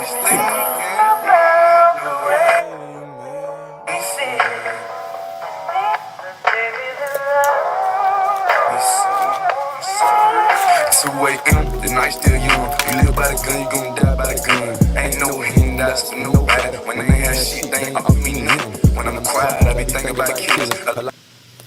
The night still young. You live by the gun, you gon' die by the gun. Ain't no handouts for nobody. When they have shit, they ain't off me nothing. When I'm quiet, I be thinking about killers. A lot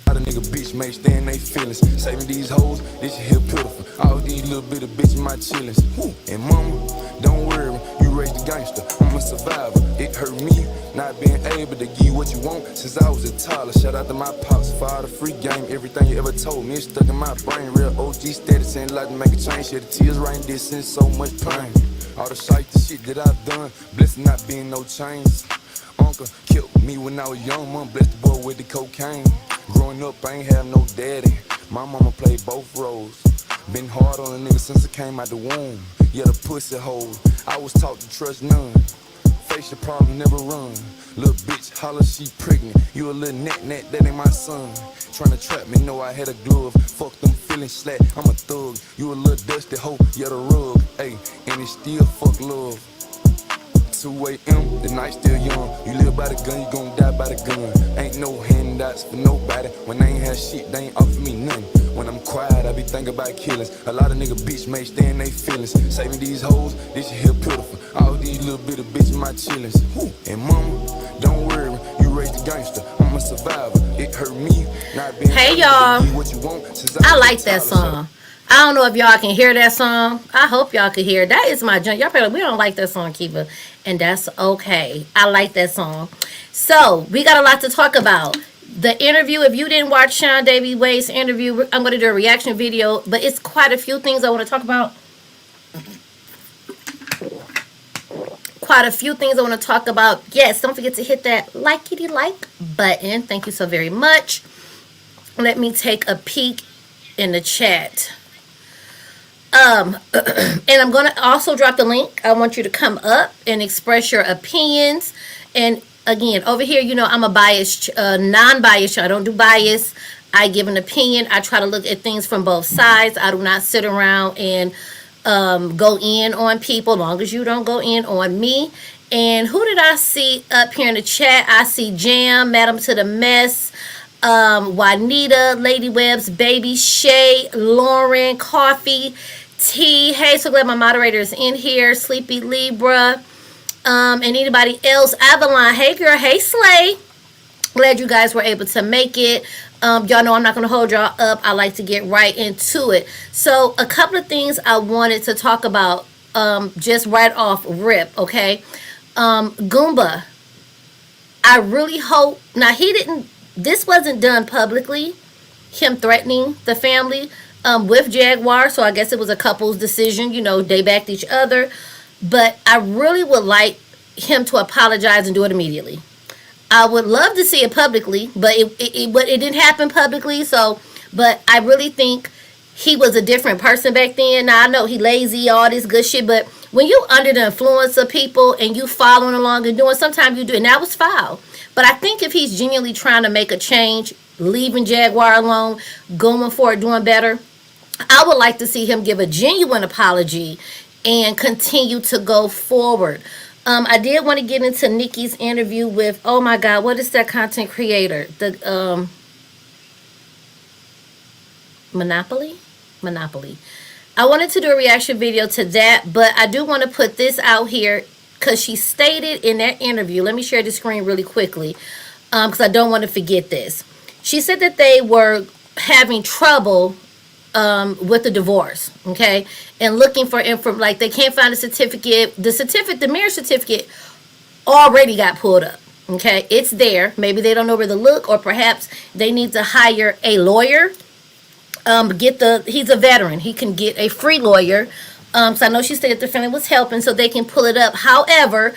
of nigga bitch may stay in they feelings. Saving these hoes, this shit here pitiful. All these little bit of bitches my chillings. And mama, don't worry, you raised a gangster. I'm a survivor. It hurt me not being able to give you what you want since I was a toddler. Shout out to my pops for all the free game. Everything you ever told me is stuck in my brain. Real OG status ain't like to make a change. Yeah, the tears rain this in so much pain. All the shit that I've done, blessed not being no chains. Uncle killed me when I was young, mom blessed the boy with the cocaine. Growing up, I ain't have no daddy. My mama played both roles. Been hard on a nigga since I came out the womb. Yeah, the pussy hole. I was taught to trust none. Face your problem, never run. Little bitch, holler, she pregnant. You a little net, that ain't my son. Tryna trap me, know I had a glove. Fuck them feelings slack, I'm a thug. You a little dusty hoe, yeah, the rug. Ayy, and it still fuck love. 2 a.m., the night still young. You live by the gun, you gon' die by the gun. Ain't no handouts for nobody. When they ain't have shit, they ain't offer me nothing. When I'm quiet, I be thinking about killers. A lot of nigga bitch may stay in they feelings. Saving these hoes, this shit here pitiful. All these little bit of bitches my chillings. And mama, don't worry, you raised a gangster. I'm a survivor. It hurt me not being. Hey y'all, I like that song. I don't know if y'all can hear that song. I hope y'all can hear. That is my junk. Y'all probably, we don't like that song, Kiva. And that's okay. I like that song. So, we got a lot to talk about. The interview, if you didn't watch SHEA's interview, I'm going to do a reaction video. But it's quite a few things I want to talk about. Yes, don't forget to hit that likey-like button. Thank you so very much. Let me take a peek in the chat. And I'm going to also drop the link. I want you to come up and express your opinions. And again, over here, you know, I'm a biased, non-biased. I don't do bias. I give an opinion. I try to look at things from both sides. I do not sit around and go in on people, as long as you don't go in on me. And who did I see up here in the chat? I see Jam, Madam to the Mess, Juanita, Lady Webb's Baby, Shay, Lauren, Coffee, T. Hey, so glad my moderator is in here. Sleepy Libra, and anybody else. Avalon, hey girl, hey Slay. Glad you guys were able to make it. Y'all know I'm not going to hold y'all up. I like to get right into it. So a couple of things I wanted to talk about just right off rip, okay? Goomba, I really hope, now this wasn't done publicly, him threatening the family with Jaguar, so I guess it was a couple's decision, you know, they backed each other, but I really would like him to apologize and do it immediately. I would love to see it publicly, but it didn't happen publicly, so, but I really think he was a different person back then. Now, I know he lazy, all this good shit, but when you under the influence of people and you following along and doing, sometimes you do, and that was foul. But I think if he's genuinely trying to make a change, leaving Jaguar alone, going for it, doing better, I would like to see him give a genuine apology and continue to go forward. I did want to get into Nikki's interview with, oh my God, what is that content creator? The Monopoly. I wanted to do a reaction video to that, but I do want to put this out here because she stated in that interview, let me share the screen really quickly because I don't want to forget this. She said that they were having trouble with the divorce, okay, and looking for info, like they can't find a certificate. The marriage certificate already got pulled up, okay, it's there. Maybe they don't know where to look, or perhaps they need to hire a lawyer. He's a veteran, he can get a free lawyer. So I know she said that the family was helping so they can pull it up. However,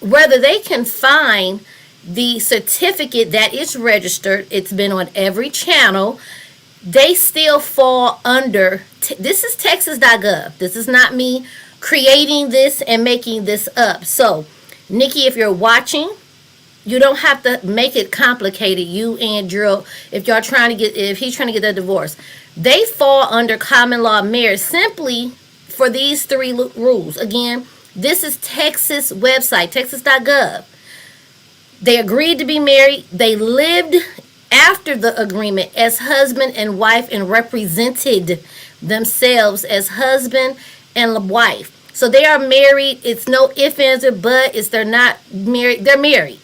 whether they can find the certificate that is registered, it's been on every channel, they still fall under, this is texas.gov. This is not me creating this and making this up. So, Nikki, if you're watching, you don't have to make it complicated. You and Drew, if he's trying to get that divorce, they fall under common law marriage simply for these 3 rules. Again, This is Texas website, texas.gov. They agreed to be married. They lived after the agreement as husband and wife and represented themselves as husband and wife. So they are married. It's no ifs, ands, or buts. It's they're not married. They're married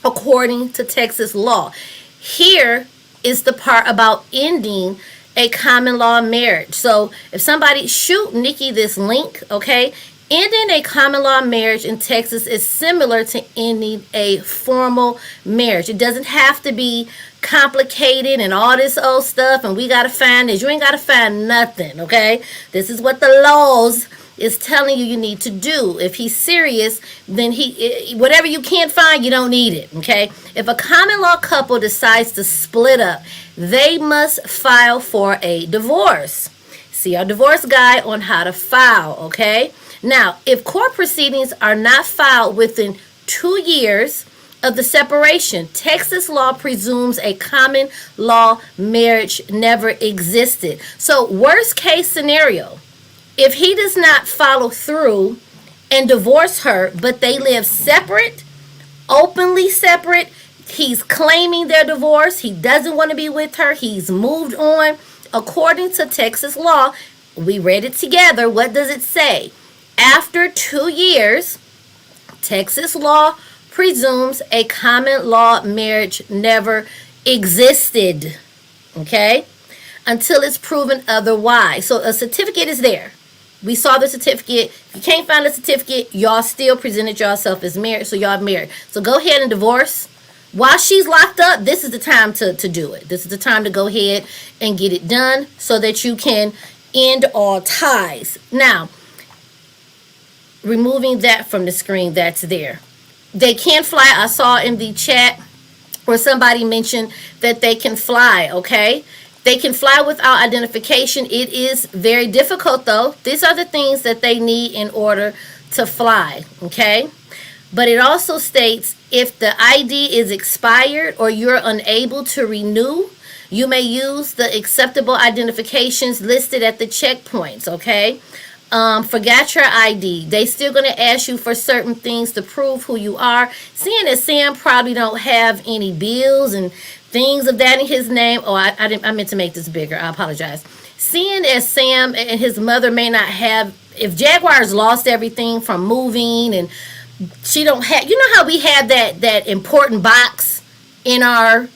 according to Texas law. Here is the part about ending a common law marriage. So if somebody shoot Nikki this link, okay? Ending a common law marriage in Texas is similar to ending a formal marriage. It doesn't have to be complicated and all this old stuff and we gotta find this. You ain't gotta find nothing, okay? This is what the laws is telling you need to do. If he's serious, then whatever you can't find, you don't need it, okay? If a common law couple decides to split up, they must file for a divorce. See our divorce guide on how to file, okay? Now, if court proceedings are not filed within 2 years of the separation, Texas law presumes a common law marriage never existed. So, worst case scenario, if he does not follow through and divorce her, but they live separate, openly separate, he's claiming their divorce, he doesn't want to be with her, he's moved on, according to Texas law, we read it together, what does it say? After 2 years, Texas law presumes a common law marriage never existed, okay, until it's proven otherwise. So a certificate is there. We saw the certificate. If you can't find the certificate, y'all still presented yourself as married, so y'all married. So go ahead and divorce. While she's locked up, this is the time to do it. This is the time to go ahead and get it done so that you can end all ties. Now, removing that from the screen that's there. They can fly. I saw in the chat where somebody mentioned that they can fly, okay? They can fly without identification. It is very difficult though. These are the things that they need in order to fly, okay? But it also states if the ID is expired or you're unable to renew, you may use the acceptable identifications listed at the checkpoints, okay? Forgot your ID. They still going to ask you for certain things to prove who you are. Seeing that Sam probably don't have any bills and things of that in his name. Oh, I meant to make this bigger. I apologize. Seeing as Sam and his mother may not have, if Jaguar's lost everything from moving and she don't have, you know how we have that important box in our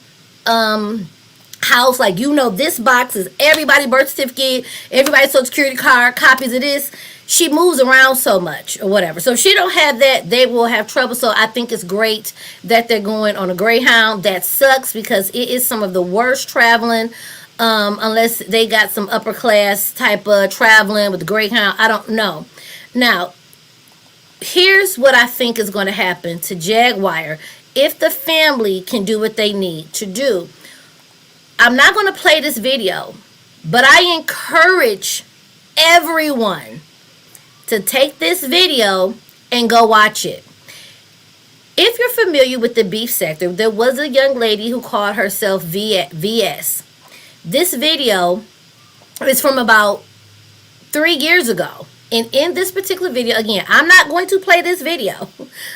house, like, you know, this box is everybody's birth certificate, everybody's social security card, copies of this. She moves around so much or whatever. So if she don't have that, they will have trouble. So I think it's great that they're going on a Greyhound. That sucks because it is some of the worst traveling, unless they got some upper class type of traveling with the Greyhound. I don't know. Now, here's what I think is going to happen to Jaguar if the family can do what they need to do. I'm not going to play this video, but I encourage everyone to take this video and go watch it. If you're familiar with the beef sector, there was a young lady who called herself VS. This video is from about 3 years ago. And in this particular video, again, I'm not going to play this video,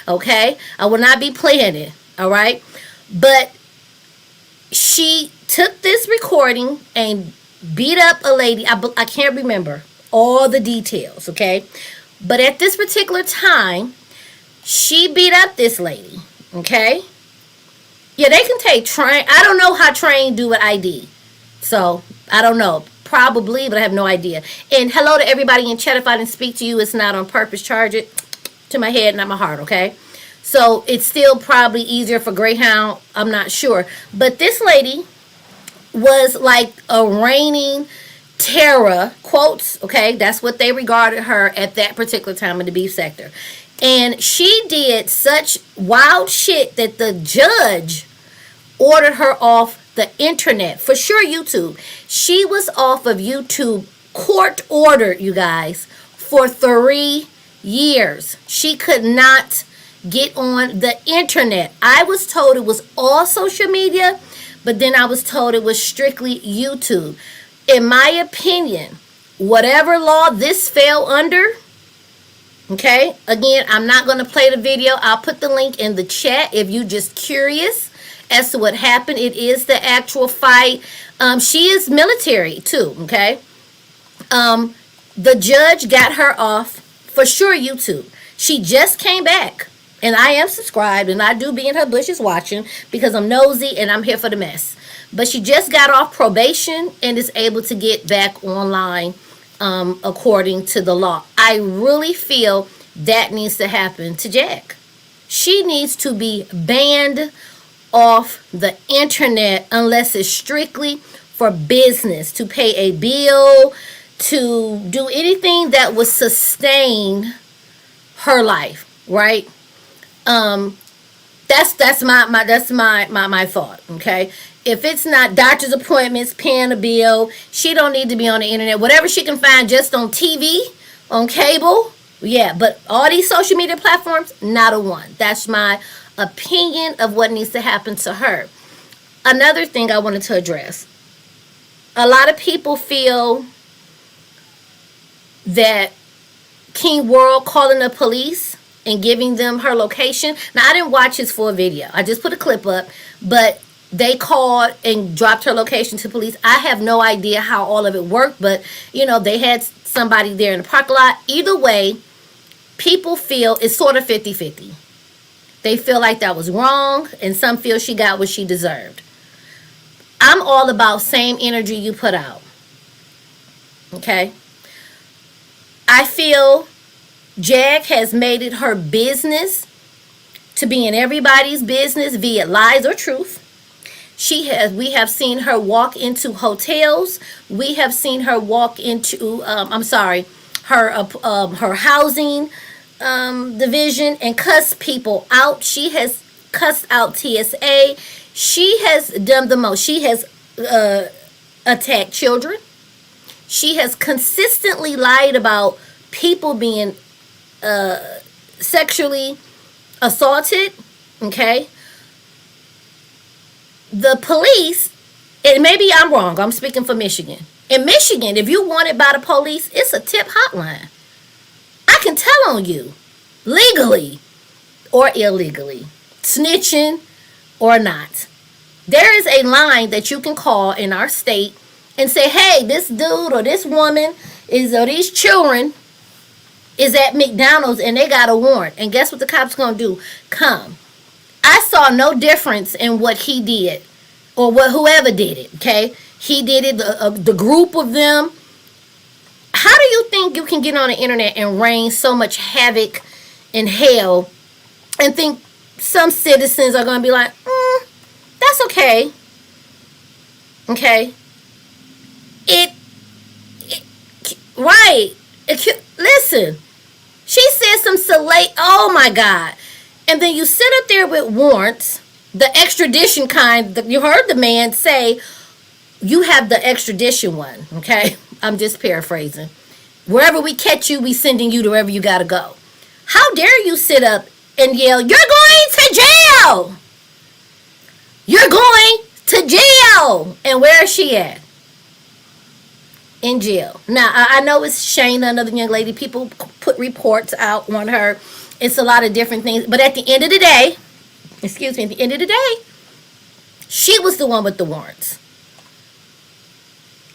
okay? I will not be playing it, all right? But she took this recording and beat up a lady. I can't remember all the details, okay? But at this particular time, she beat up this lady, okay? Yeah, they can take train. I don't know how train do with ID. So, I don't know. Probably, but I have no idea. And hello to everybody in chat. If I didn't speak to you, it's not on purpose. Charge it to my head, not my heart, okay? So, it's still probably easier for Greyhound. I'm not sure. But this lady was like a reigning terror, quotes, okay? That's what they regarded her at that particular time in the beef sector. And she did such wild shit that the judge ordered her off the internet. For sure, YouTube. She was off of YouTube, court ordered, you guys, for 3 years. She could not get on the internet. I was told it was all social media, but then I was told it was strictly YouTube. In my opinion, whatever law this fell under, Okay, again, I'm not going to play the video. I'll put the link in the chat if you just curious as to what happened. It is the actual fight. She is military too. Okay, the judge got her off for sure YouTube. She just came back, and I am subscribed, and I do be in her bushes watching because I'm nosy and I'm here for the mess. But she just got off probation and is able to get back online according to the law. I really feel that needs to happen to Jag. She needs to be banned off the internet unless it's strictly for business, to pay a bill, to do anything that would sustain her life, right? That's my thought. Okay, if it's not doctor's appointments, paying a bill, she don't need to be on the internet. Whatever she can find just on TV, on cable, yeah. But all these social media platforms, not a one. That's my opinion of what needs to happen to her. Another thing I wanted to address: a lot of people feel that King World calling the police and giving them her location. Now, I didn't watch his full video. I just put a clip up, but they called and dropped her location to police. I have no idea how all of it worked, but, you know, they had somebody there in the parking lot. Either way, people feel it's sort of 50-50. They feel like that was wrong, and some feel she got what she deserved. I'm all about same energy you put out. Okay? I feel Jag has made it her business to be in everybody's business, be it lies or truth. We have seen her walk into hotels. We have seen her walk into, her housing division and cuss people out. She has cussed out TSA. She has done the most. She has attacked children. She has consistently lied about people being sexually assaulted. Okay. The police, and maybe I'm wrong, I'm speaking for Michigan. In Michigan, if you wanted by the police, it's a tip hotline. I can tell on you, legally or illegally, snitching or not. There is a line that you can call in our state and say, hey, this dude or this woman or these children is at McDonald's and they got a warrant. And guess what the cops gonna do? Come. I saw no difference in what he did or whoever did it. Okay, he did it. The group of them. How do you think you can get on the internet and rain so much havoc and hell, and think some citizens are gonna be like, that's okay. Okay. Right. Listen. She said some salate. Oh my God. And then you sit up there with warrants, the extradition kind. You heard the man say, you have the extradition one. Okay. I'm just paraphrasing. Wherever we catch you, we sending you to wherever you gotta go. How dare you sit up and yell, you're going to jail. You're going to jail. And where is she at? In jail. Now, I know it's Shayna, another young lady. People put reports out on her. It's a lot of different things. But at the end of the day, she was the one with the warrants.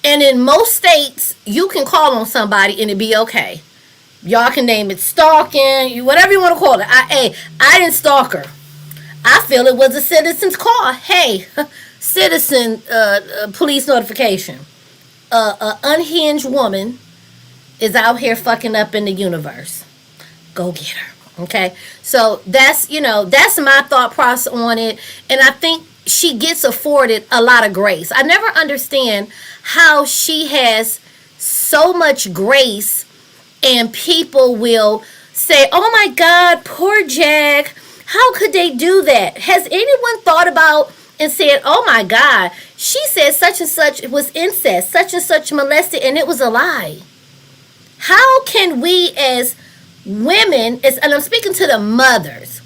And in most states, you can call on somebody and it'd be okay. Y'all can name it stalking, whatever you want to call it. I didn't stalk her. I feel it was a citizen's call. Hey, citizen police notification. An unhinged woman is out here fucking up in the universe. Go get her. Okay, so that's my thought process on it, and I think she gets afforded a lot of grace. I never understand how she has so much grace, and people will say, "Oh my God, poor Jag, how could they do that?" Has anyone thought about and said, "Oh my God, she said such and such was incest, such and such molested, and it was a lie"? How can we as women, and I'm speaking to the mothers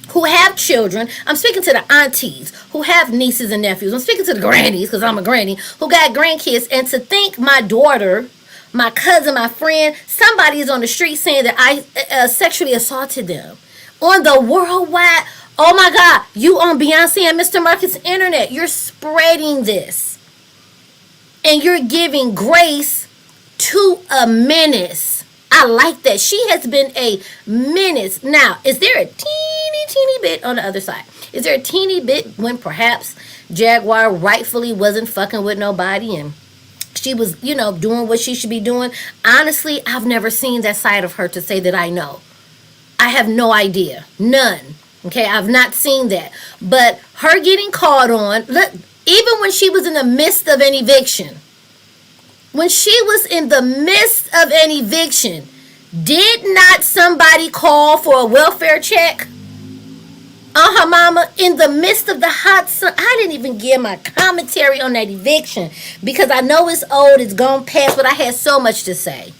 who have children, I'm speaking to the aunties who have nieces and nephews, I'm speaking to the grannies, because I'm a granny, who got grandkids, and to think my daughter my cousin, my friend, somebody is on the street saying that I sexually assaulted them. On the worldwide, oh my God, you on Beyonce and Mr. Market's internet. You're spreading this. And you're giving grace to a menace. I like that. She has been a menace. Now, is there a teeny bit on the other side? Is there a teeny bit when perhaps Jaguar rightfully wasn't fucking with nobody and she was, doing what she should be doing? Honestly, I've never seen that side of her to say that I know. I have no idea. None. Okay, I've not seen that. But her getting called on, look, even when she was in the midst of an eviction, did not somebody call for a welfare check on her mama in the midst of the hot sun? I didn't even give my commentary on that eviction because I know it's old, it's gone past, but I had so much to say.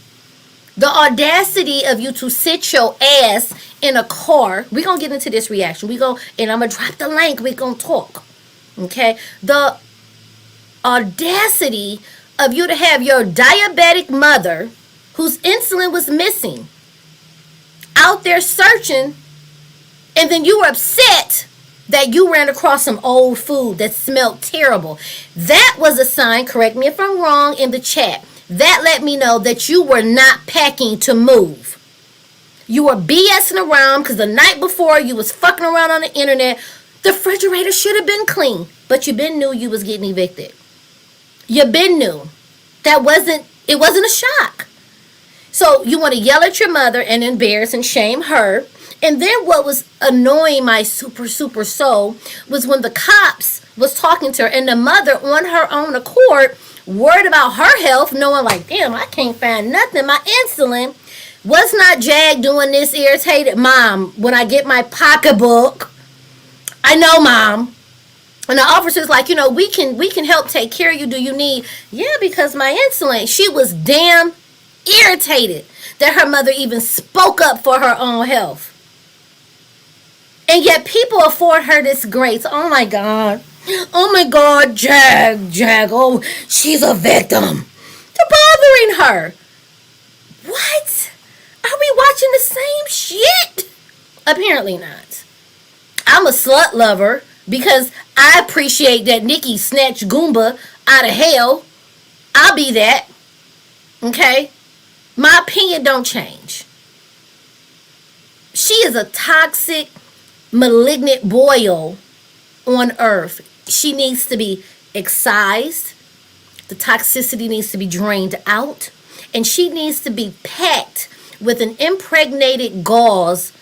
The audacity of you to sit your ass in a car. We're going to get into this reaction. And I'm going to drop the link. We're going to talk. Okay? The audacity of you to have your diabetic mother, whose insulin was missing, out there searching, and then you were upset that you ran across some old food that smelled terrible. That was a sign, correct me if I'm wrong in the chat, that let me know that you were not packing to move. You were BSing around because the night before you was fucking around on the internet. The refrigerator should have been clean, but you been knew you was getting evicted. You been knew. It wasn't a shock. So you want to yell at your mother and embarrass and shame her. And then what was annoying my super soul was when the cops was talking to her and the mother on her own accord, worried about her health, knowing like, damn, I can't find nothing. My insulin. Was not Jag doing this irritated? Mom, when I get my pocketbook, I know, Mom. And the officer's like, we can help take care of you. Do you need? Yeah, because my insulin. She was damn irritated that her mother even spoke up for her own health. And yet people afford her this grace. Oh my God. Oh my God, Jag. Oh, she's a victim. They're bothering her. What? Are we watching the same shit? Apparently not. I'm a slut lover because I appreciate that Nikki snatched Goomba out of hell. I'll be that. Okay? My opinion don't change. She is a toxic, malignant boil on earth. She needs to be excised. The toxicity needs to be drained out. And she needs to be packed with an impregnated gauze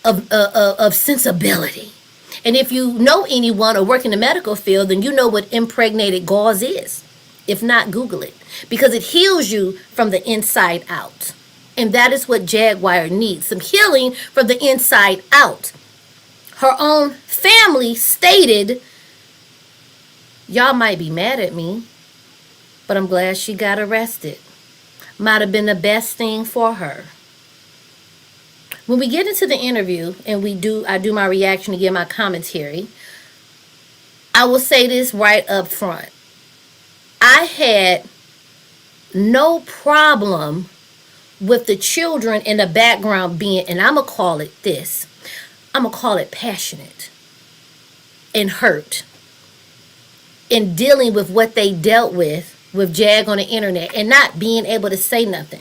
of sensibility. And if you know anyone or work in the medical field, then you know what impregnated gauze is. If not, Google it. Because it heals you from the inside out. And that is what Jaguar needs. Some healing from the inside out. Her own family stated, y'all might be mad at me, but I'm glad she got arrested. Might have been the best thing for her. When we get into the interview and I do my reaction to give my commentary, I will say this right up front. I had no problem with the children in the background being, and I'm going to call it this, I'm going to call it passionate and hurt in dealing with what they dealt with Jag on the internet and not being able to say nothing.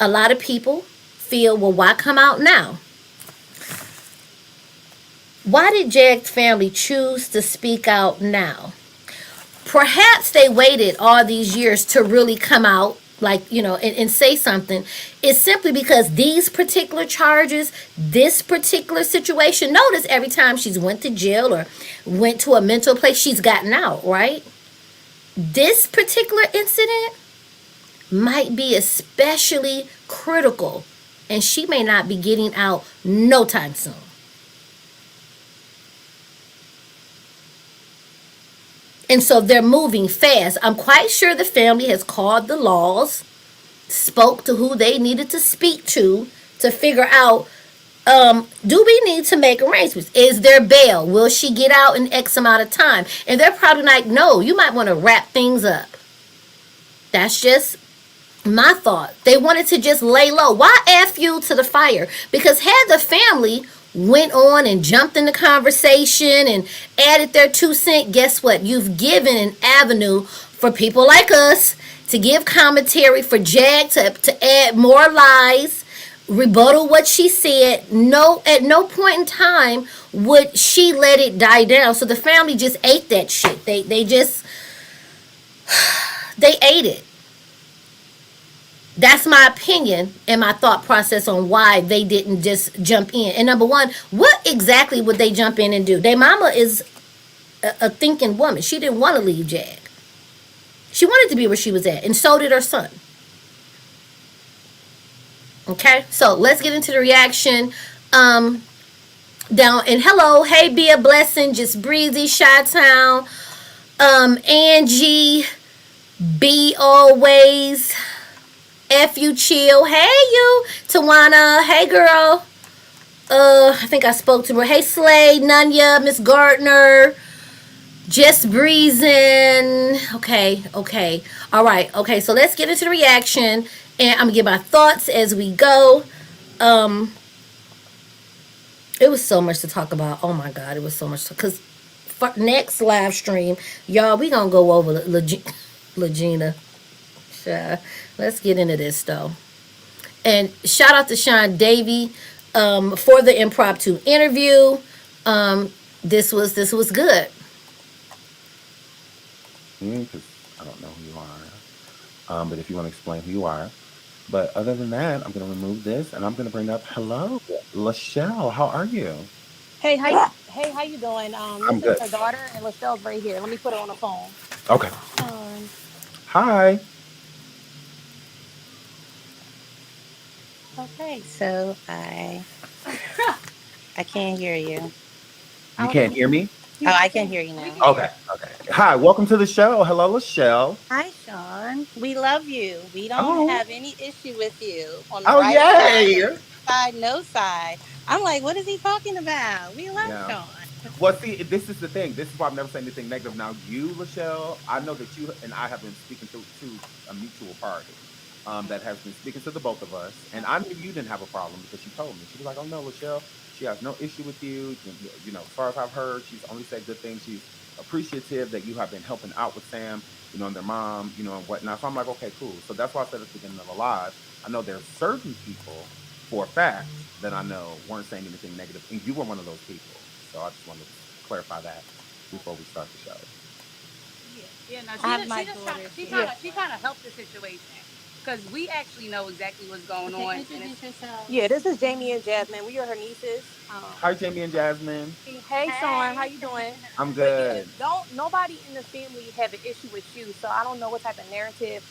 A lot of people feel, well, why come out now? Why did Jag's family choose to speak out now? Perhaps they waited all these years to really come out, and say something. It's simply because these particular charges, this particular situation, notice every time she's went to jail or went to a mental place, she's gotten out, right? This particular incident might be especially critical, and she may not be getting out no time soon. And so they're moving fast. I'm quite sure the family has called the laws, spoke to who they needed to speak to figure out, do we need to make arrangements? Is there bail? Will she get out in X amount of time? And they're probably like, no, you might want to wrap things up. That's just My thought, they wanted to just lay low. Why add fuel to the fire? Because had the family went on and jumped in the conversation and added their 2 cents, guess what? You've given an avenue for people like us to give commentary, for Jag to add more lies, rebuttal what she said. No, at no point in time would she let it die down. So the family just ate that shit. They just they ate it. That's my opinion and my thought process on why they didn't just jump in. And number one, what exactly would they jump in and do? Their mama is a thinking woman. She didn't want to leave Jag. She wanted to be where she was at, and so did her son. Okay, so let's get into the reaction. Down and hello, hey, be a blessing, just breezy, Chi-Town, Angie, be always. F you chill. Hey you, Tawana. Hey girl. I think I spoke to her. Hey Slay, Nunya, Miss Gardner. Just breezing. Okay. All right. Okay, so let's get into the reaction. And I'm gonna give my thoughts as we go. It was so much to talk about. Oh my god, it was so much because for next live stream, y'all, we gonna go over Legina. Let's get into this though. And shout out to Sean Davey for the impromptu interview. This was good. Because I don't know who you are. But if you want to explain who you are. But other than that, I'm going to remove this and I'm going to bring up, hello, LASHELL. How are you? Hey, how you doing? I'm This is good. her daughter, and LaShelle's right here. Let me put her on the phone. Okay. Um, Hi. Okay, so I can't hear you. You can't hear me? Oh, I can hear you now. Okay. Hi, welcome to the show. Hello, LASHELL. Hi, Sean. We love you. We don't have any issue with you on the Oh, right yay. side, no side. I'm like, what is he talking about? We love Yeah. Sean. Well, see, this is the thing. This is why I've never said anything negative. Now, you, LASHELL, I know that you and I have been speaking to a mutual party that has been speaking to the both of us. And I knew you didn't have a problem because she told me. She was like, oh, no, LASHELL, she has no issue with you. You know, as far as I've heard, she's only said good things. She's appreciative that you have been helping out with Sam, you know, and their mom, you know, and whatnot. So I'm like, okay, cool. So that's why I said at the beginning of the live, I know there are certain people for a fact that I know weren't saying anything negative. And you were one of those people. So I just wanted to clarify that before we start the show. No, I have my daughter. she kind of helped the situation because we actually know exactly what's going on. Introduce yourself. yeah, this is Jamie and Jasmine. We are her nieces. Hi, Jamie and Jasmine. Hey, Sean, how you doing? I'm But yeah, good. don't nobody in the family have an issue with you. So I don't know what type of narrative,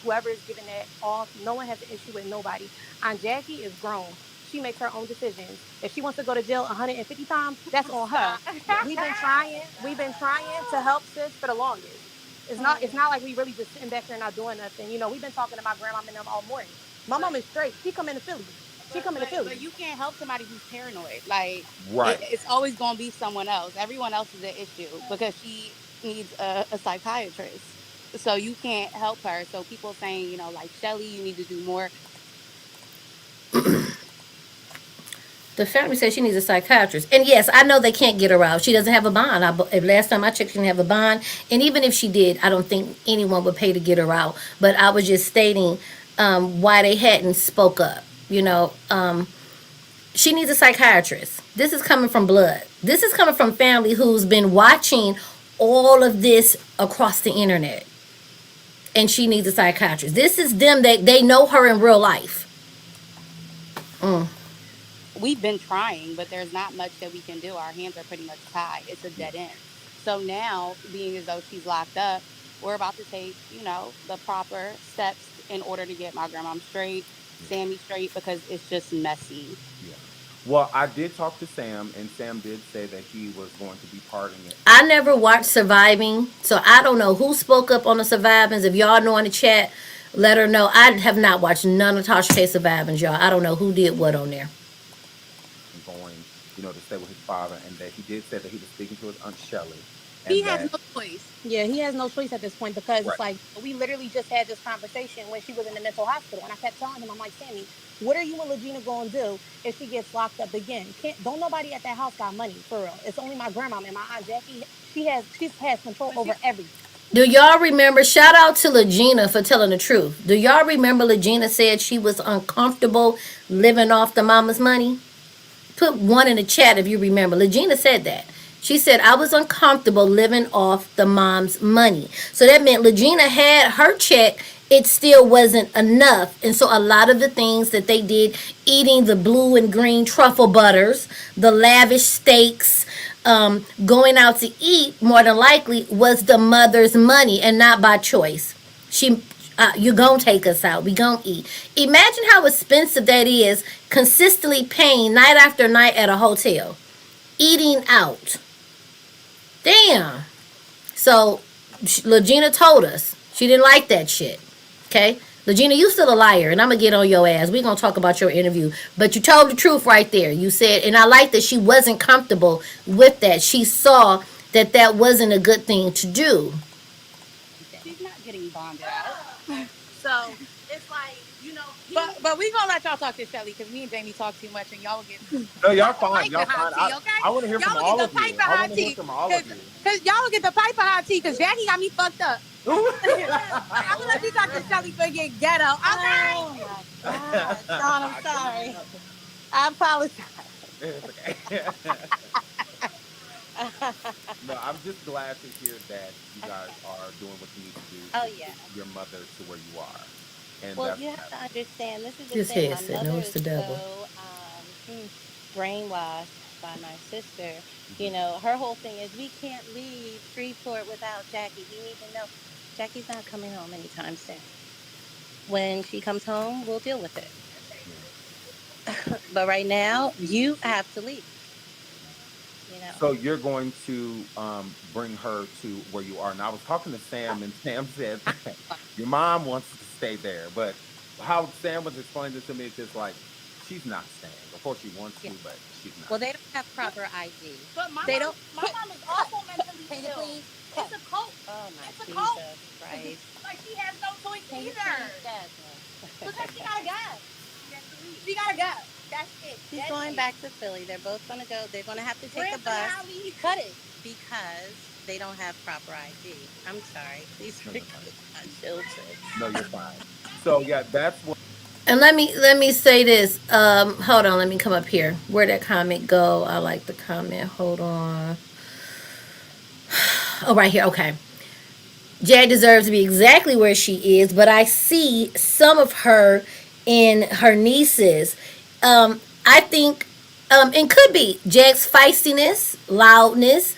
whoever is giving that off, no one has an issue with nobody. Aunt Jackie is grown. She makes her own decisions. If she wants to go to jail 150 times, that's on her. We've been trying to help sis for the longest. It's not like we really just sitting back here and not doing nothing. We've been talking to my grandma and them all morning. My mom is straight. She come into Philly. But you can't help somebody who's paranoid. Like Right. it's always going to be someone else. Everyone else is an issue because she needs a psychiatrist. So you can't help her. So people saying, like Shelly, you need to do more. The family says she needs a psychiatrist. And yes, I know they can't get her out. She doesn't have a bond. Last time I checked, she didn't have a bond. And even if she did, I don't think anyone would pay to get her out. But I was just stating why they hadn't spoke up. She needs a psychiatrist. This is coming from blood. This is coming from family who's been watching all of this across the internet. And she needs a psychiatrist. This is them that they know her in real life. We've been trying, but there's not much that we can do. Our hands are pretty much tied. It's a dead end. So now, being as though she's locked up, we're about to take, the proper steps in order to get my grandma straight, Sammy straight, because it's just messy. Yeah. Well, I did talk to Sam, and Sam did say that he was going to be parting it. I never watched Surviving, so I don't know who spoke up on the Survivings. If y'all know in the chat, let her know. I have not watched none of Tasha K Survivings, y'all. I don't know who did what on there. Going, to stay with his father, and that he did say that he was speaking to his Aunt Shelly, He and has that no choice. Yeah, he has no choice at this point because it's right. like we literally just had this conversation when she was in the mental hospital, and I kept telling him, I'm like, Sammy, what are you and Legina gonna do if she gets locked up again? Can't don't nobody at that house got money for real. It's only my grandma and my aunt Jackie. She has control over everything. Do y'all remember? Shout out to Legina for telling the truth. Do y'all remember Legina said she was uncomfortable living off the mama's money? Put one in the chat if you remember. Legina said that. She said, I was uncomfortable living off the mom's money. So that meant Legina had her check. It still wasn't enough. And so a lot of the things that they did, eating the blue and green truffle butters, the lavish steaks, going out to eat, more than likely, was the mother's money and not by choice. She you gonna take us out. We gonna eat. Imagine how expensive that is, consistently paying night after night at a hotel, eating out. Damn. So Legina told us she didn't like that shit. Okay, Legina, you still a liar, and I'm gonna get on your ass. We gonna talk about your interview, but you told the truth right there. You said, and I like that she wasn't comfortable with that. She saw that that wasn't a good thing to do. She's not getting bonded out. So it's like, But we gonna let y'all talk to Shelly because me and Jamie talk too much, and y'all will get No, y'all the fine. Y'all piping hot fine. tea, okay? I want to hear Y'all from will all get of the you. piping I hot want to hear tea from all of you. because y'all will get the piping hot tea because Jackie got me fucked up. I'm gonna let you talk to Shelly for your ghetto. Okay. Oh my God, Sean, I'm sorry. I apologize. It's okay. No, I'm just glad to hear that you guys are doing what you need to do Oh to yeah. get your mother to where you are, and Well, that's you what have to matters. understand. This is the This thing. My headset, no, mother it's is the devil. so brainwashed by my sister. Hmm. Her whole thing is we can't leave Shreveport without Jackie. We need to know Jackie's not coming home anytime soon. When she comes home, we'll deal with it. Yeah. But right now, you have to leave. You know. So you're going to bring her to where you are. Now I was talking to Sam, and Sam said that your mom wants to stay there, but how Sam was explaining this to me, it's just like she's not staying. Of course she wants Yeah. to, but she's not. Well, they don't have proper ID. but They don't. my Cut. mom is Cut. also mentally Can you ill. please It's cut? a cult. Oh my It's a cult. Jesus Christ! Like she has no choice Can you please, either. Jasmine? Because she gotta go. She gotta go. That's it. She's That's going it. back to Philly. They're both going to go. They're going to have to take a Grand bus. finale. Cut it because they don't have proper ID. I'm sorry. Please No, you're forgive fine. my children. No, you're fine. So yeah, that's what. And let me say this. Hold on, let me come up here. Where'd that comment go? I like the comment. Hold on. Oh, right here. Okay. Jad deserves to be exactly where she is, but I see some of her in her nieces. I think, and could be Jag's feistiness, loudness.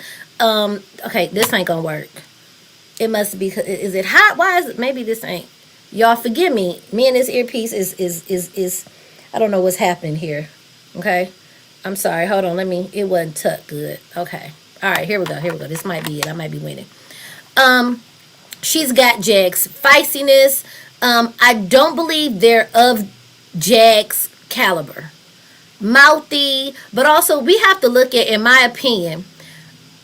Okay, this ain't gonna work. It must be. Is it hot? Why is it? Maybe this ain't. Y'all forgive me. Me and this earpiece is. I don't know what's happening here. Okay, I'm sorry. Hold on. Let me. It wasn't tucked good. Okay. All right. Here we go. Here we go. This might be it. I might be winning. Um, she's got Jag's feistiness. I don't believe they're of Jag's caliber. Mouthy, but also we have to look at, in my opinion,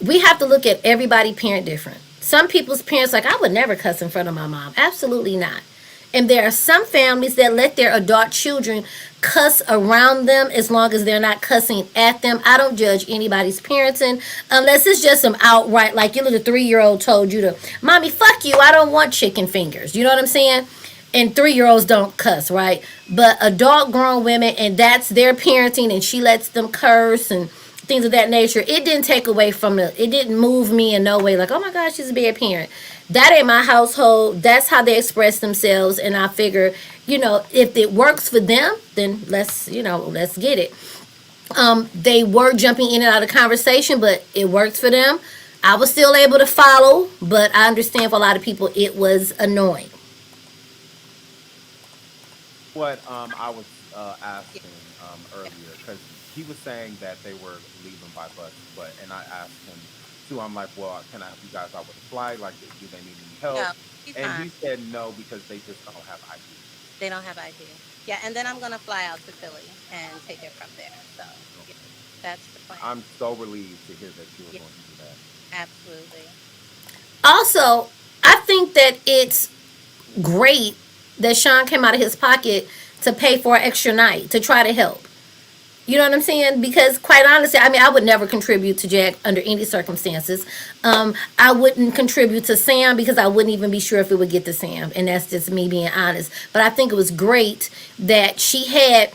we have to look at everybody parent different. Some people's parents, like, I would never cuss in front of my mom. Absolutely not. And there are some families that let their adult children cuss around them as long as they're not cussing at them. I don't judge anybody's parenting unless it's just some outright, like your little 3-year-old told you to, Mommy, fuck you, I don't want chicken fingers. You know what I'm saying? And 3-year-olds don't cuss, right? But adult grown women, and that's their parenting, and she lets them curse and things of that nature. It didn't take away from it. It didn't move me in no way like, oh my gosh, she's a bad parent. That ain't my household. That's how they express themselves. And I figure, if it works for them, then let's get it. They were jumping in and out of conversation, but it worked for them. I was still able to follow, but I understand for a lot of people it was annoying. What I was Yeah. asking earlier because he was saying that they were leaving by bus, and I asked him too. I'm like, well, can I help you guys out with a flight? Like, do they need any No, help? she's And fine. he said no because they just don't have ID. They don't have ID. Yeah, and then I'm gonna fly out to Philly and take it from there. So yeah, Okay, that's the plan. I'm so relieved to hear that you were Yeah, going to do that. Absolutely. Also, I think that it's great that Sean came out of his pocket to pay for an extra night to try to help. You know what I'm saying? Because quite honestly, I mean, I would never contribute to Jack under any circumstances. I wouldn't contribute to Sam because I wouldn't even be sure if it would get to Sam, and that's just me being honest. But I think it was great that she had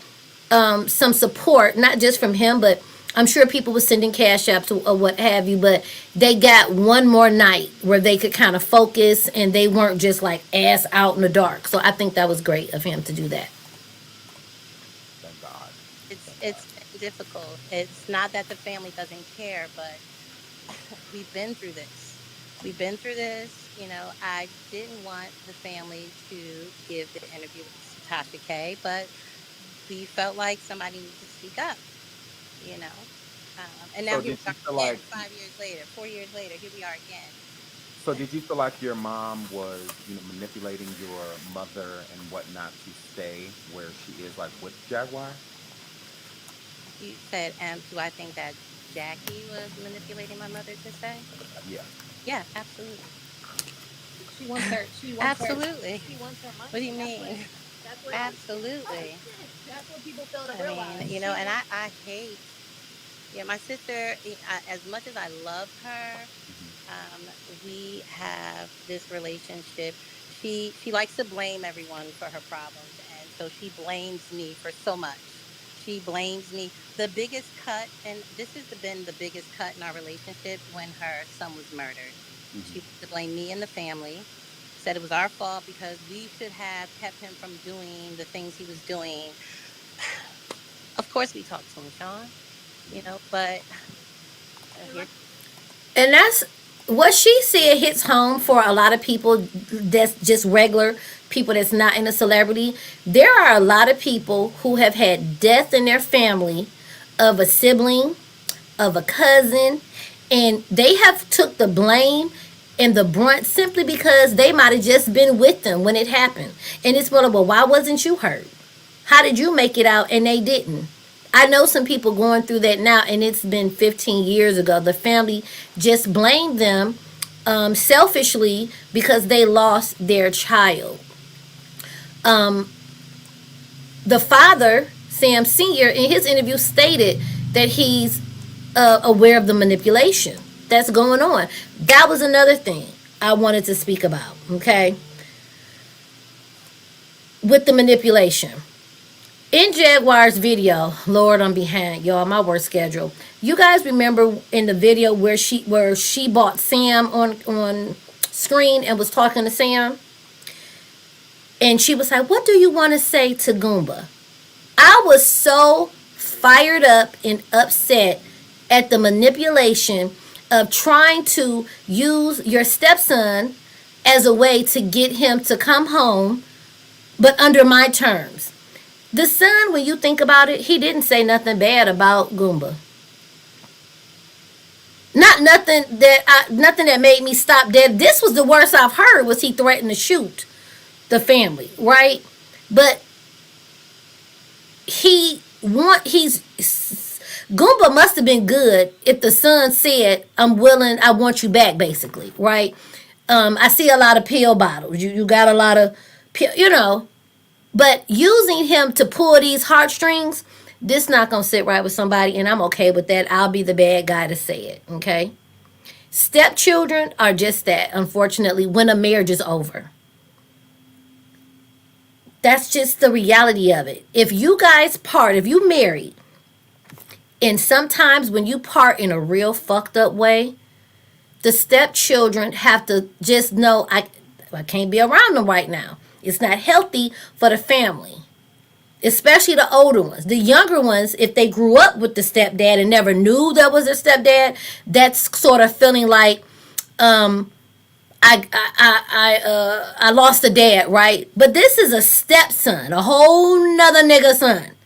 some support, not just from him, but I'm sure people were sending cash apps or what have you. But they got one more night where they could kind of focus, and they weren't just like ass out in the dark. So I think that was great of him to do that. Thank God. It's Thank God. it's been difficult. It's not that the family doesn't care, but we've been through this. We've been through this. I didn't want the family to give the interview with Tasha K, but we felt like somebody needed to speak up, you know. And now So here did we you are feel again, like 5 years later, 4 years later, here we are again. so did you feel like your mom was, manipulating your mother and whatnot to stay where she is, like with Jaguar? You said, do I think that Jackie was manipulating my mother to say? Yeah. Yeah, absolutely. She wants her. She wants her. Absolutely. She wants her What do you money. mean? That's what. Absolutely. That's what people fail to I mean, realize. and I hate, yeah, my sister, as much as I love her, Hmm. um, we have this relationship. She likes to blame everyone for her problems, and so she blames me for so much. She blames me. The biggest cut, and this has been the biggest cut in our relationship when her son was murdered. She Hmm. wanted to blame me and the family. Said it was our fault because we should have kept him from doing the things he was doing. Of course, we talked to him, Sean. But here, And that's what she said hits home for a lot of people that's just regular people that's not in a celebrity. There are a lot of people who have had death in their family of a sibling, of a cousin, and they have took the blame and the brunt simply because they might have just been with them when it happened. And it's well, why wasn't you hurt? How did you make it out and they didn't? I know some people going through that now, and it's been 15 years ago. The family just blamed them selfishly because they lost their child. The father, Sam Sr., in his interview stated that he's aware of the manipulation that's going on. That was another thing I wanted to speak about, okay? With the manipulation. In Jaguar's video, Lord, I'm behind, y'all. My work schedule. You guys remember in the video where she bought Sam on screen and was talking to Sam, and she was like, "What do you want to say to Goomba?" I was so fired up and upset at the manipulation of trying to use your stepson as a way to get him to come home, but under my terms. The son, when you think about it, he didn't say nothing bad about Goomba. Nothing that made me stop dead. This was the worst I've heard. Was he threatened to shoot the family, right? But he's Goomba must have been good if the son said, "I'm willing, I want you back," basically, right? I see a lot of pill bottles. You got a lot of pill. But using him to pull these heartstrings, this not gonna sit right with somebody, and I'm okay with that. I'll be the bad guy to say it, okay? Stepchildren are just that, unfortunately, when a marriage is over. That's just the reality of it. If you guys part, if you married, and sometimes when you part in a real fucked up way, the stepchildren have to just know I can't be around them right now. It's not healthy for the family, especially the older ones. The younger ones, if they grew up with the stepdad and never knew that was their stepdad, that's sort of feeling like I lost a dad, right? But this is a stepson, a whole nother nigga son.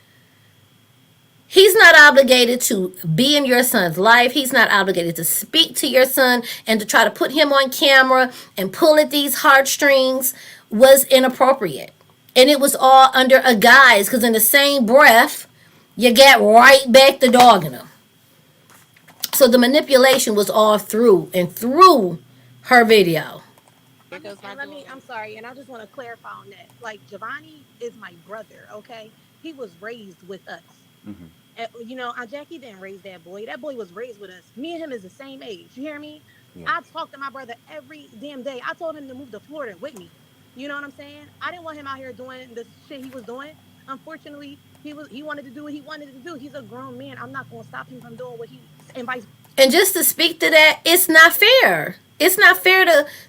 He's not obligated to be in your son's life. He's not obligated to speak to your son, and to try to put him on camera and pull at these heartstrings was inappropriate. And it was all under a guise, because in the same breath, you got right back to dogging him. So the manipulation was all through her video. Here goes my Let me, daughter. I'm sorry, and I just want to clarify on that. Like, Giovanni is my brother, okay? He was raised with us. Hmm. You know, Aunt Jackie didn't raise that boy. That boy was raised with us. Me and him is the same age. You hear me? Yeah. I talk to my brother every damn day. I told him to move to Florida with me. You know what I'm saying? I didn't want him out here doing the shit he was doing. Unfortunately, he wanted to do what he wanted to do. He's a grown man. I'm not gonna stop him from doing what he and vice. And just to speak to that, it's not fair. It's not fair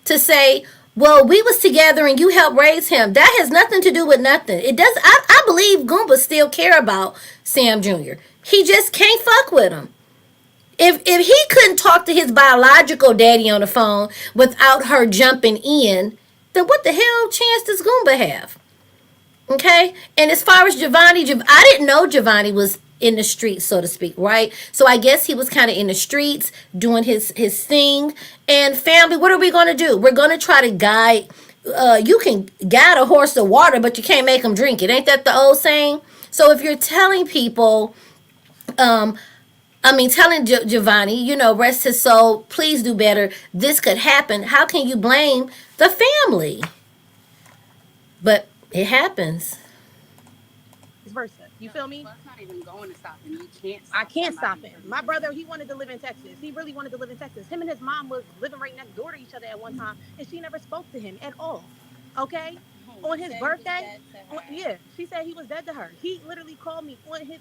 to say, well, we was together and you helped raise him. That has nothing to do with nothing. It does. I believe Goomba still care about Sam Jr. He just can't fuck with him. If he couldn't talk to his biological daddy on the phone without her jumping in, then what the hell chance does Goomba have? Okay? And as far as Giovanni, I didn't know Giovanni was in the streets, so to speak, right? So I guess he was kind of in the streets doing his thing. And family, what are we going to do? We're going to try to guide. You can guide a horse to water, but you can't make him drink it. Ain't that the old saying? So if you're telling people, telling Giovanni, rest his soul, please do better, this could happen, how can you blame the family? But it happens. Versa. You feel me? Well, it's not even going to stop him. You can't. I can't stop him. My brother, he wanted to live in Texas. He really wanted to live in Texas. Him and his mom was living right next door to each other at one time, and she never spoke to him at all. Okay? On his birthday, yeah, she said he was dead to her. He literally called me on his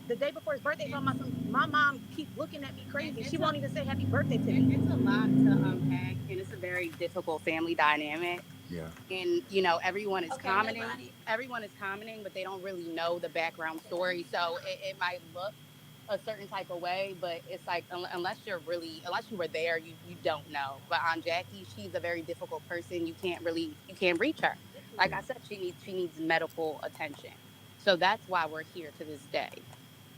the day before his birthday, talking about my mom keep looking at me crazy. She won't even say happy birthday to me. It's a lot to unpack, and it's a very difficult family dynamic. Yeah. And everyone is commenting. Everyone is commenting, but they don't really know the background story. So it might look a certain type of way, but it's like unless you were there, you don't know. But Aunt Jackie, she's a very difficult person. You can't reach her. Like I said, she needs medical attention. So that's why we're here to this day.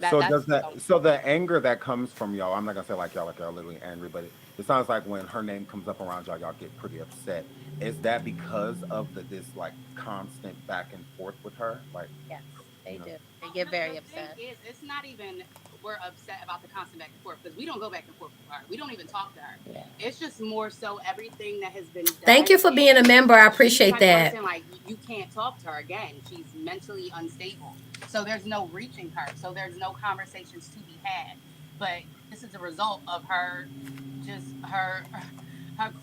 So the anger that comes from y'all, I'm not gonna say like y'all literally angry, but it sounds like when her name comes up around y'all get pretty upset. Is that because of this like constant back and forth with her? Like, Yes, they do. They get very upset. It's not even we're upset about the constant back and forth because we don't go back and forth with her. We don't even talk to her. Yeah. It's just more so everything that has been done. Thank you for being a member. I appreciate that. Person, like you can't talk to her again. She's mentally unstable. So there's no reaching her. So there's no conversations to be had. But this is a result of her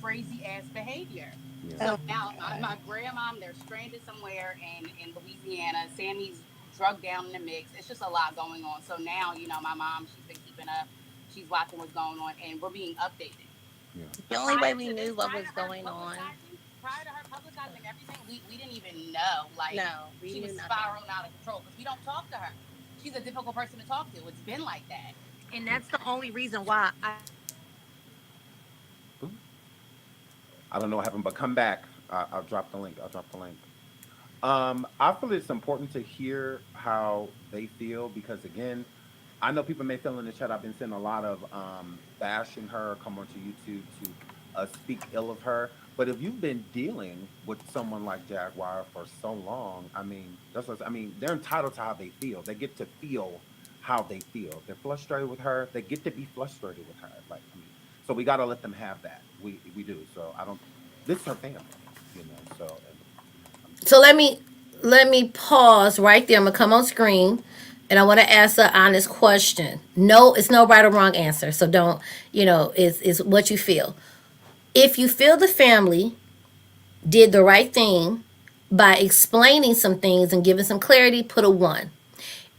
crazy ass behavior. Yeah. So now my grandmom, they're stranded somewhere in Louisiana. Sammy's drugged down in the mix. It's just a lot going on. So now, my mom, she's been keeping up. She's watching what's going on, and we're being updated. Yeah. The only way we knew what was going on. Prior to her publicizing everything, we didn't even know. Like, no, she was spiraling out of control because we don't talk to her. She's a difficult person to talk to. It's been like that. And that's the only reason why I don't know what happened, but come back. I'll drop the link. I feel it's important to hear how they feel because, again, I know people may feel in the chat. I've been seeing a lot of bashing her, come onto YouTube to speak ill of her. But if you've been dealing with someone like Jaguar for so long, they're entitled to how they feel. They get to feel how they feel. They're frustrated with her. They get to be frustrated with her. So we got to let them have that. We do. So this is her family, So let me pause right there. I'm gonna come on screen, and I want to ask an honest question. No, it's no right or wrong answer. So don't, it's what you feel. If you feel the family did the right thing by explaining some things and giving some clarity, put a 1.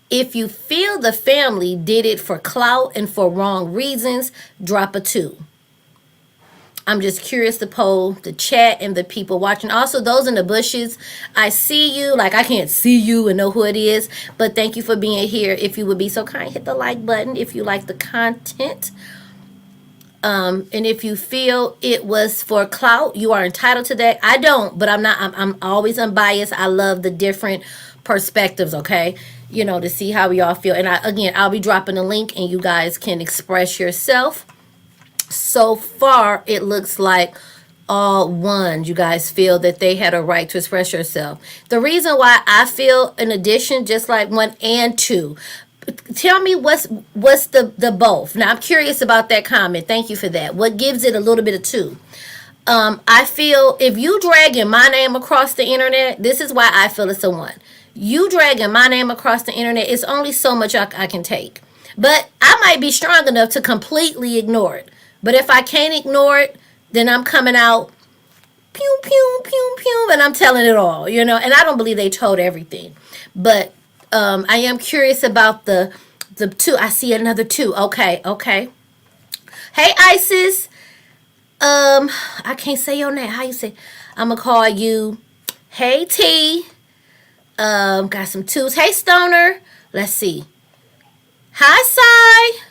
If you feel the family did it for clout and for wrong reasons, drop a 2. I'm just curious to poll the chat and the people watching. Also, those in the bushes, I see you. Like, I can't see you and know who it is, but thank you for being here. If you would be so kind, hit the like button if you like the content. And if you feel it was for clout, you are entitled to that. I don't, but I'm always unbiased. I love the different perspectives, okay? To see how we all feel. And I'll be dropping a link and you guys can express yourself. So far, it looks like all ones, you guys feel that they had a right to express yourself. The reason why I feel, in addition, just like 1 and 2, Tell me what's the both. Now I'm curious about that comment. Thank you for that. What gives it a little bit of two? I feel if you dragging my name across the internet, this is why I feel it's a one. You dragging my name across the internet, it's only so much I can take. But I might be strong enough to completely ignore it. But if I can't ignore it, then I'm coming out pew pew pew pew, and I'm telling it all, you know. And I don't believe they told everything, but I am curious about the two. I see another two. Okay, okay. Hey Isis, I can't say your name. How you say? I'm gonna call you. Hey T. Got some twos. Hey Stoner. Let's see. Hi Cy.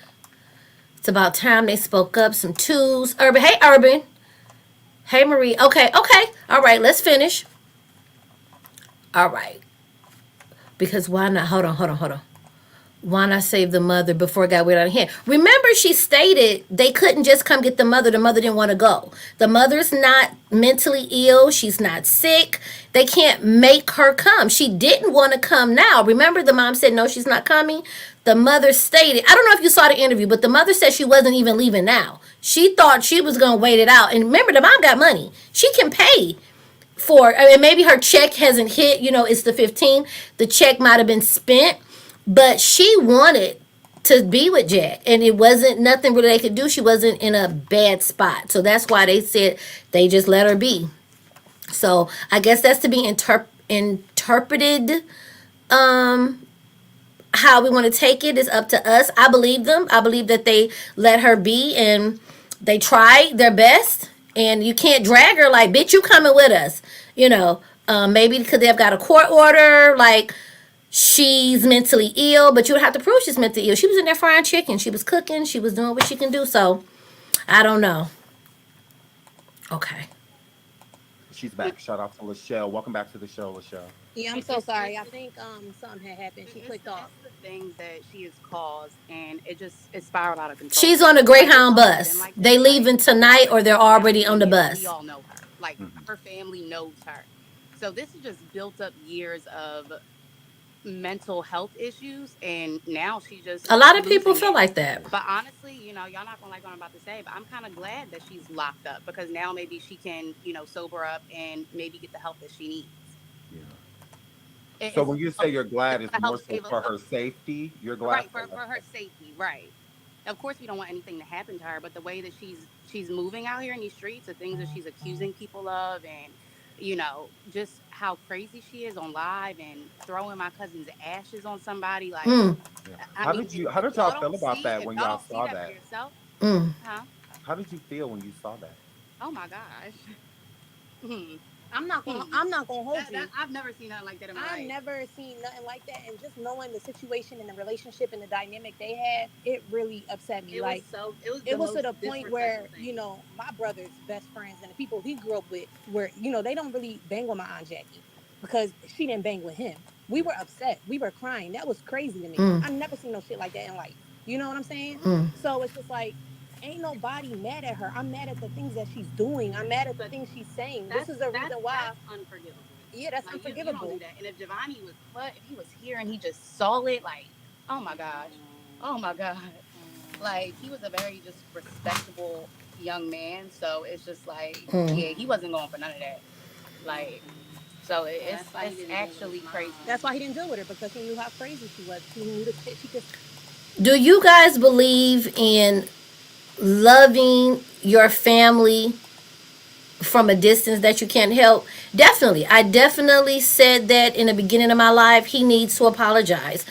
It's about time they spoke up. Some twos. Urban. Hey Urban. Hey Marie. Okay, okay. All right, let's finish. All right. Because why not? Hold on. Why not save the mother before it got weird out of hand? Remember, she stated they couldn't just come get the mother. The mother didn't want to go. The mother's not mentally ill. She's not sick. They can't make her come. She didn't want to come now. Remember, the mom said, no, she's not coming. The mother stated, I don't know if you saw the interview, but the mother said she wasn't even leaving now. She thought she was going to wait it out. And remember, the mom got money. She can pay for, I mean, maybe her check hasn't hit, you know, it's the 15th. The check might have been spent, but she wanted to be with Jack, and it wasn't nothing really they could do. She wasn't in a bad spot. So that's why they said they just let her be. So I guess that's to be interpreted how we want to take it is up to us. I believe them. I believe that they let her be and they tried their best. And you can't drag her like, bitch, you coming with us. You know, maybe because they've got a court order, like she's mentally ill, but you would have to prove she's mentally ill. She was in there frying chicken. She was cooking. She was doing what she can do. So I don't know. Okay. She's back. Shout out to LaShelle. Welcome back to the show, LaShelle. Yeah, I'm so sorry. I think something had happened. She clicked off. It's the things that she has caused, and it spiraled out of control. She's on a Greyhound bus. They leaving tonight, or they're already on the bus. We all know her. Like her family knows her. So this has just built up years of mental health issues, and now she just a lot of people feel like that. But honestly, you know, y'all not gonna like what I'm about to say, but I'm kind of glad that she's locked up, because now maybe she can, you know, sober up and maybe get the help that she needs. Yeah. So when you say you're glad, it's more so for her safety. You're glad for her safety, right? Of course, we don't want anything to happen to her, but the way that she's moving out here in these streets, the things that she's accusing people of, and you know, just how crazy she is on live and throwing my cousin's ashes on somebody. Like, how did y'all feel about that when y'all saw that? Huh? How did you feel when you saw that? Oh my gosh. I'm not gonna hold you. I've never seen nothing like that in my life. I've never seen nothing like that, and just knowing the situation and the relationship and the dynamic they had, it really upset me. It was to the point where, you know, my brother's best friends and the people he grew up with were, you know, they don't really bang on my Aunt Jackie because she didn't bang with him. We were upset. We were crying. That was crazy to me. I've never seen no shit like that in life. You know what I'm saying? So it's just like, ain't nobody mad at her. I'm mad at the things that she's doing. I'm mad at the things she's saying. This is the reason why. That's unforgivable. Yeah, that's unforgivable. You don't do that. And if Giovanni if he was here and he just saw it, like, oh my gosh. Like, he was a very just respectable young man. So it's just like, yeah, he wasn't going for none of that. Like, so it's actually crazy. That's why he didn't deal with her, because he knew how crazy she was. He knew the shit she could. Do you guys believe in loving your family from a distance that you can't help? Definitely. I definitely said that in the beginning of my life. He needs to apologize,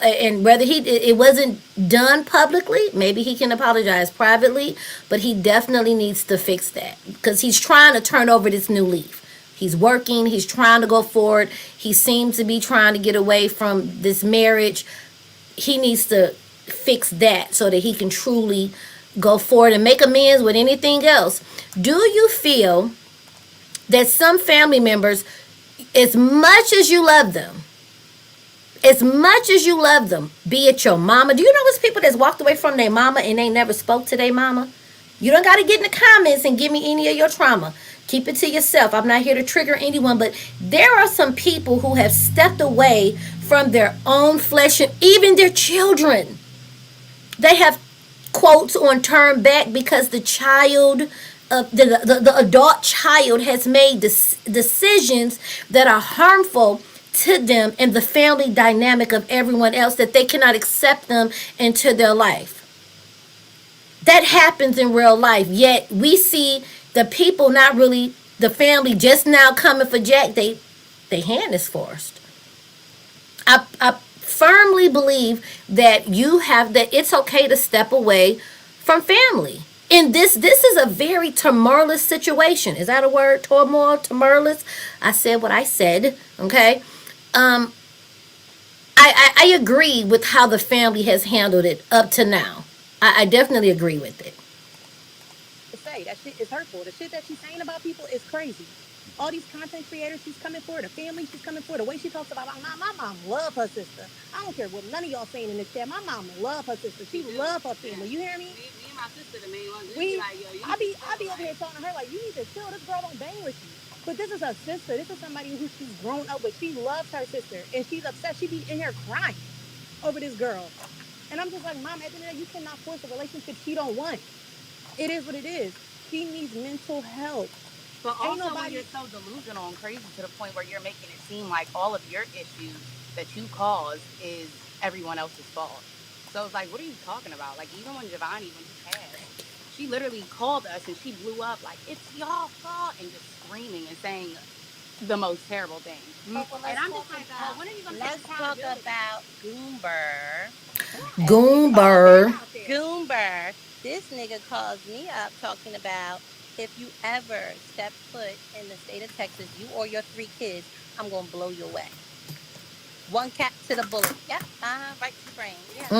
and whether it wasn't done publicly, maybe he can apologize privately, but he definitely needs to fix that, because he's trying to turn over this new leaf. He's working, he's trying to go forward, he seems to be trying to get away from this marriage. He needs to fix that so that he can truly go forward and make amends with anything else. Do you feel that some family members, as much as you love them, be it your mama, do you know there's people that's walked away from their mama and they never spoke to their mama? You don't got to get in the comments and give me any of your trauma. Keep it to yourself. I'm not here to trigger anyone, but there are some people who have stepped away from their own flesh and even their children. They have quotes on turn back because the child, the adult child has made decisions that are harmful to them and the family dynamic of everyone else, that they cannot accept them into their life. That happens in real life, yet we see the people, not really the family, just now coming for Jack. They hand is forced. I firmly believe that it's okay to step away from family. And this is a very tumultuous situation. Is that a word? Turmoil, tumultuous. I said what I said. Okay. Um, I agree with how the family has handled it up to now. I definitely agree with it. To say that shit is hurtful. The shit that she's saying about people is crazy. All these content creators she's coming for, the family she's coming for, the way she talks about my mom love her sister. I don't care what none of y'all saying in the chat. My mom love her sister. She love her family. You hear me? Me and my sister, the main ones, we be We like, yo, you I need to be I chill. be over Like, here talking to her like, you need to chill. This girl don't bang with you. But this is her sister. This is somebody who she's grown up with. She loves her sister. And she's upset. She be in here crying over this girl. And I'm just like, Mom, at the end of the day, you cannot force a relationship she don't want. It is what it is. She needs mental help. but Ain't also when you're nobody. so delusional and crazy to the point where you're making it seem like all of your issues that you cause is everyone else's fault. So it's like, what are you talking about? Like, even when Giovanni, when he passed, she literally called us and she blew up like, it's y'all fault, and just screaming and saying the most terrible things. Oh, well, And I'm just like, well, when are you going to take let's talk accountability? about Goomber. As we call Get that Goomber. him, out there. Goomber. This nigga calls me up talking about, if you ever step foot in the state of Texas, you or your 3 kids, I'm gonna blow you away. One cap to the bullet. Yep. Right to the brain. Yeah.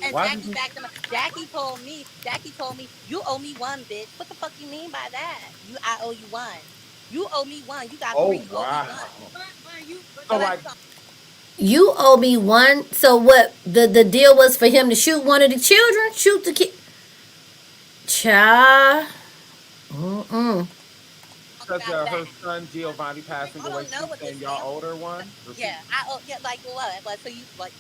And Why did Jackie you? backed him up. Jackie told me, you owe me one, bitch. What the fuck you mean by that? I owe you one. You owe me one. You got three. Oh You owe me one. wow. But So So you, let's like, go. You owe me one. So what? The deal was for him to shoot one of the children. Shoot the kid. Cha. Mm-mm. Talk because about her that. son Giovanni passing I away, don't know she's what saying this y'all family. older one. Or she, Yeah, I owe. Yeah, like what? What? So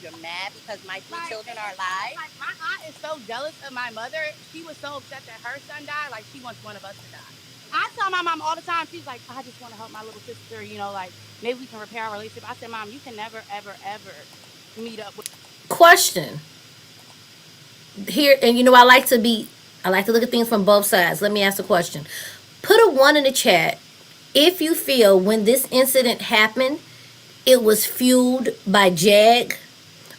you're mad because my three like, children are alive? like my aunt is so jealous of my mother. She was so upset that her son died. Like, she wants one of us to die. I tell my mom all the time. She's like, I just want to help my little sister. Like, maybe we can repair our relationship. I said, Mom, you can never, ever, ever meet up with. Question here, and I like to look at things from both sides. Let me ask a question. Put a one in the chat if you feel when this incident happened, it was fueled by Jag,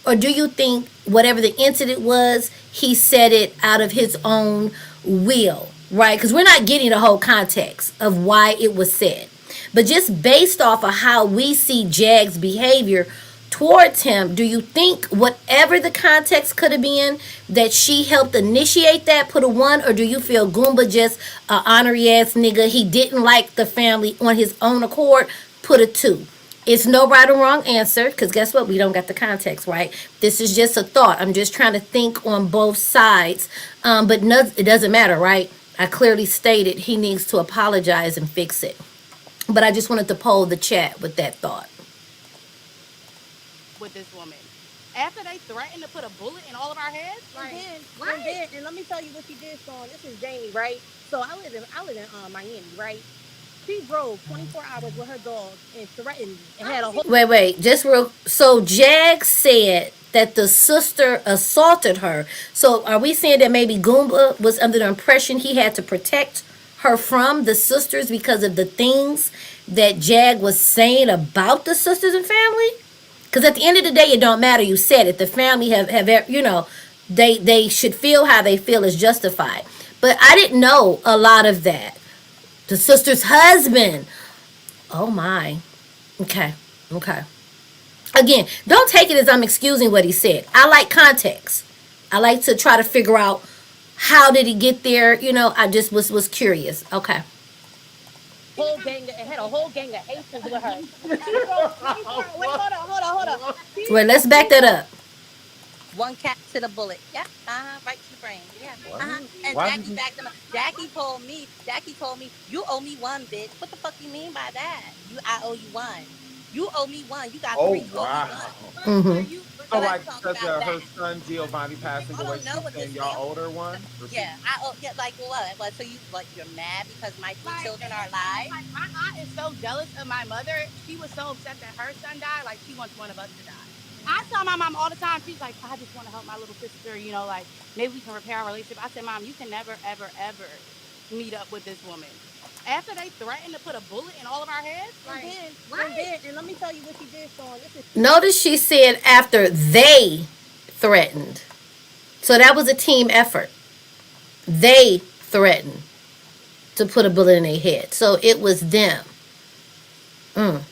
or do you think whatever the incident was, he said it out of his own will, right? Because we're not getting the whole context of why it was said. But just based off of how we see Jag's behavior towards him, do you think whatever the context could have been that she helped initiate that, put a one, or do you feel Goomba just a honorary ass nigga, he didn't like the family on his own accord, put a two? It's no right or wrong answer because guess what? We don't got the context, right? This is just a thought. I'm just trying to think on both sides. But no, it doesn't matter, right? I clearly stated he needs to apologize and fix it. But I just wanted to poll the chat with that thought. This woman after they threatened to put a bullet in all of our heads. And Like, then what? and let me tell you what she did, Sean. This is Jamie, right? So I live in Miami, right? She drove 24 hours with her dog and threatened me and had a whole. Wait. Just real. So Jag said that the sister assaulted her. So are we saying that maybe Goomba was under the impression he had to protect her from the sisters because of the things that Jag was saying about the sisters and family? Because at the end of the day, it don't matter. You said it. The family have they should feel how they feel is justified. But I didn't know a lot of that. The sister's husband. Oh my. Okay. Okay. Again, don't take it as I'm excusing what he said. I like context. I like to try to figure out how did he get there. I just was curious. Okay. Whole gang and had a whole gang of Haitians with her. She drove 24. Wait, what? hold on. What? Wait, let's back that up. One cap to the bullet. Yep. Right to the brain. Yeah. What? And Why did Jackie you? backed him up. Jackie told me, you owe me one, bitch. What the fuck you mean by that? I owe you one. You owe me one. You got Oh three. You owe me one. wow. Mm-hmm. So Let's like talk because about her that. son Giovanni If passing y'all away, don't know she's what saying this y'all family, older one, or yeah, she. I owe, yeah, like what? So you're mad because my three Like, children are alive? like my aunt is so jealous of my mother. She was so upset that her son died. Like she wants one of us to die. I tell my mom all the time. She's like, I just want to help my little sister. You know, like maybe we can repair our relationship. I said, Mom, you can never, ever, ever meet up with this woman. After they threatened to put a bullet in all of our heads, And like, then, right? and let me tell you what she did, Sean. This is Notice she said after they threatened. So that was a team effort. They threatened to put a bullet in their head. So it was them. Mm.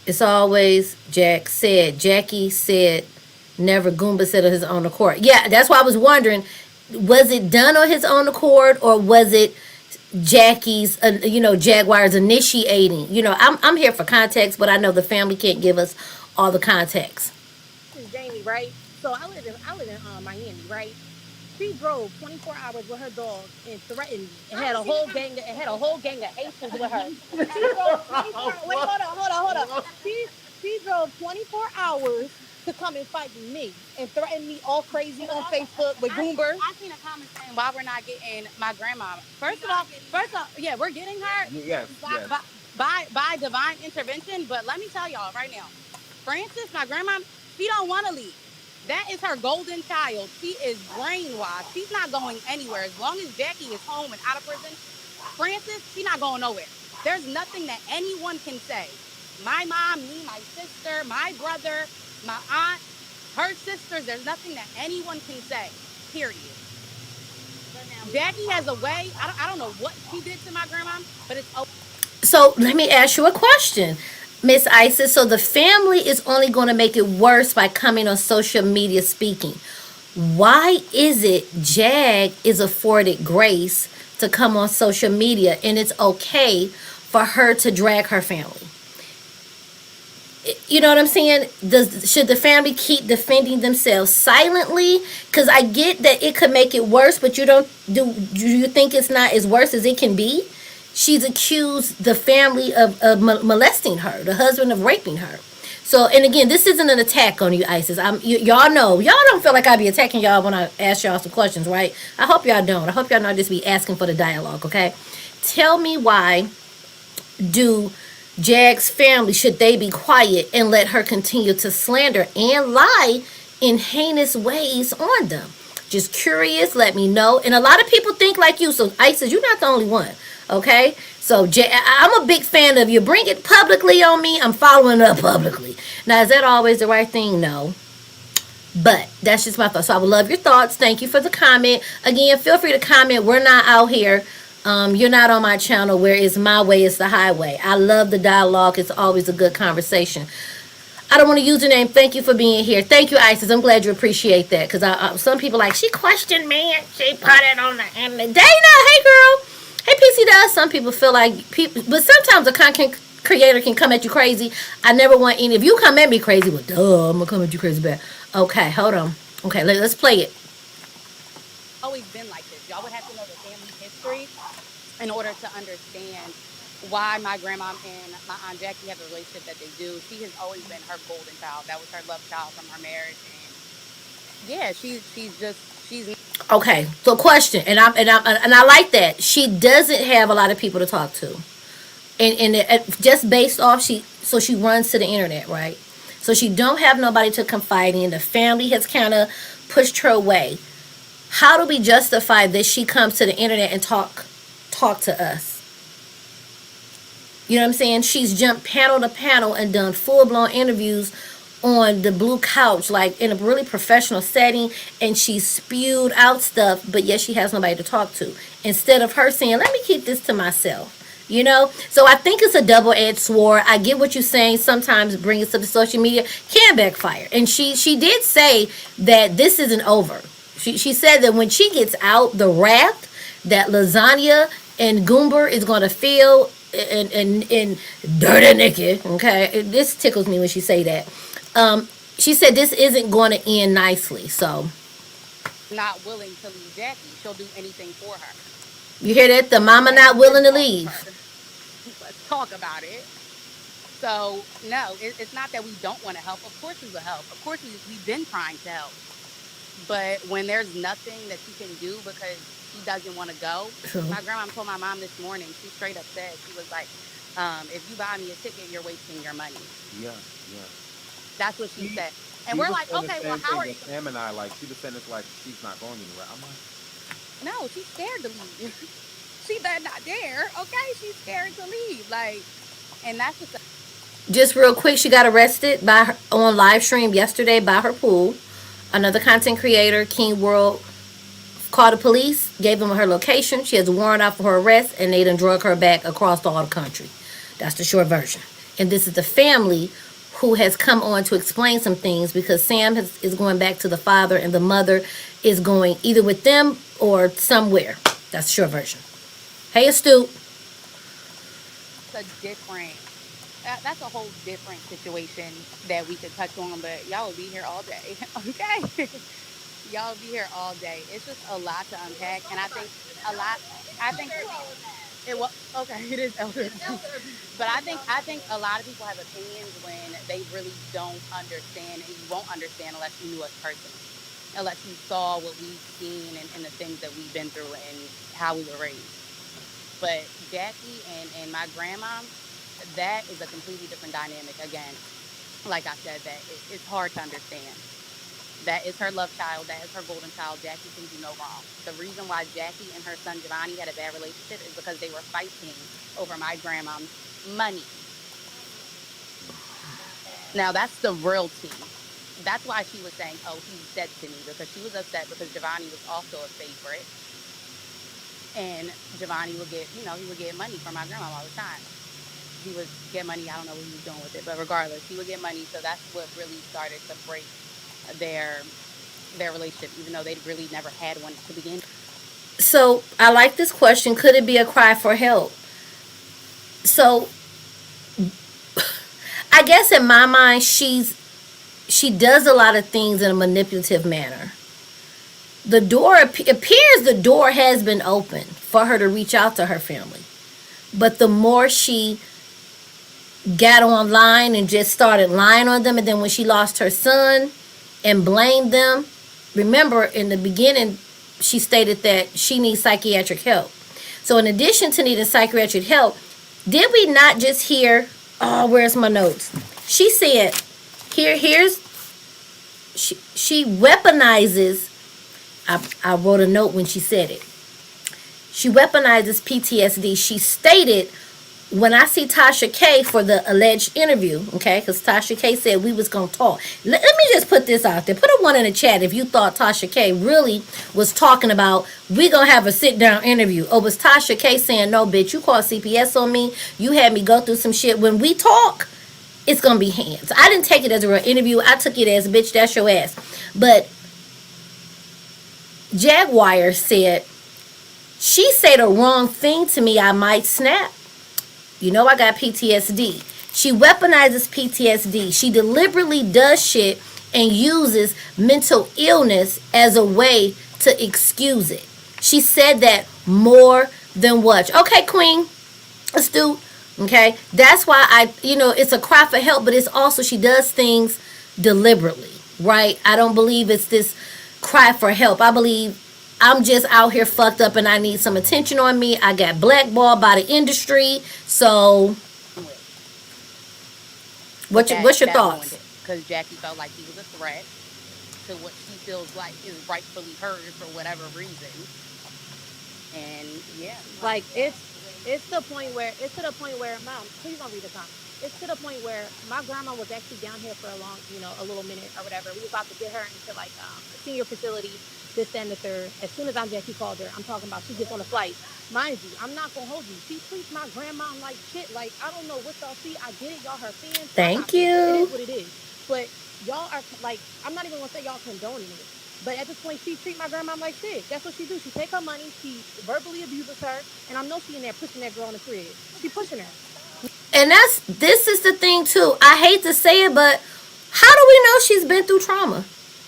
It's always Jackie said, never Goomba said of his own accord. Yeah, that's why I was wondering, was it done on his own accord or was it Jackie's, Jaguar's initiating? I'm here for context, but I know the family can't give us all the context. This is Jamie, right? So I live in Miami, right? She drove 24 hours with her dog and threatened me and had a whole gang of Haitians with her. She drove 24. Wait, What? hold up. What? She drove 24 hours to come and fight me and threaten me all crazy on Facebook with Goomber. I seen a comment saying why we're not getting my grandma. First off, yeah, we're getting her Yes, by, yes. by, by divine intervention. But let me tell y'all right now, Frances, my grandma, she don't want to leave. That is her golden child. She is brainwashed. She's not going anywhere as long as Jackie is home and out of prison. Frances, she's not going nowhere. There's nothing that anyone can say. My mom, me, my sister, my brother, my aunt, her sisters, there's nothing that anyone can say. Period. Jackie has a way. I don't know what she did to my grandma, but it's So let me ask you a question, Miss Isis. So the family is only going to make it worse by coming on social media speaking. Why is it Jag is afforded grace to come on social media and it's okay for her to drag her family? You know what I'm saying? Should the family keep defending themselves silently? Because I get that it could make it worse, but do you think it's not as worse as it can be? She's accused the family of molesting her, the husband of raping her. So, and again, this isn't an attack on you, Isis. Y'all know, y'all don't feel like I be attacking y'all when I ask y'all some questions, right? I hope y'all don't. I hope y'all not just be asking for the dialogue, okay? Tell me why do Jag's family, should they be quiet and let her continue to slander and lie in heinous ways on them? Just curious, let me know. And a lot of people think like you, so Isis, you're not the only one, okay? So I'm a big fan of you. Bring it publicly on me. I'm following up publicly. Now, is that always the right thing? No. But that's just my thoughts. So I would love your thoughts. Thank you for the comment. Again, feel free to comment. We're not out here. You're not on my channel where it's my way, it's the highway. I love the dialogue. It's always a good conversation. I don't want to use your name. Thank you for being here. Thank you, Isis. I'm glad you appreciate that. Because some people like, she questioned me and she put it on the internet. Dana, hey girl. Hey, PC does. Some people feel like people, but sometimes a content creator can come at you crazy. I never want any. If you come at me crazy, well, duh, I'm gonna come at you crazy back. Okay, hold on. Okay, let's play it. always been like this. Y'all would have to know the family history in order to understand why my grandma and my aunt Jackie have the relationship that they do. She has always been her golden child. That was her love child from her marriage, and yeah, she's Okay, so question, and I like that she doesn't have a lot of people to talk to, and just based off she runs to the internet, right? So she don't have nobody to confide in. The family has kind of pushed her away. How do we justify that she comes to the internet and talk to us? You know what I'm saying? She's jumped panel to panel and done full blown interviews on the blue couch, like in a really professional setting, and she spewed out stuff, but yet she has nobody to talk to. Instead of her saying, let me keep this to myself. You know? So I think it's a double-edged sword. I get what you're saying. Sometimes bringing it to the social media can backfire. And she did say that this isn't over. She said that when she gets out, the wrath that Lasagna and Goomber is going to feel in dirty naked. Okay, this tickles me when she say that. She said this isn't going to end nicely. So not willing to leave Jackie. She'll do anything for her. you hear that? The mama not willing to leave. let's talk about it. So no, it's not that we don't want to help. Of course we will help. Of course we've been trying to help. But when there's nothing that you can do because she doesn't want to go, True. my grandma told my mom this morning, she straight up said, she was like, if you buy me a ticket, you're wasting your money. Yeah, yeah. That's what she said. And She we're was like, saying the okay, same well, how thing are you? as Sam and I, like, she was saying it's like she's not going anywhere. I'm like, No, she's scared to leave. She better not dare. Okay, she's scared to leave. Like, and that's just Just real quick, she got arrested by her, on live stream yesterday by her pool. Another content creator, King World, called the police, gave them her location. She has a warrant out for her arrest, and they done drug her back across all the country. That's the short version. And this is the family who has come on to explain some things because Sam is going back to the father, and the mother is going either with them or somewhere. That's the short version. Hey, Astute. a different. That's a whole different situation that we could touch on, but y'all will be here all day. Okay. Y'all will be here all day. It's just a lot to unpack, and I think a lot. I think it was okay. It is elder abuse, but I think a lot of people have opinions when they really don't understand, and you won't understand unless you knew us personally, unless you saw what we've seen and the things that we've been through and how we were raised. But Jackie and my grandma, that is a completely different dynamic. Again, like I said, that it's hard to understand. That is her love child. That is her golden child. Jackie can do no wrong. The reason why Jackie and her son Giovanni had a bad relationship is because they were fighting over my grandma's money. Now that's the real tea. That's why she was saying, "Oh, he's dead to me," because she was upset because Giovanni was also a favorite, and Giovanni would get, he would get money from my grandma all the time. He would get money. I don't know what he was doing with it, but regardless, he would get money. So that's what really started to break their relationship, even though they really never had one to begin. So I like this question. Could it be a cry for help? So I guess in my mind, she does a lot of things in a manipulative manner. The door appears the door has been open for her to reach out to her family, but the more she got online and just started lying on them, and then when she lost her son and blamed them, remember in the beginning she stated that she needs psychiatric help. So in addition to needing psychiatric help, did we not just hear, oh, where's my notes? She said, she weaponizes, I wrote a note when she said it. She weaponizes PTSD. She stated, when I see Tasha K for the alleged interview, okay, because Tasha K said we was going to talk. Let me just put this out there. Put a 1 in the chat if you thought Tasha K really was talking about we going to have a sit-down interview. Or was Tasha K saying, no, bitch, you called CPS on me. You had me go through some shit. When we talk, it's going to be hands. I didn't take it as a real interview. I took it as, bitch, that's your ass. But Jaguar said, she said the wrong thing to me, I might snap. You know I got PTSD. She weaponizes PTSD. She deliberately does shit and uses mental illness as a way to excuse it. She said that more than once. Okay, Queen. Astute. Okay. That's why it's a cry for help, but it's also she does things deliberately, right? I don't believe it's this cry for help. I believe I'm just out here fucked up and I need some attention on me. I got blackballed by the industry. So what's your thoughts? Because Jackie felt like he was a threat to what she feels like is rightfully hers for whatever reason. And yeah, like it's to the point where mom, please don't read the comments. It's to the point where my grandma was actually down here for a little minute or whatever. We was about to get her into like a senior facility, this, that, and the third. As soon as Jackie called her, I'm talking about she gets on a flight. Mind you, I'm not gonna hold you. She treats my grandma like shit. Like, I don't know what y'all see. I get it, y'all her fans. Thank you. you. It is what it is. But y'all are like, I'm not even gonna say y'all condoning it. But at this point, she treat my grandma like shit. That's what she do. She take her money, she verbally abuses her, and I know she in there pushing that girl in the crib. She pushing her. And this is the thing too. I hate to say it, but how do we know she's been through trauma?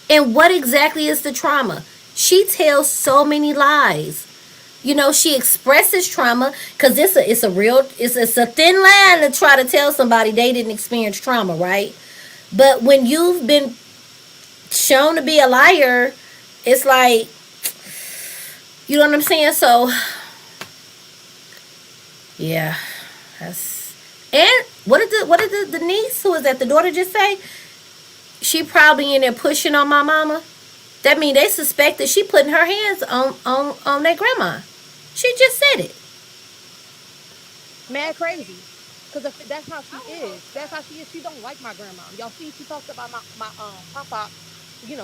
And what exactly is the trauma? She tells so many lies. You know, she expresses trauma because it's a thin line to try to tell somebody they didn't experience trauma, right? But when you've been shown to be a liar, it's like, you know what I'm saying? So yeah, that's, and what did the niece who was at the daughter just say? She probably in there pushing on my mama. That mean they suspect that she putting her hands on their grandma. She just said it. Mad crazy. Because that's how she is. That's how she is. She don't like my grandma. Y'all see, she talks about my pop,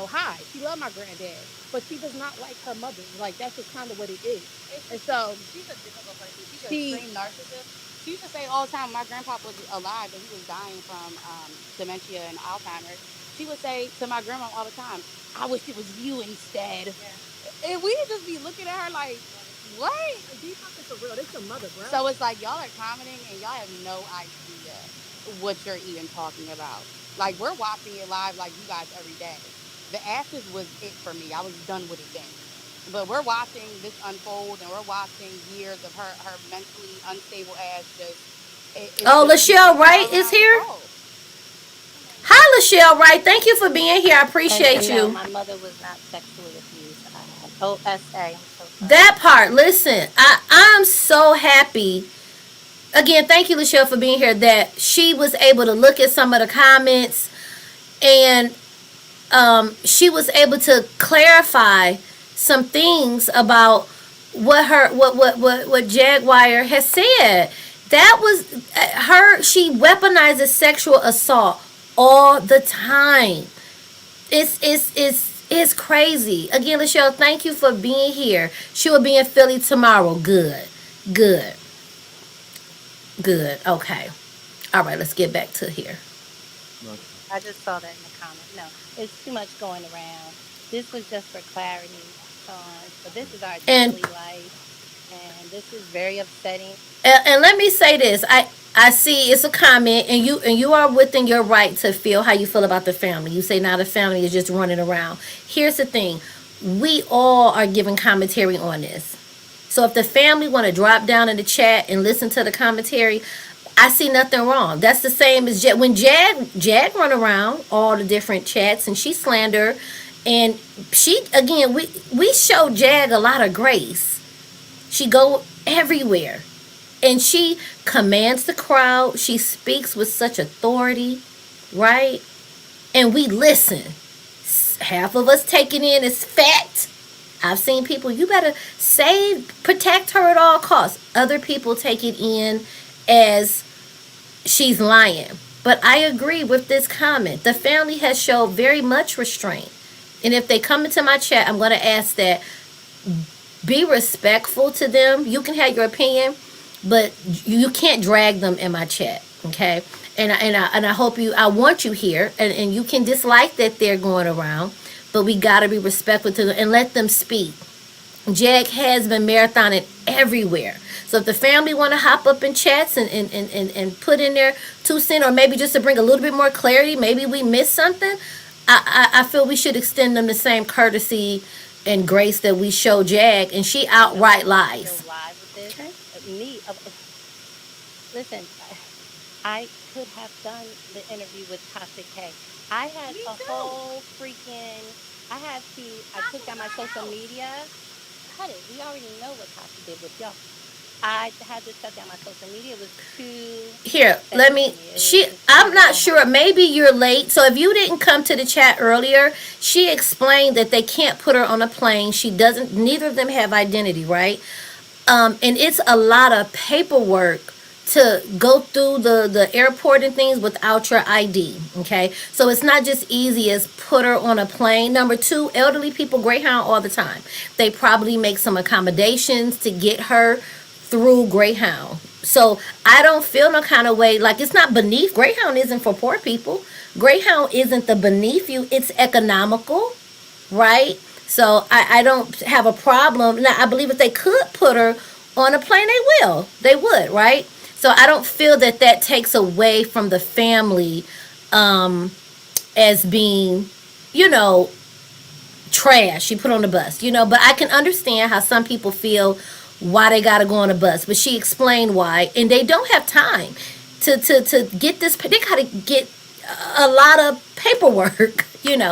hi. She love my granddad, but she does not like her mother. Like that's just kind of what it is. And so She's a difficult person. She's an she, extreme narcissist. She used to say all the time, my grandpa was alive, but he was dying from dementia and Alzheimer's. She would say to my grandma all the time, I wish it was you instead. Yeah. And we'd just be looking at her like, what? these fuckers for real. They your mother, bro. So it's like y'all are commenting and y'all have no idea what you're even talking about. Like we're watching it live like you guys every day. The ashes was it for me. I was done with it then. But we're watching this unfold and we're watching years of her mentally unstable ass just it's Oh, just LaShelle Wright is around here. control. Hi, LaShelle Wright. Thank you for being here. I appreciate And no, you. my mother was not sexually abused. I had OSA. I'm so sorry. That part. Listen, I'm so happy. Again, thank you, LaShelle, for being here. That she was able to look at some of the comments, and she was able to clarify some things about what Jaguar has said. That was her. She weaponizes sexual assault all the time. It's crazy. Again, LaShelle, thank you for being here. She will be in Philly tomorrow. Good, good, good. Okay. All right. Let's get back to here. I just saw that in the comment. No, it's too much going around. This was just for clarity, Sean. So this is our And daily life, and this is very upsetting. and let me say this. I see it's a comment, and you are within your right to feel how you feel about the family. You say now the family is just running around. Here's the thing: we all are giving commentary on this. So if the family want to drop down in the chat and listen to the commentary, I see nothing wrong. That's the same as when Jag run around all the different chats and she slander, and she again we show Jag a lot of grace. She go everywhere. And she commands the crowd. She speaks with such authority, right? And we listen. Half of us take it in as fact. I've seen people, you better protect her at all costs. Other people take it in as she's lying. But I agree with this comment. The family has showed very much restraint. And if they come into my chat, I'm going to ask that be respectful to them. You can have your opinion, but you can't drag them in my chat, okay? And I hope I want you here, and you can dislike that they're going around, but we gotta be respectful to them and let them speak. Jag has been marathoning everywhere. So if the family want to hop up in chats and put in their 2 cents, or maybe just to bring a little bit more clarity, maybe we missed something, I feel we should extend them the same courtesy and grace that we show Jag, and she outright lies. Go live with this. Okay. Listen, I could have done the interview with Tasha K. I had a whole freaking. I took down my social media. Cut it. We already know what Tasha did with y'all. I had to shut down my social media. It was too. Here, let me. I'm not sure. Maybe you're late. So if you didn't come to the chat earlier, she explained that they can't put her on a plane. She doesn't. Neither of them have identity, right? And it's a lot of paperwork to go through the airport and things without your ID. Okay, so it's not just easy as put her on a plane. Number two, elderly people Greyhound all the time. They probably make some accommodations to get her through Greyhound. So I don't feel no kind of way, like it's not beneath. Greyhound isn't for poor people. Greyhound isn't the beneath you. It's economical, right? So I don't have a problem. Now I believe if they could put her on a plane, they will. They would, right? So I don't feel that takes away from the family as being, trash. You put on the bus, but I can understand how some people feel why they gotta go on a bus. But she explained why, and they don't have time to get this. They gotta get a lot of paperwork,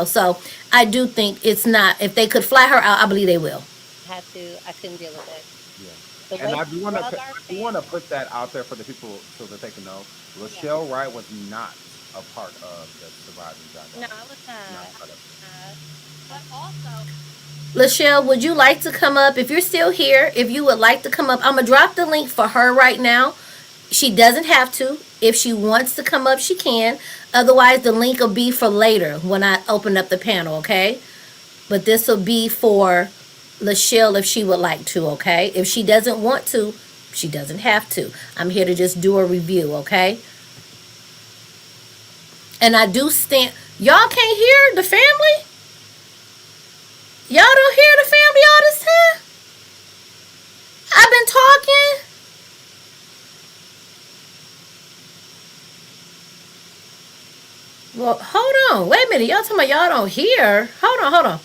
So I do think it's not. If they could fly her out, I believe they will. I couldn't deal with it. Yeah. The And way I she do want to drug our I do want to family. put that out there for the people so that they can know. Yeah. LaShelle Wright was not a part of the surviving No, Jaguar. I was Not not. a part of it. But also, Lachelle, would you like to come up? If you're still here, if you would like to come up, I'm gonna drop the link for her right now. She doesn't have to. If she wants to come up, she can. Otherwise, the link will be for later when I open up the panel, okay? But this will be for Lachelle if she would like to, okay? If she doesn't want to, she doesn't have to. I'm here to just do a review, okay? And I do stand. Y'all can't hear the family? Y'all don't hear the family all this time? I've been talking. Well, hold on. Wait a minute. Y'all talking about y'all don't hear. Hold on.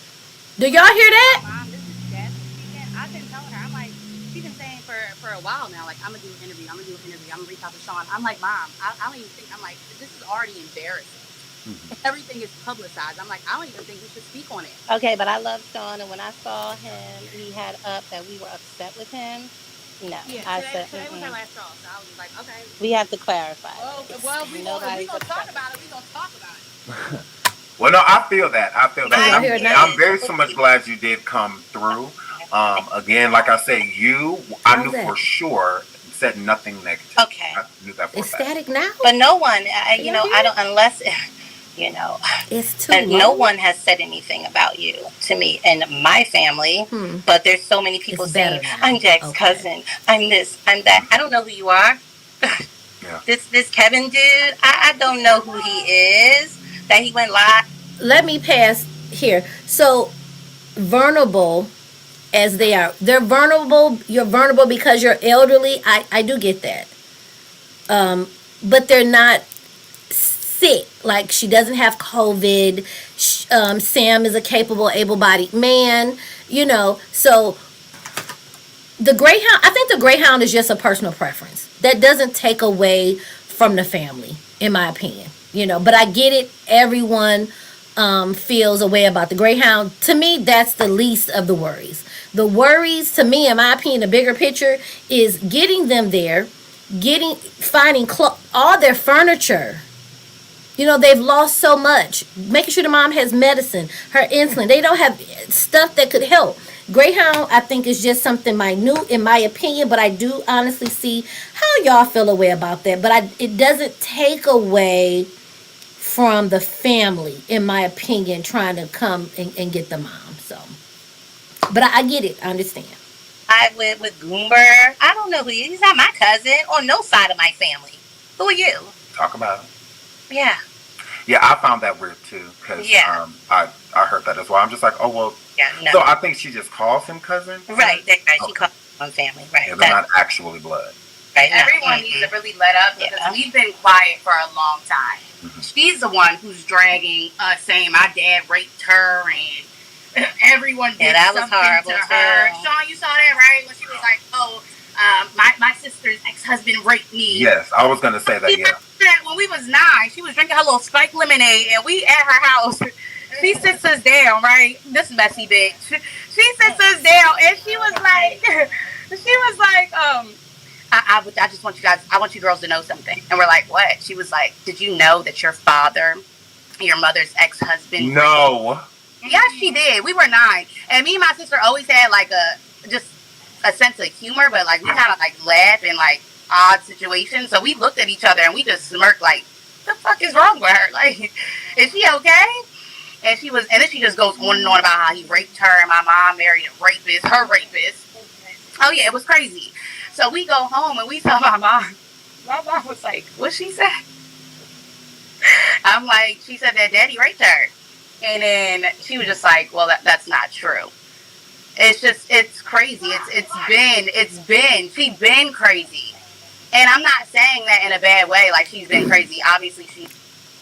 Do y'all hear that? Mom, this is Jasmine speaking. I've been telling her, I'm like, she's been saying for a while now, like, I'm gonna do an interview, I'm gonna reach out to Sean. I'm like, Mom, I don't even think, I'm like, this is already embarrassing. Everything is publicized. I'm like, I don't even think we should speak on it. okay, but I love Sean, and when I saw him, he had up that we were upset with him. No, Yeah, I today, said, today was her last straw, so I was just like, okay. we have to clarify Well, this. if we Nobody's gonna talk upset. about it, we gonna talk about it. Well, no, I feel that. I feel that. Can And y'all I'm, hear it now? I'm very so much glad you did come through. Again, like I say, I How's knew that? for sure said nothing negative. Okay, I knew that for a It's fact. static now? but no one, Can y'all hear I it? don't unless, you know, It's too and no low? one has said anything about you to me and my family. But there's so many people It's saying, better now. I'm Jack's Okay. cousin, I'm this, I'm that. I don't know who you are. Yeah. This Kevin dude, I don't know who he is. That he went live. Let me pass here. So, vulnerable as they are. They're vulnerable. You're vulnerable because you're elderly. I do get that. But they're not sick. Like, she doesn't have COVID. Sam is a capable, able bodied man. So the Greyhound, I think the Greyhound is just a personal preference. That doesn't take away from the family, in my opinion. But I get it. Everyone feels a way about the Greyhound. To me, that's the least of the worries. The worries, to me, in my opinion, the bigger picture is getting them there, finding all their furniture. They've lost so much. Making sure the mom has medicine, her insulin. They don't have stuff that could help. Greyhound, I think, is just something minute, in my opinion, but I do honestly see how y'all feel a way about that. But it doesn't take away from the family, in my opinion, trying to come and get the mom. So, but I get it. I understand. I with Goomber. I don't know who he is. He's not my cousin on no side of my family. Who are you? Talk about it. Yeah. Yeah, I found that weird too because Yeah. I heard that as well. I'm just like, oh well. Yeah. No. So I think she just calls him cousin. Right. That guy. She Okay. calls one family. Right. Yeah, they're not actually blood. Right. No. Everyone needs to really let up because we've been quiet for a long time. She's the one who's dragging us, saying my dad raped her and everyone did that was something horrible to her. too. Sean, you saw that, right? When she was like, "Oh, my sister's ex-husband raped me." Yes, I was gonna say that. She Yeah. said that when we was 9, she was drinking her little spiked lemonade, and we at her house. She sits us down, right? This messy bitch. She sits us down, and she was like, I just want you guys, I want you girls to know something. And we're like, what? She was like, did you know that your father, your mother's ex-husband? No. Yes, she did. We were 9. And me and my sister always had like just a sense of humor, but like we kind of like laugh in like odd situations. So we looked at each other and we just smirked like, the fuck is wrong with her? Like, is she okay? And then she just goes on and on about how he raped her and my mom married a rapist, her rapist. Oh yeah, it was crazy. So we go home and we tell my mom. My mom was like, what she said? I'm like, she said that daddy raped her. And then she was just like, well, that's not true. It's crazy. She's been crazy. And I'm not saying that in a bad way, like she's been crazy. Obviously, she's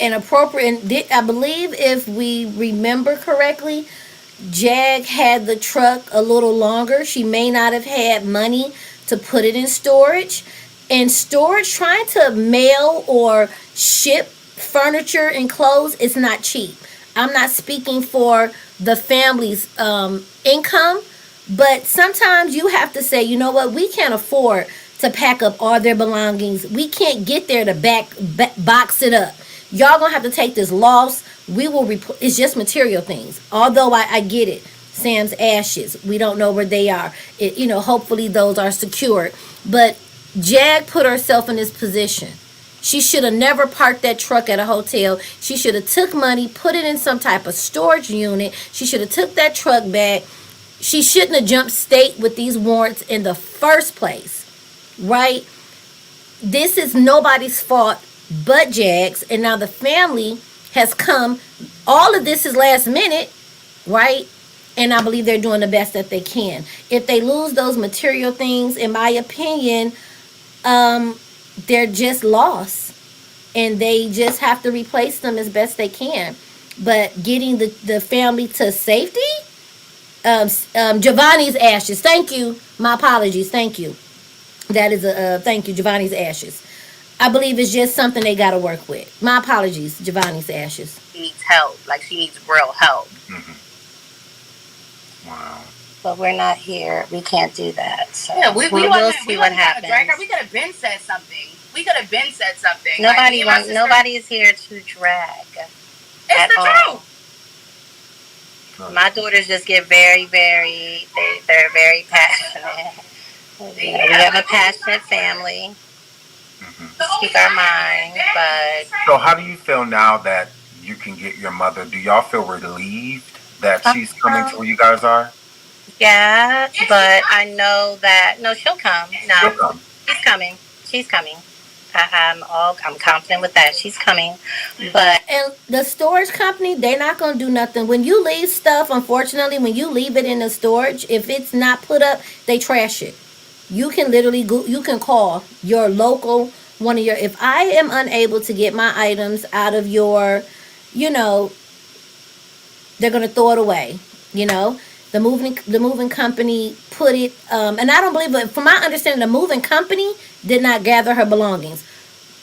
Inappropriate. I believe, if we remember correctly, Jag had the truck a little longer. She may not have had money to put it in storage. And storage, trying to mail or ship furniture and clothes is not cheap. I'm not speaking for the family's income, but sometimes you have to say, you know what, we can't afford to pack up all their belongings. We can't get there to box it up. Y'all gonna have to take this loss. We will. It's just material things. Although I get it. Sam's ashes. We don't know where they are. Hopefully those are secured. But Jag put herself in this position. She should have never parked that truck at a hotel. She should have took money, put it in some type of storage unit. She should have took that truck back. She shouldn't have jumped state with these warrants in the first place, right? This is nobody's fault but Jag's, and now the family has come. All of this is last minute, right? And I believe they're doing the best that they can. If they lose those material things, in my opinion, they're just lost, and they just have to replace them as best they can. But getting the family to safety, Giovanni's ashes. Thank you. My apologies. Thank you. That is a thank you, Giovanni's ashes. I believe it's just something they got to work with. My apologies, Giovanni's ashes. Needs help. Like, she needs real help. Wow. But we're not here. We can't do that. So Yeah, we we'll see what happens. We could have been said something. Nobody is here to drag. It's the truth. My daughters just get very, very, they're very passionate. We have a passionate family. Speak our mind, but... So how do you feel now that you can get your mother? Do y'all feel relieved that she's coming to where you guys are? Yeah, but I know that... No, she'll come. No, She'll come. She's coming. I'm confident with that. She's coming. But... And the storage company, they're not going to do nothing. When you leave stuff, unfortunately, when you leave it in the storage, if it's not put up, they trash it. You can literally you can call your local if I am unable to get my items out of your, they're gonna throw it away. The moving company put it, and I don't believe it. From my understanding, the moving company did not gather her belongings.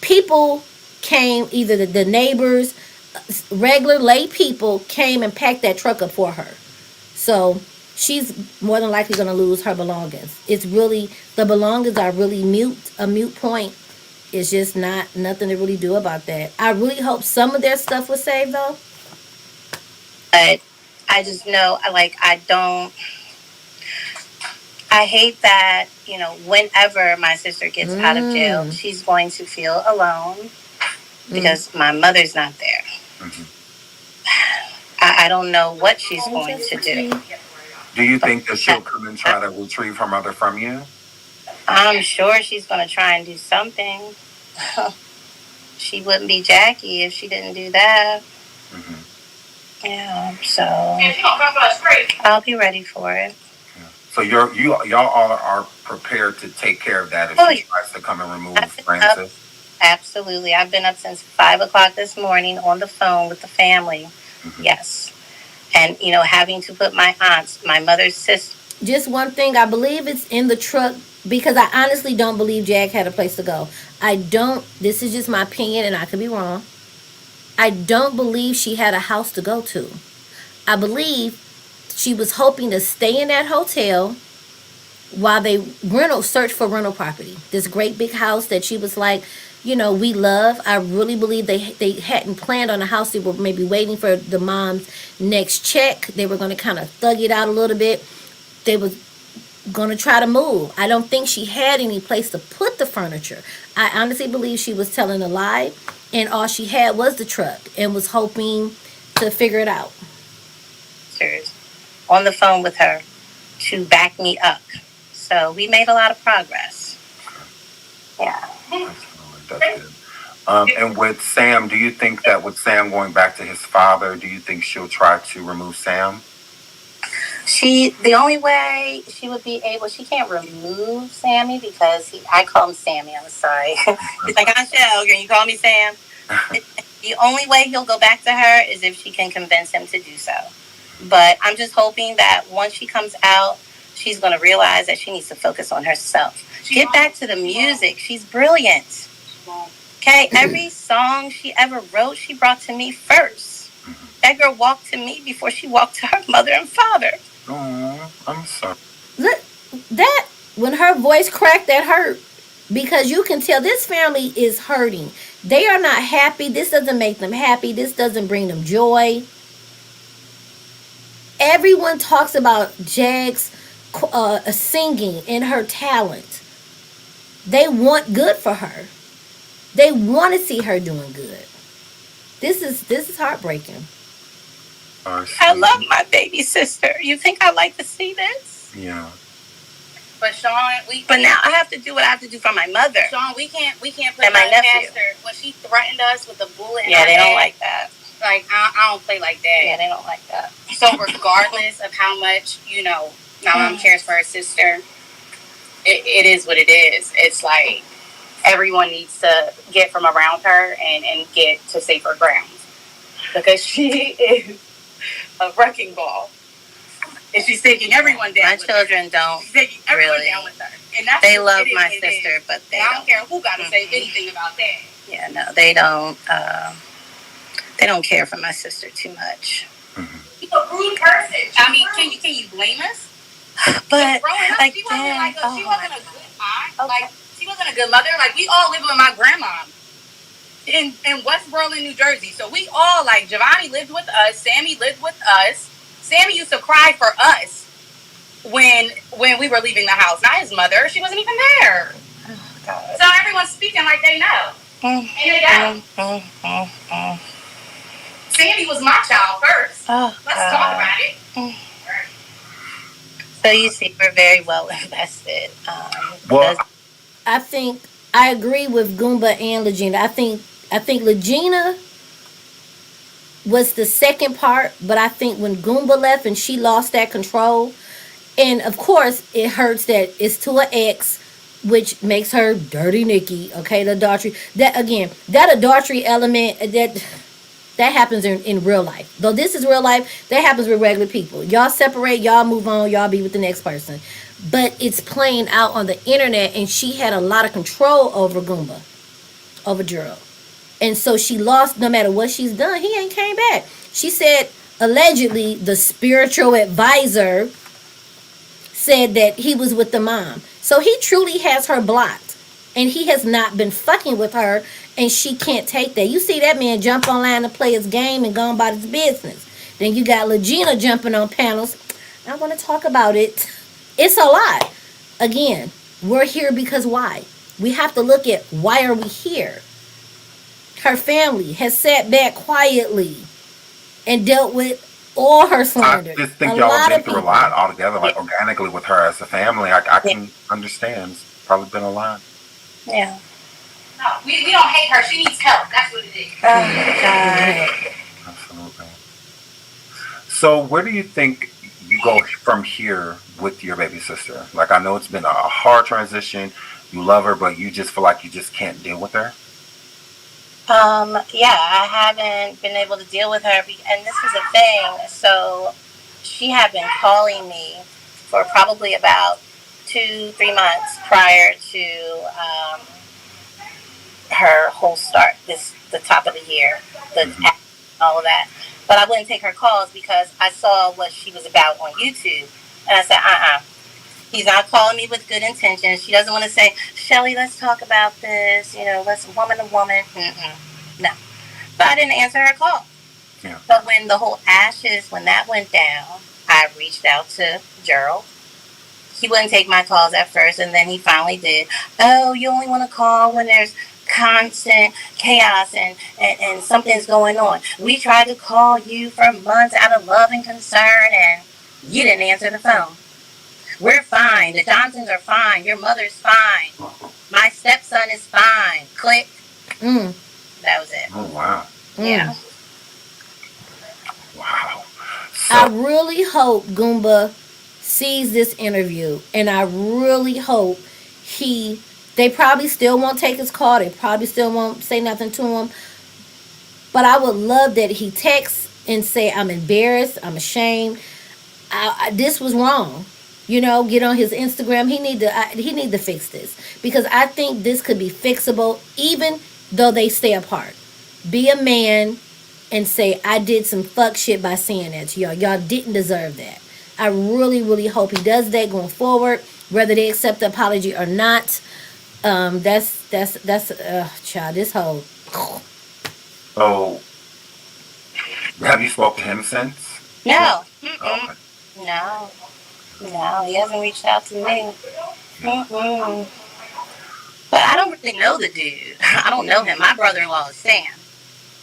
People came, either the neighbors, regular lay people came and packed that truck up for her. So she's more than likely going to lose her belongings. It's really, the belongings are really a mute point. It's just nothing to really do about that. I really hope some of their stuff was saved, though. But I just know, I hate that, whenever my sister gets out of jail, she's going to feel alone because my mother's not there. I don't know what she's going to do. Do you think that she'll come and try to retrieve her mother from you? I'm sure she's going to try and do something. She wouldn't be Jackie if she didn't do that. Yeah, so I'll be ready for it. Yeah. So y'all all are prepared to take care of that if she tries to come and remove Francis? Absolutely. I've been up since 5 o'clock this morning on the phone with the family. Yes. And, having to put my aunts, my mother's sister. Just one thing, I believe it's in the truck because I honestly don't believe Jag had a place to go. This is just my opinion and I could be wrong. I don't believe she had a house to go to. I believe she was hoping to stay in that hotel while they search for rental property. This great big house that she was like, we love. I really believe they hadn't planned on a house. They were maybe waiting for the mom's next check. They were going to kind of thug it out a little bit. They was going to try to move. I don't think she had any place to put the furniture. I honestly believe she was telling a lie, and all she had was the truck and was hoping to figure it out. On the phone with her to back me up. So we made a lot of progress. Yeah. That's good. And with Sam, do you think that with Sam going back to his father, do you think she'll try to remove Sam? The only way she would be able, she can't remove Sammy because I call him Sammy, I'm sorry. He's like, Shell, can you call me Sam? The only way he'll go back to her is if she can convince him to do so. But I'm just hoping that once she comes out, she's going to realize that she needs to focus on herself. Get back to the music. She's brilliant. Okay, every song she ever wrote, she brought to me first. That girl walked to me before she walked to her mother and father. Oh, I'm sorry. Look, that when her voice cracked, that hurt because you can tell this family is hurting. They are not happy. This doesn't make them happy. This doesn't bring them joy. Everyone talks about Jag's singing and her talent. They want good for her. They want to see her doing good. This is heartbreaking. I love my baby sister. You think I like to see this? Yeah. But Sean, but now I have to do what I have to do for my mother. Sean, we can't put and my nephew. Past her. When she threatened us with a bullet in her head, don't like that. Like I don't play like that. Yeah, they don't like that. So regardless of how much my mom cares for her sister, it is what it is. It's like everyone needs to get from around her and get to safer grounds because she is a wrecking ball. And she's taking everyone down. My children don't really. Down with her. And that's they love my sister, but they I don't care who got to say anything about that. Yeah, no, they don't. They don't care for my sister too much. She's a rude person. I mean, can you blame us? But like, she wasn't like she wasn't a good aunt. Okay. Like she wasn't a good mother. Like we all lived with my grandma in West Berlin, New Jersey. So we all like Giovanni lived with us. Sammy lived with us. Sammy used to cry for us when we were leaving the house. Not his mother. She wasn't even there. Oh, God. So everyone's speaking like they know. And they don't. Sammy was my child first. Oh, let's talk about it. So you see, we're very well invested. Well, I think I agree with Goomba and Legina. I think Legina was the second part, but I think when Goomba left and she lost that control, and of course it hurts that it's to an ex, which makes her Dirty Nikki. Okay, the adultery. That again, that adultery element that happens in real life. Though this is real life, that happens with regular people. Y'all separate, y'all move on, y'all be with the next person. But it's playing out on the internet, and she had a lot of control over Goomba, over Gerald. And so she lost, no matter what she's done, he ain't came back. She said, allegedly, the spiritual advisor said that he was with the mom. So he truly has her blocked. And he has not been fucking with her, and she can't take that. You see that man jump online and play his game and go on about his business. Then you got Legina jumping on panels. I want to talk about it. It's a lot. Again, we're here because why? We have to look at why are we here. Her family has sat back quietly and dealt with all her slander. I just think y'all have been through a lot altogether, like organically with her as a family. I can understand. It's probably been a lot. Yeah. No, we don't hate her. She needs help. That's what it is. Oh, God. Absolutely. So where do you think you go from here with your baby sister? Like, I know it's been a hard transition. You love her, but you just feel like you just can't deal with her? Yeah, I haven't been able to deal with her. And this is the thing. So she had been calling me for probably about 2-3 months prior to her whole start, the top of the year, all of that. But I wouldn't take her calls because I saw what she was about on YouTube. And I said, he's not calling me with good intentions. She doesn't want to say, Shelly, let's talk about this. Let's woman to woman. No. So I didn't answer her call. Yeah. But when the whole Ashes, when that went down, I reached out to Gerald. He wouldn't take my calls at first, and then he finally did. Oh, you only want to call when there's constant chaos and something's going on. We tried to call you for months out of love and concern, and you didn't answer the phone. We're fine. The Johnsons are fine. Your mother's fine. My stepson is fine. Click. That was it. Oh, wow. Yeah. Wow. I really hope Goomba sees this interview, and I really hope they probably still won't take his call. They probably still won't say nothing to him. But I would love that he texts and say, I'm embarrassed, I'm ashamed, this was wrong. Get on his Instagram. He need to fix this, because I think this could be fixable, even though they stay apart. Be a man and say, I did some fuck shit by saying that to y'all. Y'all didn't deserve that. I really, really hope he does that going forward, whether they accept the apology or not. That's child. This whole So, have you spoke to him since? No. Oh, Mm-mm. No. No, he hasn't reached out to me. Mm-mm. But I don't really know the dude. I don't know him. My brother-in-law is Sam.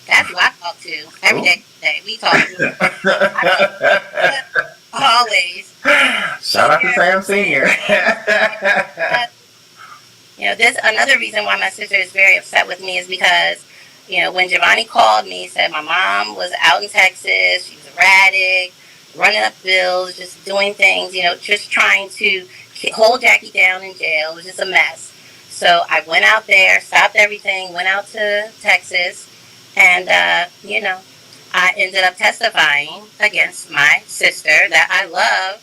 That's who I talk to every day. We talk always. Shout out to Sam Senior. This another reason why my sister is very upset with me is because, when Giovanni called me, said my mom was out in Texas, she was erratic, running up bills, just doing things, just trying to hold Jackie down in jail. It was just a mess. So I went out there, stopped everything, went out to Texas, and, I ended up testifying against my sister that I love,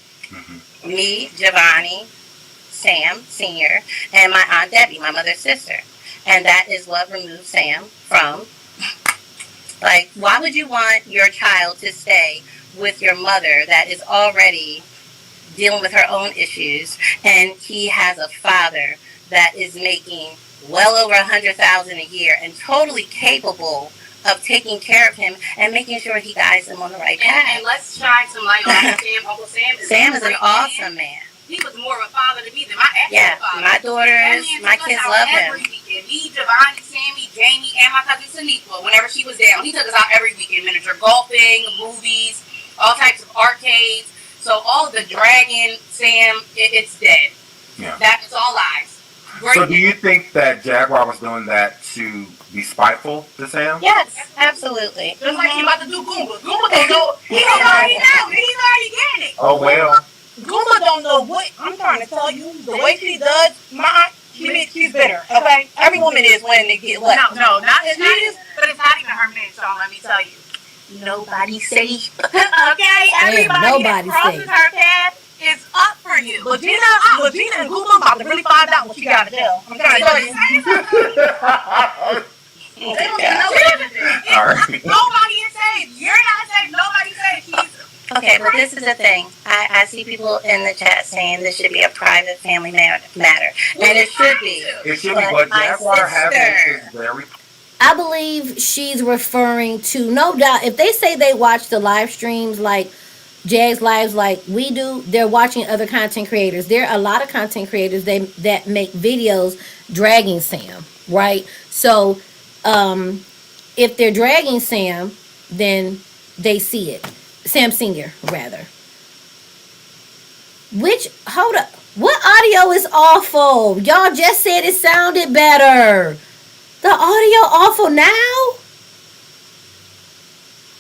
me, Giovanni, Sam Sr., and my Aunt Debbie, my mother's sister. And that is what removed Sam from, like, why would you want your child to stay with your mother that is already dealing with her own issues, and he has a father that is making well over $100,000 a year and totally capable of taking care of him and making sure he guides him on the right path. And let's shine some light on Sam. Uncle Sam is an awesome man. He was more of a father to me than my actual father. My daughters, my kids love him. Every weekend. Me, Giovanni, Sammy, Jamie, and my cousin Saniqua, whenever she was down, he took us out every weekend. Miniature golfing, movies, all types of arcades. So all the dragon, Sam, it's dead. Yeah. That is all lies. Great. So do you think that Jaguar was doing that to be spiteful to Sam? Yes, absolutely. Just like he about to do Goomba. Goomba don't know. He already know. He's already getting it. Oh, well. Goomba don't know what I'm trying to tell you. The way she does mine, she's bitter. Okay, every woman is when they get what? No, not but it's not even her man, Sean. Let me tell you. Nobody safe. Okay, everybody that crosses her path is up for you. Legina and Goomba about to really find out what she got to do. I'm trying to tell you. They don't know anything. All right. Nobody is safe. You're not safe. Nobody's safe. Okay, but this is the thing. I see people in the chat saying this should be a private family matter. And it should be. It should be, but Jaguar has is very... I believe she's referring to, no doubt, if they say they watch the live streams like Jag's lives like we do, they're watching other content creators. There are a lot of content creators that make videos dragging Sam, right? So if they're dragging Sam, then they see it. Sam Senior, rather. Hold up. What audio is awful? Y'all just said it sounded better. The audio awful now?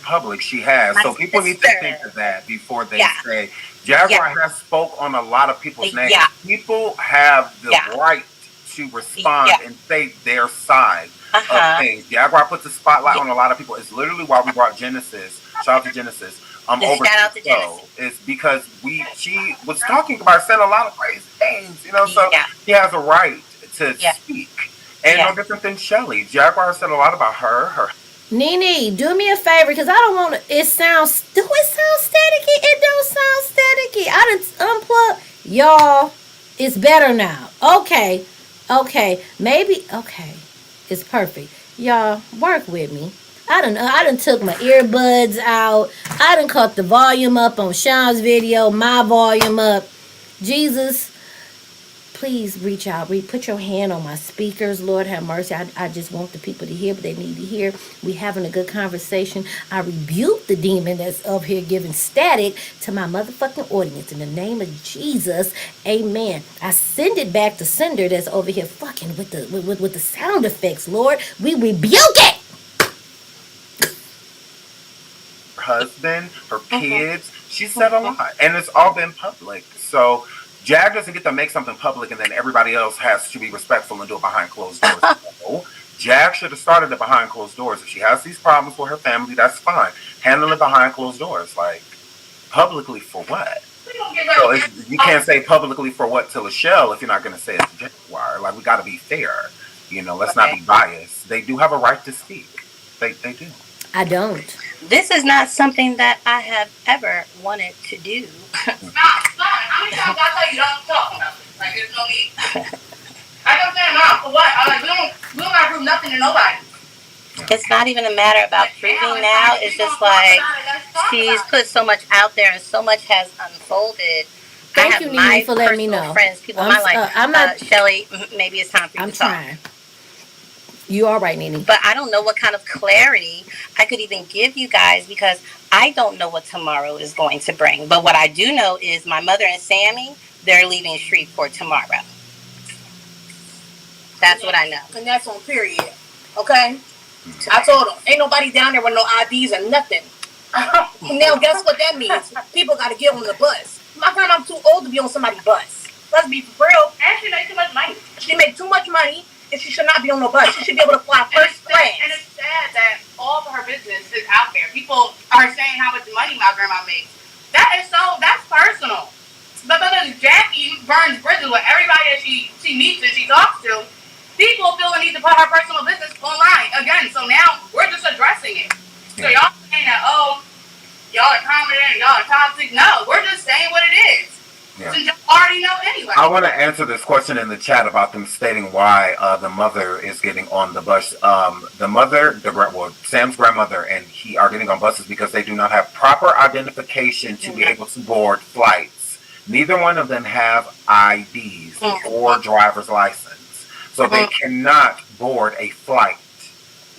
Public, she has. So people need to think of that before they say. Jaguar has spoke on a lot of people's names. Yeah. People have the right to respond and say their side of things. Jaguar puts the spotlight on a lot of people. It's literally why we brought Genesis. Shout out to Genesis. Over shout out to Genesis. It's because she was talking about saying a lot of crazy things, so he has a right to speak. And no different than Shelly. Jaguar said a lot about her. Nene, do me a favor, because I don't want to. Do it sound staticky? It don't sound staticky. I done unplug. Y'all, it's better now. Okay. Maybe, okay. It's perfect. Y'all, work with me. I done took my earbuds out. I done cut the volume up on Sean's video, my volume up. Jesus, please reach out. Put your hand on my speakers. Lord have mercy. I just want the people to hear what they need to hear. We having a good conversation. I rebuke the demon that's up here giving static to my motherfucking audience. In the name of Jesus, amen. I send it back to Cinder that's over here fucking with the sound effects, Lord. We rebuke it. Husband, her kids, she said a lot. And it's all been public. So Jag doesn't get to make something public and then everybody else has to be respectful and do it behind closed doors. No. Jag should have started it behind closed doors. If she has these problems with her family, that's fine. Handle it behind closed doors. Like, publicly for what? So you can't say publicly for what to LASHELL if you're not going to say it to Jaguar. Like, we got to be fair. Let's not be biased. They do have a right to speak. They do. I don't. This is not something that I have ever wanted to do. Nah, how many times I tell you don't talk about it? Like, there's no need. I don't say no, for what? I'm like, we don't gotta prove nothing to nobody. It's not even a matter about proving now. It's just like she's put so much out there and so much has unfolded. Thank you, Nene, for letting me know. Friends, people in my life. I'm not. Shelly, maybe it's time for you to talk. I'm trying. You are right, Nene. But I don't know what kind of clarity I could even give you guys because I don't know what tomorrow is going to bring. But what I do know is my mother and Sammy, they're leaving Shreveport tomorrow. That's what I know. And that's on period. Okay? I told them, ain't nobody down there with no IDs or nothing. Now, guess what that means? People got to get on the bus. My grandma's too old to be on somebody's bus. Let's be for real. And she makes too much money. She makes too much money, and she should not be on no bus. She should be able to fly first class. And it's sad that all of her business is out there. People are saying how much money my grandma makes. That's personal. But because Jackie burns bridges with everybody that she meets and she talks to, people feel the need to put her personal business online again. So now we're just addressing it. So y'all saying that, oh, y'all are confident, y'all are toxic. No, we're just saying what it is. Yeah. So you already know anyway. I want to answer this question in the chat about them stating why the mother is getting on the bus. The mother, Sam's grandmother and he are getting on buses because they do not have proper identification to be able to board flights. Neither one of them have IDs or driver's license. So they cannot board a flight.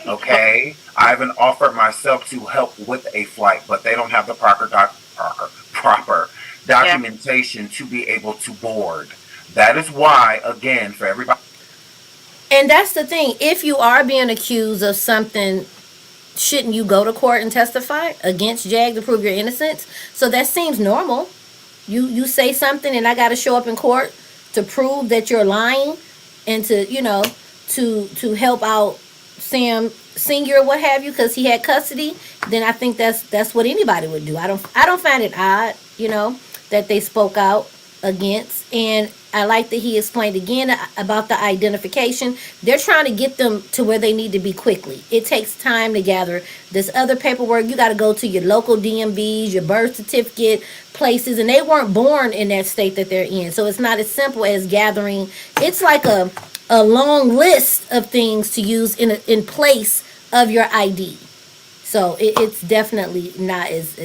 Okay? I haven't offered myself to help with a flight, but they don't have the proper documentation to be able to board. That is why, again, for everybody. And that's the thing. If you are being accused of something, shouldn't you go to court and testify against Jag to prove your innocence? So that seems normal. You say something and I got to show up in court to prove that you're lying and to, to help out Sam Senior or what have you because he had custody, then I think that's what anybody would do. I don't find it odd, that they spoke out against. And I like that he explained again about the identification. They're trying to get them to where they need to be quickly. It takes time to gather this other paperwork. You got to go to your local DMVs, your birth certificate places, and they weren't born in that state that they're in. So it's not as simple as gathering. It's like a long list of things to use in place of your ID. So it's definitely not as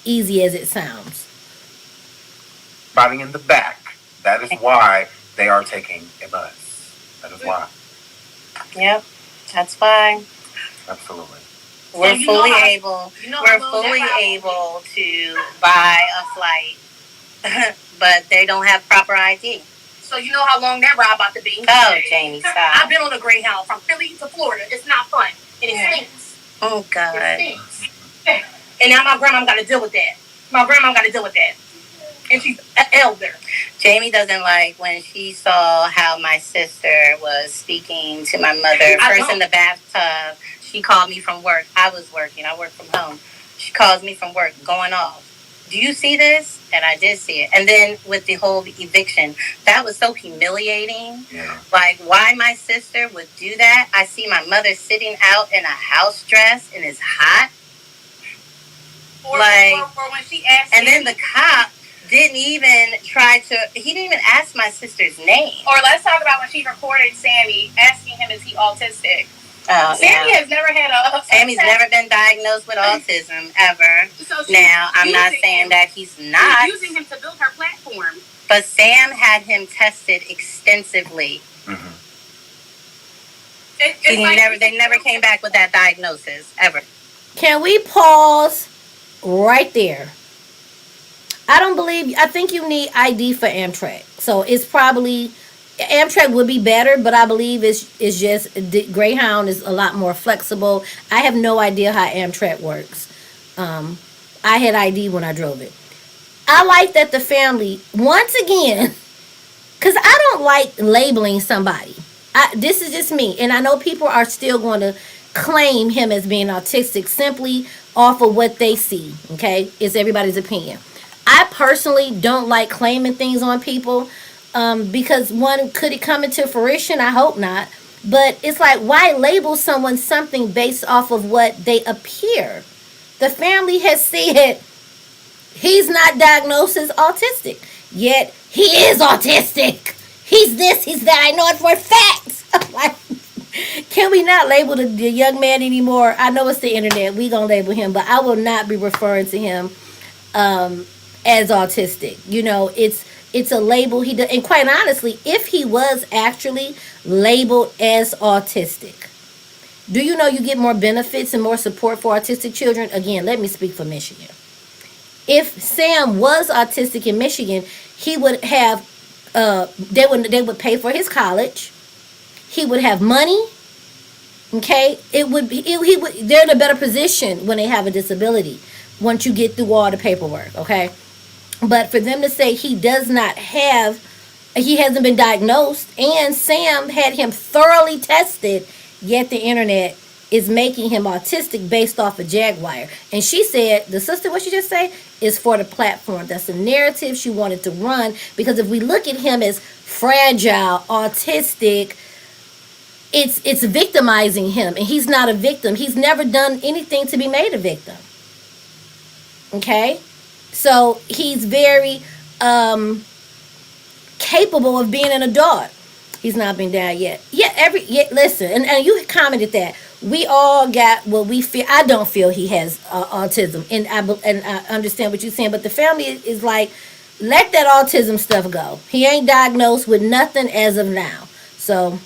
easy as it sounds. Body in the back. That is why they are taking a bus. That is why. Yep, that's why. Absolutely. We're fully able to buy a flight, but they don't have proper ID. So you know how long that ride about to be? Oh, Jamie, stop. I've been on a Greyhound from Philly to Florida. It's not fun. And it stinks. Oh, God. It stinks. And now my grandma got to deal with that. And she's an elder. Jamie doesn't like when she saw how my sister was speaking to my mother. First in the bathtub, she called me from work. I was working. I work from home. She calls me from work going off. Do you see this? And I did see it. And then with the whole eviction, that was so humiliating. Yeah. Like, why my sister would do that? I see my mother sitting out in a house dress and it's hot. Or when she asked and then the cop didn't even he didn't even ask my sister's name. Or let's talk about when she recorded Sammy asking him, is he autistic? Sammy has never had Sammy's never been diagnosed with autism ever. So now, I'm not saying that he's not. She's using him to build her platform. But Sam had him tested extensively. Mm-hmm. They never came back with that diagnosis, ever. Can we pause right there? I think you need ID for Amtrak. So it's probably... Amtrak would be better, but I believe it's just Greyhound is a lot more flexible. I have no idea how Amtrak works. I had ID when I drove it. I like that the family, once again, because I don't like labeling somebody. This is just me, and I know people are still going to claim him as being autistic simply off of what they see. Okay, it's everybody's opinion. I personally don't like claiming things on people, because one, could it come into fruition? I hope not. But it's like, why label someone something based off of what they appear? The family has said he's not diagnosed as autistic, yet he is autistic. He's this, he's that. I know it for a fact. Like, can we not label the young man anymore? I know it's the internet. We gonna label him, but I will not be referring to him as autistic. You know, it's a label he does. And quite honestly, if he was actually labeled as autistic, do you know you get more benefits and more support for autistic children? Again, let me speak for Michigan. If Sam was autistic in Michigan, he would have they would pay for his college. He would have money. Okay, he would, they're in a better position when they have a disability once you get through all the paperwork. Okay, but for them to say he does not have, he hasn't been diagnosed, and Sam had him thoroughly tested, yet the internet is making him autistic based off of Jaguar. And she said, the sister, what she just say, is for the platform. That's the narrative she wanted to run, because if we look at him as fragile, autistic, it's victimizing him, and he's not a victim. He's never done anything to be made a victim. Okay? So he's very capable of being an adult. He's not been down yet. Listen, and you commented that we all got what we feel. I don't feel he has autism, and I understand what you're saying. But the family is like, let that autism stuff go. He ain't diagnosed with nothing as of now. So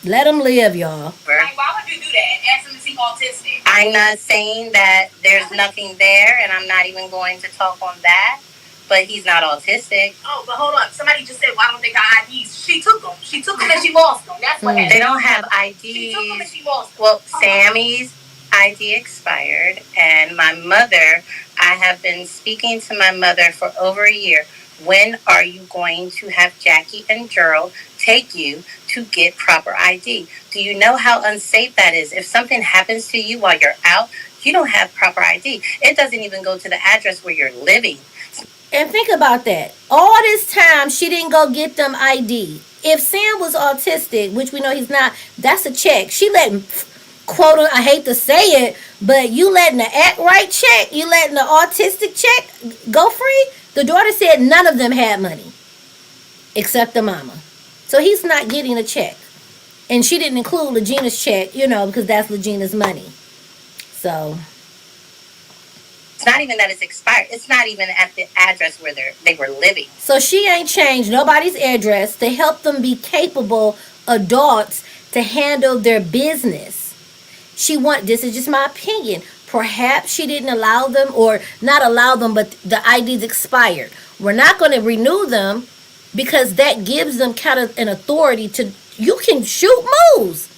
let him live, y'all. Like, why would you do that? Ask him if he's autistic. I'm not saying that there's nothing there, and I'm not even going to talk on that. But he's not autistic. Oh, but hold on. Somebody just said, why don't they got IDs? She took them. She took them and she lost them. That's what happened. They don't have IDs. She took them and she lost them. Well, Sammy's ID expired, and my mother, I have been speaking to my mother for over a year. When are you going to have Jackie and Gerald take you to get proper ID? Do you know how unsafe that is? If something happens to you while you're out, you don't have proper ID. It doesn't even go to the address where you're living. And think about that. All this time, she didn't go get them ID. If Sam was autistic, which we know he's not, that's a check. She letting, quote, I hate to say it, but you letting the Act Right check, you letting the autistic check go free? The daughter said none of them had money, except the mama. So he's not getting a check. And she didn't include Legina's check, you know, because that's Legina's money. So it's not even that it's expired. It's not even at the address where they were living. So she ain't changed nobody's address to help them be capable adults to handle their business. This is just my opinion. Perhaps she didn't allow them, or not allow them, but the ID's expired. We're not going to renew them because that gives them kind of an authority to, you can shoot moves.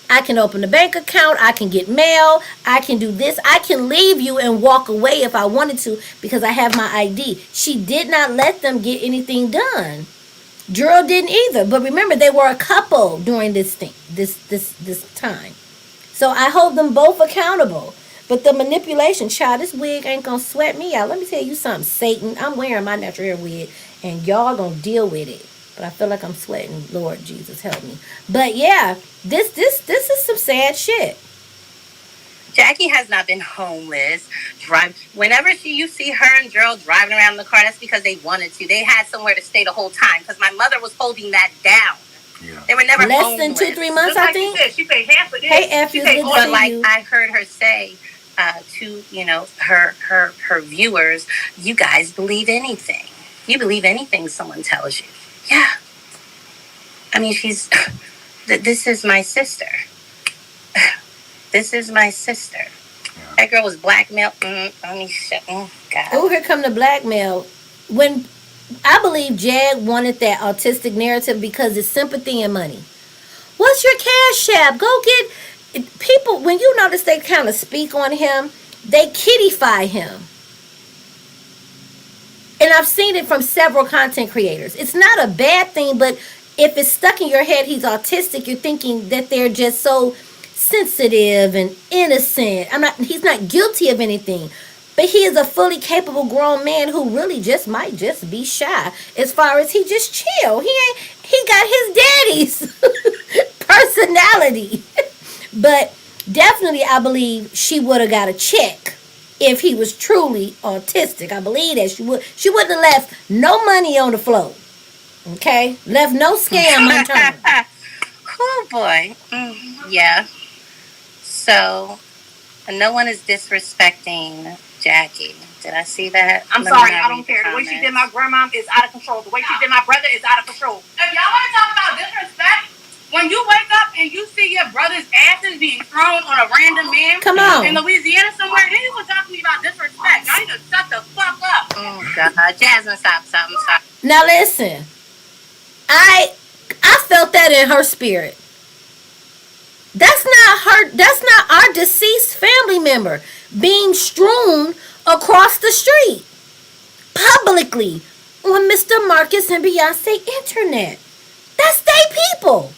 I can open a bank account. I can get mail. I can do this. I can leave you and walk away if I wanted to because I have my ID. She did not let them get anything done. Gerald didn't either. But remember, they were a couple during this time. So I hold them both accountable. But the manipulation, child, this wig ain't gonna sweat me out. Let me tell you something, Satan. I'm wearing my natural hair wig, and y'all gonna deal with it. But I feel like I'm sweating. Lord Jesus, help me. But yeah, this is some sad shit. Jackie has not been homeless. Whenever you see her and Gerald driving around in the car, that's because they wanted to. They had somewhere to stay the whole time because my mother was holding that down. Yeah. They were never less homeless. than 2-3 months, Just I think. Said, she paid half of this. Hey, F, but like I heard her say to her viewers, you guys believe anything. You believe anything someone tells you. Yeah. I mean, this is my sister. This is my sister. That girl was blackmailed. God. Oh, here come the blackmail. When I believe Jag wanted that autistic narrative because it's sympathy and money. What's your cash app? Go get people. When you notice they kind of speak on him, they kiddify him. And I've seen it from several content creators. It's not a bad thing, but if it's stuck in your head he's autistic, you're thinking that they're just so sensitive and innocent. He's not guilty of anything. But he is a fully capable grown man who really just might just be shy. As far as he just chill. He got his daddy's personality. But definitely I believe she would have got a check if he was truly autistic. I believe that she wouldn't have left no money on the floor. Okay? Left no scam unturned. Oh boy. Yeah. So no one is disrespecting Jackie. Did I see that? I'm sorry, I don't care. The way she did my grandma is out of control. The way she did my brother is out of control. If y'all want to talk about disrespect, when you wake up and you see your brother's asses being thrown on a random man Come on. in Louisiana somewhere, then you gonna talk to me about disrespect. Y'all need to shut the fuck up. Oh God, Jasmine, stop. Now listen, I felt that in her spirit. That's not her. That's not our deceased family member being strewn across the street publicly on Mr. Marcus and Beyonce internet. That's they people.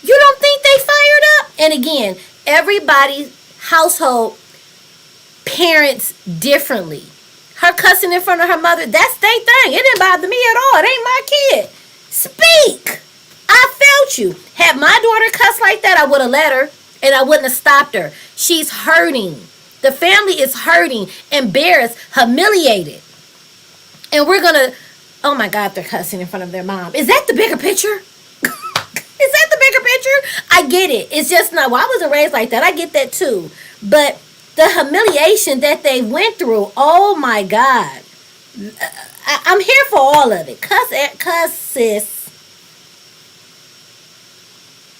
You don't think they fired up? And again, everybody's household parents differently. Her cussing in front of her mother, that's their thing. It didn't bother me at all. It ain't my kid. Speak. I felt you. Had my daughter cuss like that, I would have let her and I wouldn't have stopped her. She's hurting. The family is hurting, embarrassed, humiliated. And we're going to, oh my God, they're cussing in front of their mom. Is that the bigger picture? Is that the bigger picture? I get it. It's just not, well, I wasn't raised like that. I get that too. But the humiliation that they went through, oh my God. I'm here for all of it. Cuss, sis.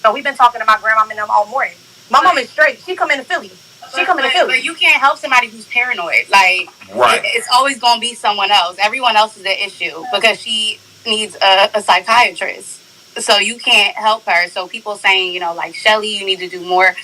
So we've been talking to my grandma and them all morning. My mom is straight. She come into Philly. But you can't help somebody who's paranoid. Like, Right. it's always going to be someone else. Everyone else is the issue because she needs a psychiatrist. So you can't help her. So people saying, like, Shelly, you need to do more.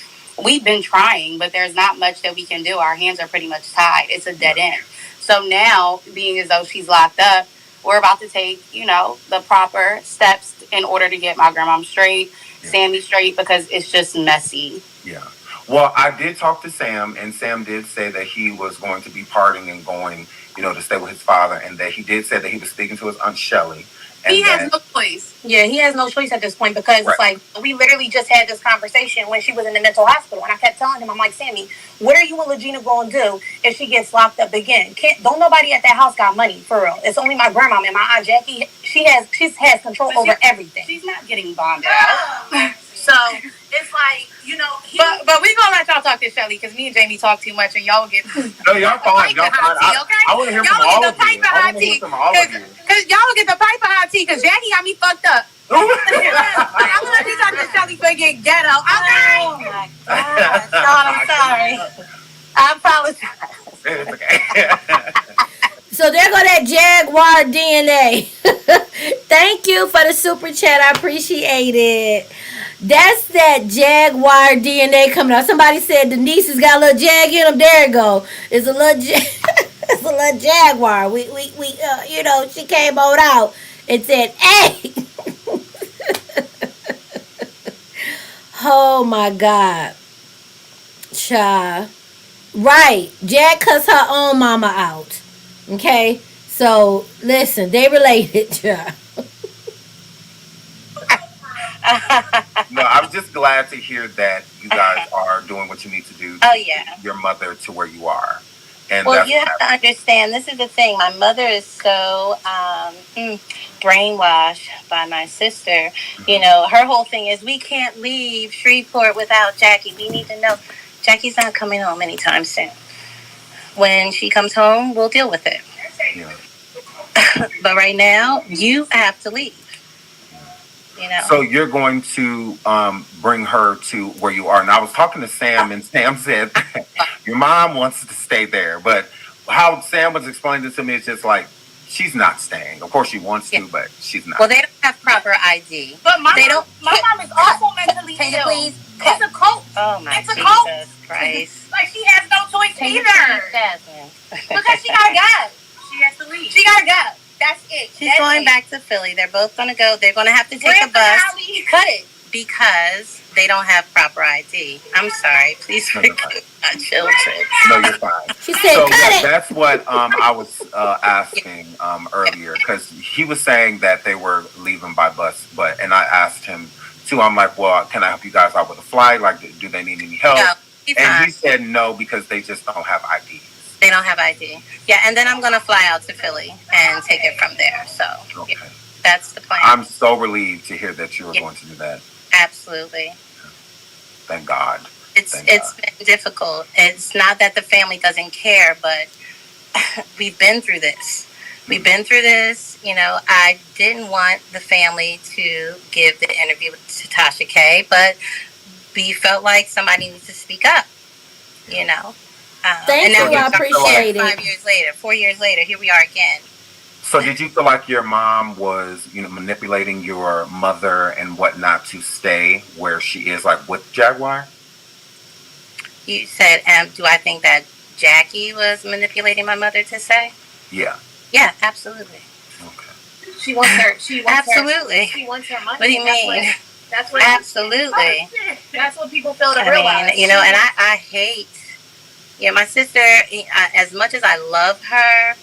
We've been trying, but there's not much that we can do. Our hands are pretty much tied. It's a dead end. So now, being as though she's locked up, we're about to take, the proper steps in order to get my grandma straight, Sammy straight, because it's just messy. Yeah. Well, I did talk to Sam, and Sam did say that he was going to be parting and going, to stay with his father, and that he did say that he was speaking to his Aunt Shelly. He has no choice. Yeah, he has no choice at this point because Right. it's like we literally just had this conversation when she was in the mental hospital, and I kept telling him, I'm like, Sammy, what are you and Legina going to do if she gets locked up again? Don't nobody at that house got money for real. It's only my grandma and my Aunt Jackie. She has control over everything. She's not getting bonded out. So it's like But we gonna let y'all talk to Shelly because me and Jamie talk too much and y'all get No, y'all fine. Y'all fine. I want to hear from all of you. I want to hear from all of you. Cause y'all get the pipe hot tea because Jackie got me fucked up. I'm gonna let you talk to Shelly for get ghetto. Okay. Oh my God, Sean, I'm sorry. I apologize. It's okay. So there go that Jaguar DNA. Thank you for the super chat. I appreciate it. That's that Jaguar DNA coming out. Somebody said the nieces got a little jag in them. There it go. It's a little, it's a little Jaguar. We she came on out and said, "Hey." Oh my God, child. Right, Jag cussed her own mama out. Okay, so listen, they related, child. No, I'm just glad to hear that you guys are doing what you need to do to get your mother to where you are. And well, you have to understand, this is the thing. My mother is so brainwashed by my sister. Mm-hmm. Her whole thing is we can't leave Shreveport without Jackie. We need to know Jackie's not coming home anytime soon. When she comes home, we'll deal with it. Yeah. But right now, you have to leave. So you're going to bring her to where you are. And I was talking to Sam, and Sam said your mom wants to stay there. But how Sam was explaining this to me is just like, she's not staying. Of course she wants to, but she's not. Well, they don't have proper ID. But my mom is also mentally Can you ill. please? It's a cult. Oh my It's a Jesus cult. Christ. Like she has no choice Can you either. please, Jasmine? Because she gotta go. She has to leave. She gotta go. That's it. She's going back to Philly. They're both going to go. They're going to have to take a bus. Cut it. Because they don't have proper ID. I'm sorry. Please forgive my children. No, you're fine. She said, So cut it. that's what I was asking earlier, because he was saying that they were leaving by bus, and I asked him too. I'm like, well, can I help you guys out with a flight? Like, do they need any help? No, and he said no, because they just don't have ID. They don't have ID. Yeah, and then I'm going to fly out to Philly and take it from there. So Okay. yeah, that's the plan. I'm so relieved to hear that you were going to do that. Absolutely. Thank God. It's been difficult. It's not that the family doesn't care, but we've been through this. We've been through this. You know, I didn't want the family to give the interview to Tasha K, but we felt like somebody needs to speak up, you know. Thank you, I appreciate it. 5 years later, 4 years later, here we are again. So did you feel like your mom was, manipulating your mother and whatnot to stay where she is, like with Jaguar? You said, do I think that Jackie was manipulating my mother to say? Yeah. Yeah, absolutely. Okay. She wants her. Absolutely. She wants her money. What do you mean? That's what. Absolutely. That's what people fail to I realize. mean, and I hate. Yeah, my sister. As much as I love her,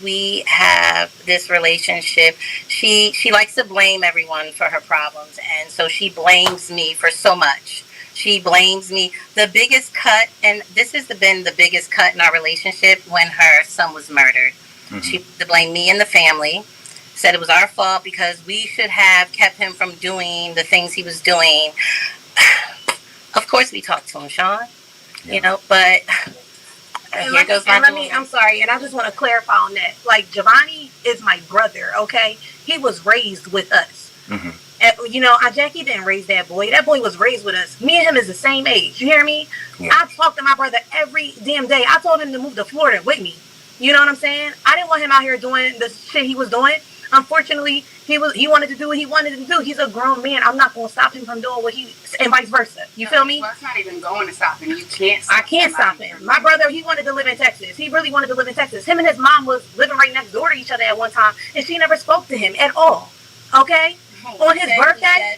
we have this relationship. She likes to blame everyone for her problems, and so she blames me for so much. She blames me. The biggest cut, and this has been the biggest cut in our relationship, when her son was murdered. She blamed me and the family. Said it was our fault because we should have kept him from doing the things he was doing. Of course, we talked to him, Sean. Yeah. But here goes my. I'm sorry, and I just want to clarify on that. Like, Giovanni is my brother. Okay, he was raised with us. Jackie didn't raise that boy. That boy was raised with us. Me and him is the same age. You hear me? Yeah. I talk to my brother every damn day. I told him to move to Florida with me. You know what I'm saying? I didn't want him out here doing the shit he was doing. Unfortunately, he wanted to do what he wanted to do. He's a grown man. I'm not going to stop him from doing what and vice versa. You feel me? Well, it's not even going to stop him. You can't. I can't stop him. My brother, he wanted to live in Texas. He really wanted to live in Texas. Him and his mom was living right next door to each other at one time, and she never spoke to him at all. Okay? On his birthday,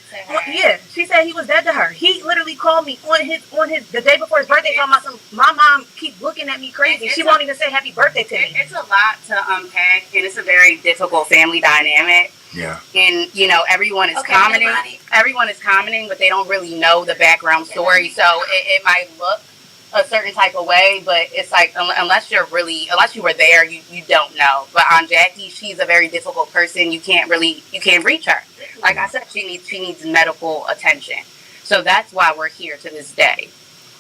she said he was dead to her. He literally called me on his the day before his birthday, talking about my mom keep looking at me crazy. She won't even say happy birthday to me. It's a lot to unpack, and it's a very difficult family dynamic. Yeah. And everyone is commenting. Everyone is commenting, but they don't really know the background story. So it might look a certain type of way, but it's like unless you were there, you don't know. But on Jackie, she's a very difficult person. You can't reach her. Like I said, she needs medical attention. So that's why we're here to this day.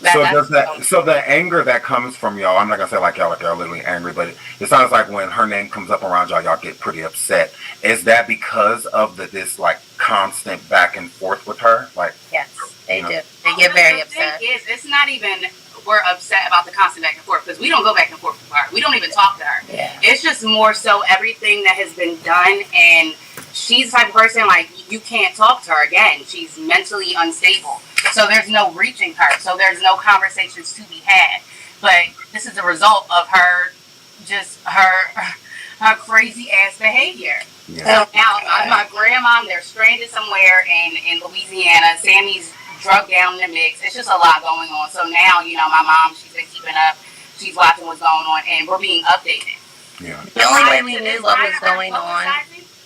So the anger that comes from y'all, I'm not gonna say like y'all literally angry, but it sounds like when her name comes up around y'all get pretty upset. Is that because of this like constant back and forth with her? Like, yes, they do. They get very upset. The thing is, it's not even we're upset about the constant back and forth, because we don't go back and forth with her. We don't even talk to her. Yeah. It's just more so everything that has been done, and she's the type of person, like, you can't talk to her again. She's mentally unstable. So there's no reaching her. So there's no conversations to be had. But this is the result of her crazy ass behavior. Yeah. So now my grandma, they're stranded somewhere in Louisiana. Sammy's drugged down in the mix. It's just a lot going on. So now, my mom, she's been keeping up. She's watching what's going on, and we're being updated. Yeah. The only way we knew what was going on.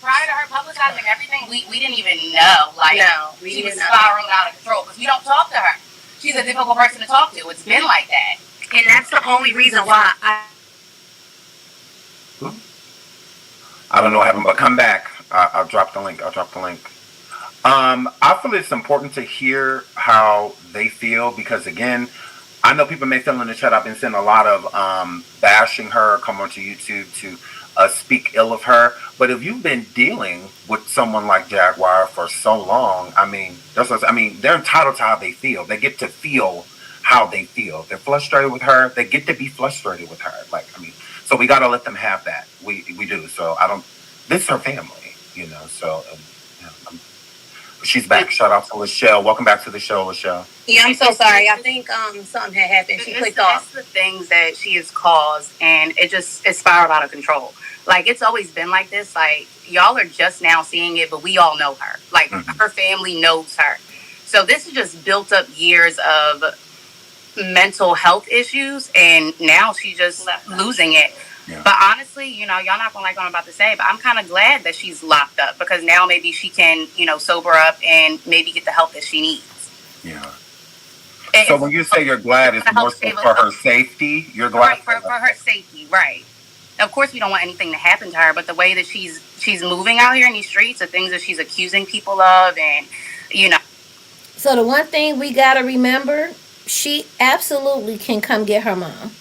Prior to her publicizing everything, we didn't even know. Like, no, she was spiraling out of control because we don't talk to her. She's a difficult person to talk to. It's been like that. And that's the only reason why I don't know what happened, but come back. I'll drop the link. I feel it's important to hear how they feel, because again, I know people may feel in the chat, I've been seeing a lot of bashing her, come onto YouTube to speak ill of her. But if you've been dealing with someone like Jaguar for so long, they're entitled to how they feel. They get to feel how they feel. They're frustrated with her. They get to be frustrated with her. So we got to let them have that. We do. So this is her family, so She's back. Shout out to LaShell. Welcome back to the show, LaShell. Yeah, I'm so sorry. I think something had happened. She clicked off. It's the things that she has caused, and it spiraled out of control. Like, it's always been like this. Like, y'all are just now seeing it, but we all know her. Like, her family knows her. So this is just built up years of mental health issues, and now she's just losing it. Yeah. But honestly, you know, y'all not gonna like what I'm about to say, but I'm kind of glad that she's locked up, because now maybe she can, you know, sober up and maybe get the help that she needs. Yeah. So when you say you're glad, it's more so for her safety. You're glad for her safety, right? Of course, we don't want anything to happen to her, but the way that she's moving out here in these streets, the things that she's accusing people of, and you know. So the one thing we gotta remember, she absolutely can come get her mom.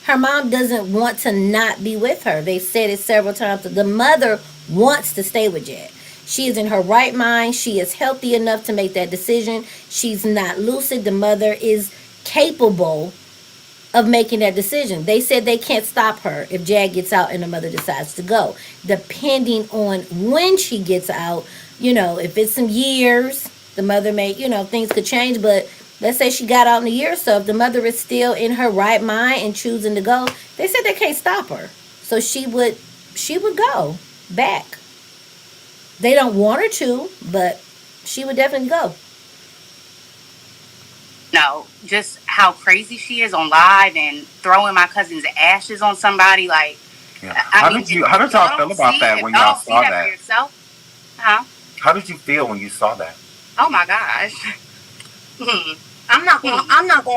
Her mom doesn't want to not be with her. They've said it several times. The mother wants to stay with Jag. She is in her right mind. She is healthy enough to make that decision. She's not lucid. The mother is capable of making that decision. They said they can't stop her if Jag gets out and the mother decides to go. Depending on when she gets out, you know, if it's some years, the mother may, you know, things could change, but let's say she got out in a year or so. If the mother is still in her right mind and choosing to go, they said they can't stop her. So she would go back. They don't want her to, but she would definitely go. No, just how crazy she is on live and throwing my cousin's ashes on somebody. Like, yeah. How did y'all feel about that when y'all saw that? For yourself? Huh? How did you feel when you saw that? Oh my gosh. I'm not gonna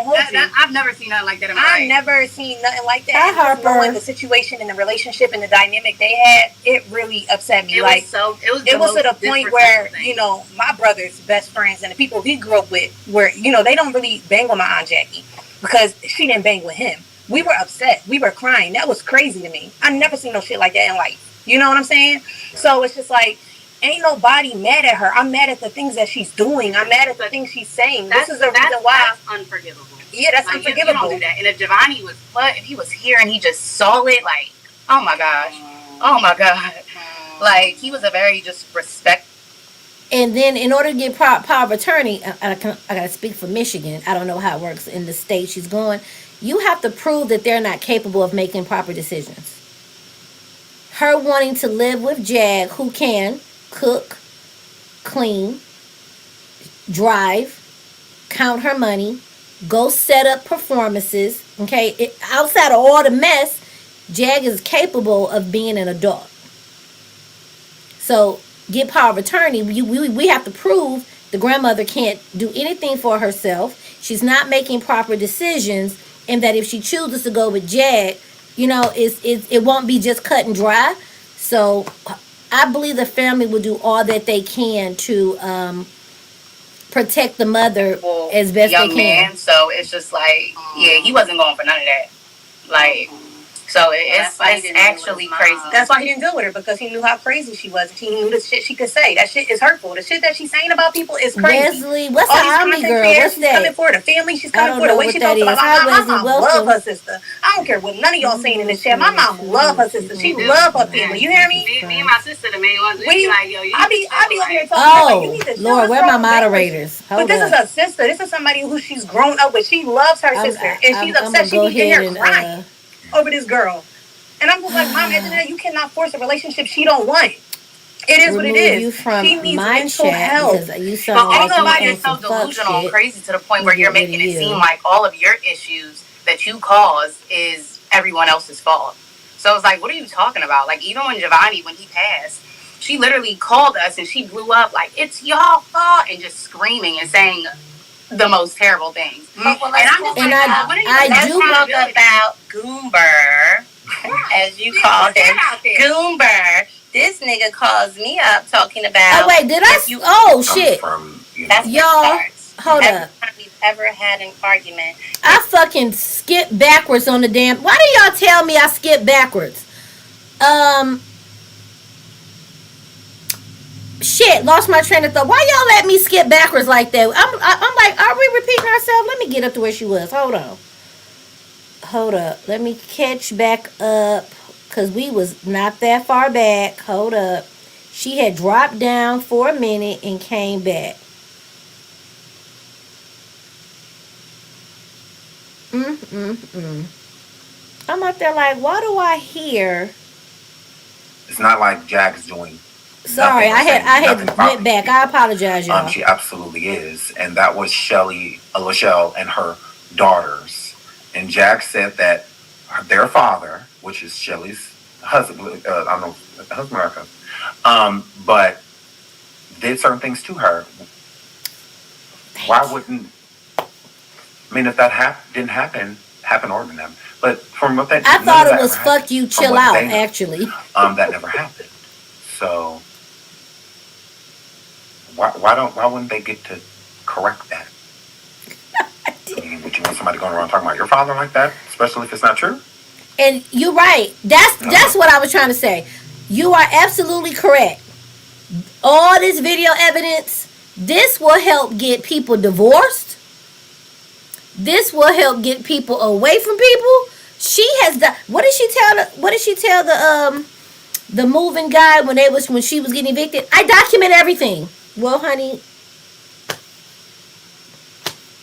hold you. I've never seen nothing like that in my life. I've never seen nothing like that. Harper. Knowing the situation and the relationship and the dynamic they had, it really upset me. It was to the point where, you know, my brother's best friends and the people he grew up with were, you know, they don't really bang with my Aunt Jackie because she didn't bang with him. We were upset. We were crying. That was crazy to me. I never seen no shit like that in life. You know what I'm saying? So it's just like, ain't nobody mad at her. I'm mad at the things that she's doing. I'm mad at the things she's saying. This is the reason why. That's unforgivable. Yeah, that's unforgivable. You don't do that. And if Giovanni if he was here and he just saw it, like, oh my gosh. Oh my God. Like, he was a very just respect. And then in order to get power of attorney, I got to speak for Michigan. I don't know how it works in the state she's going. You have to prove that they're not capable of making proper decisions. Her wanting to live with Jag, who can cook, clean, drive, count her money, go set up performances, okay? Outside of all the mess, Jag is capable of being an adult. So, get power of attorney. We have to prove the grandmother can't do anything for herself. She's not making proper decisions, and that if she chooses to go with Jag, you know, it won't be just cut and dry. So, I believe the family will do all that they can to protect the mother as best they can. Man, so it's just like, yeah, he wasn't going for none of that. Like, so it's actually crazy. That's why he didn't deal with her, because he knew how crazy she was. He knew the shit she could say. That shit is hurtful. The shit that she's saying about people is crazy. Wesley, what's the army girl? What's that? Coming for the family. She's coming for the way she talks about my mom. Love her sister. I don't care what none of y'all saying in this chat. My mom love her sister. She love her family. You hear me? Me and my sister, the main ones. We like, yo, I be over here talking. You need to Lord, where are my moderators? But this is a sister. This is somebody who she's grown up with. She loves her sister, and she's upset. She be in here crying over this girl. And I'm just like, Mom, at the end, you cannot force a relationship she don't want. It is what it is. You from she needs my mental health. You sound but like also about yourself delusional and crazy to the point where you're making it seem like all of your issues that you cause is everyone else's fault. So it's like, what are you talking about? Like, even when Giovanni, when he passed, she literally called us and she blew up like, it's y'all fault, and just screaming and saying the most terrible things. Mm-hmm. And I'm just I do talk about Goomber, as you call him, Goomber. This nigga calls me up talking about. Oh wait, did I? Shit! That's y'all. Hold up. Every time we've ever had an argument, I fucking skipped backwards on the damn. Why do y'all tell me I skipped backwards? Shit, lost my train of thought. Why y'all let me skip backwards like that? I'm like, are we repeating ourselves? Let me get up to where she was. Hold up. Let me catch back up, because we was not that far back. Hold up. She had dropped down for a minute and came back. I'm up there like, why do I hear? It's not like Jack's doing Sorry, nothing or saying I nothing had about went these back. people. I apologize, y'all. She absolutely is, and that was LaShelle, and her daughters. And Jack said that their father, which is Shelly's husband, I don't know, husband or husband, but did certain things to her. Why wouldn't? I mean, if that didn't happen or to them, but from what that, I none thought of it that was ever fuck happened. you, From chill what out, they know, actually. that never happened. So why wouldn't they get to correct that? I mean, would you want somebody going around talking about your father like that, especially if it's not true? And you're right. That's what I was trying to say. You are absolutely correct. All this video evidence, this will help get people divorced. This will help get people away from people. She has done. What did she tell the moving guy when she was getting evicted? I document everything. Well, honey,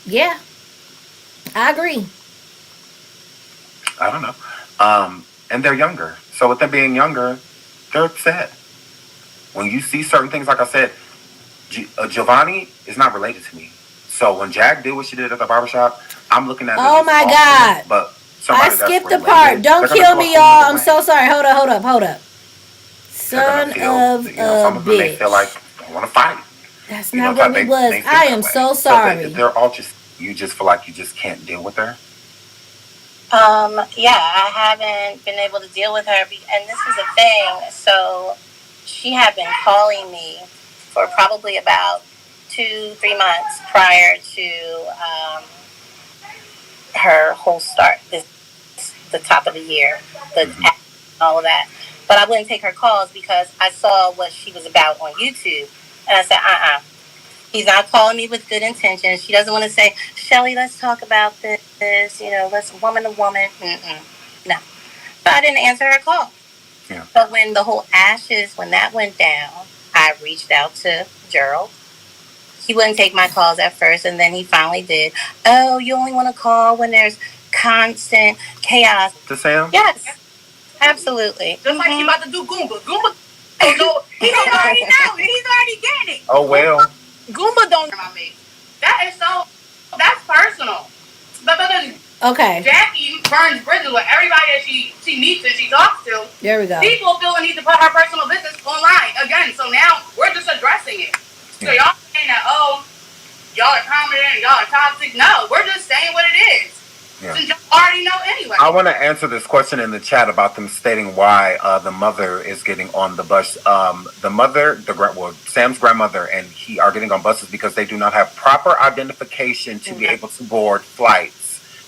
yeah, I agree. I don't know. And they're younger, so with them being younger, they're upset. When you see certain things, like I said, Giovanni is not related to me. So when Jack did what she did at the barbershop, I'm looking at it. Oh as my awful, God. but I somebody that's skipped the related, part. Don't they're gonna kill go me, a whole y'all. nother I'm way. so sorry. Hold up. They're Son gonna feel, of some a of them may feel like bitch. I want to fight. That's not what we was. They feel I that am way. so So sorry. they're all just, you just feel like you just can't deal with her. Yeah, I haven't been able to deal with her, and this is the thing. So she had been calling me for probably about 2-3 months prior to her whole start, the top of the year, all of that. But I wouldn't take her calls because I saw what she was about on YouTube, and I said, He's not calling me with good intentions. She doesn't want to say, Shelly, let's talk about this. Let's woman to woman. No. So I didn't answer her call. Yeah. But when the whole when that went down, I reached out to Gerald. He wouldn't take my calls at first, and then he finally did. Oh, you only want to call when there's constant chaos. To Sam? Yes, absolutely. Just like she about to do Goomba. Goomba, he already know. He's already getting it. Oh well. Goomba don't. That's personal. But Okay, Jackie burns bridges with everybody that she meets and she talks to. there we go. People feel the need to put her personal business online again. So now we're just addressing it. So y'all saying that, y'all are confident, y'all are toxic. No, we're just saying what it is. Yeah. Since y'all already know anyway. I want to answer this question in the chat about them stating why the mother is getting on the bus. Sam's grandmother and he are getting on buses because they do not have proper identification to be able to board flights.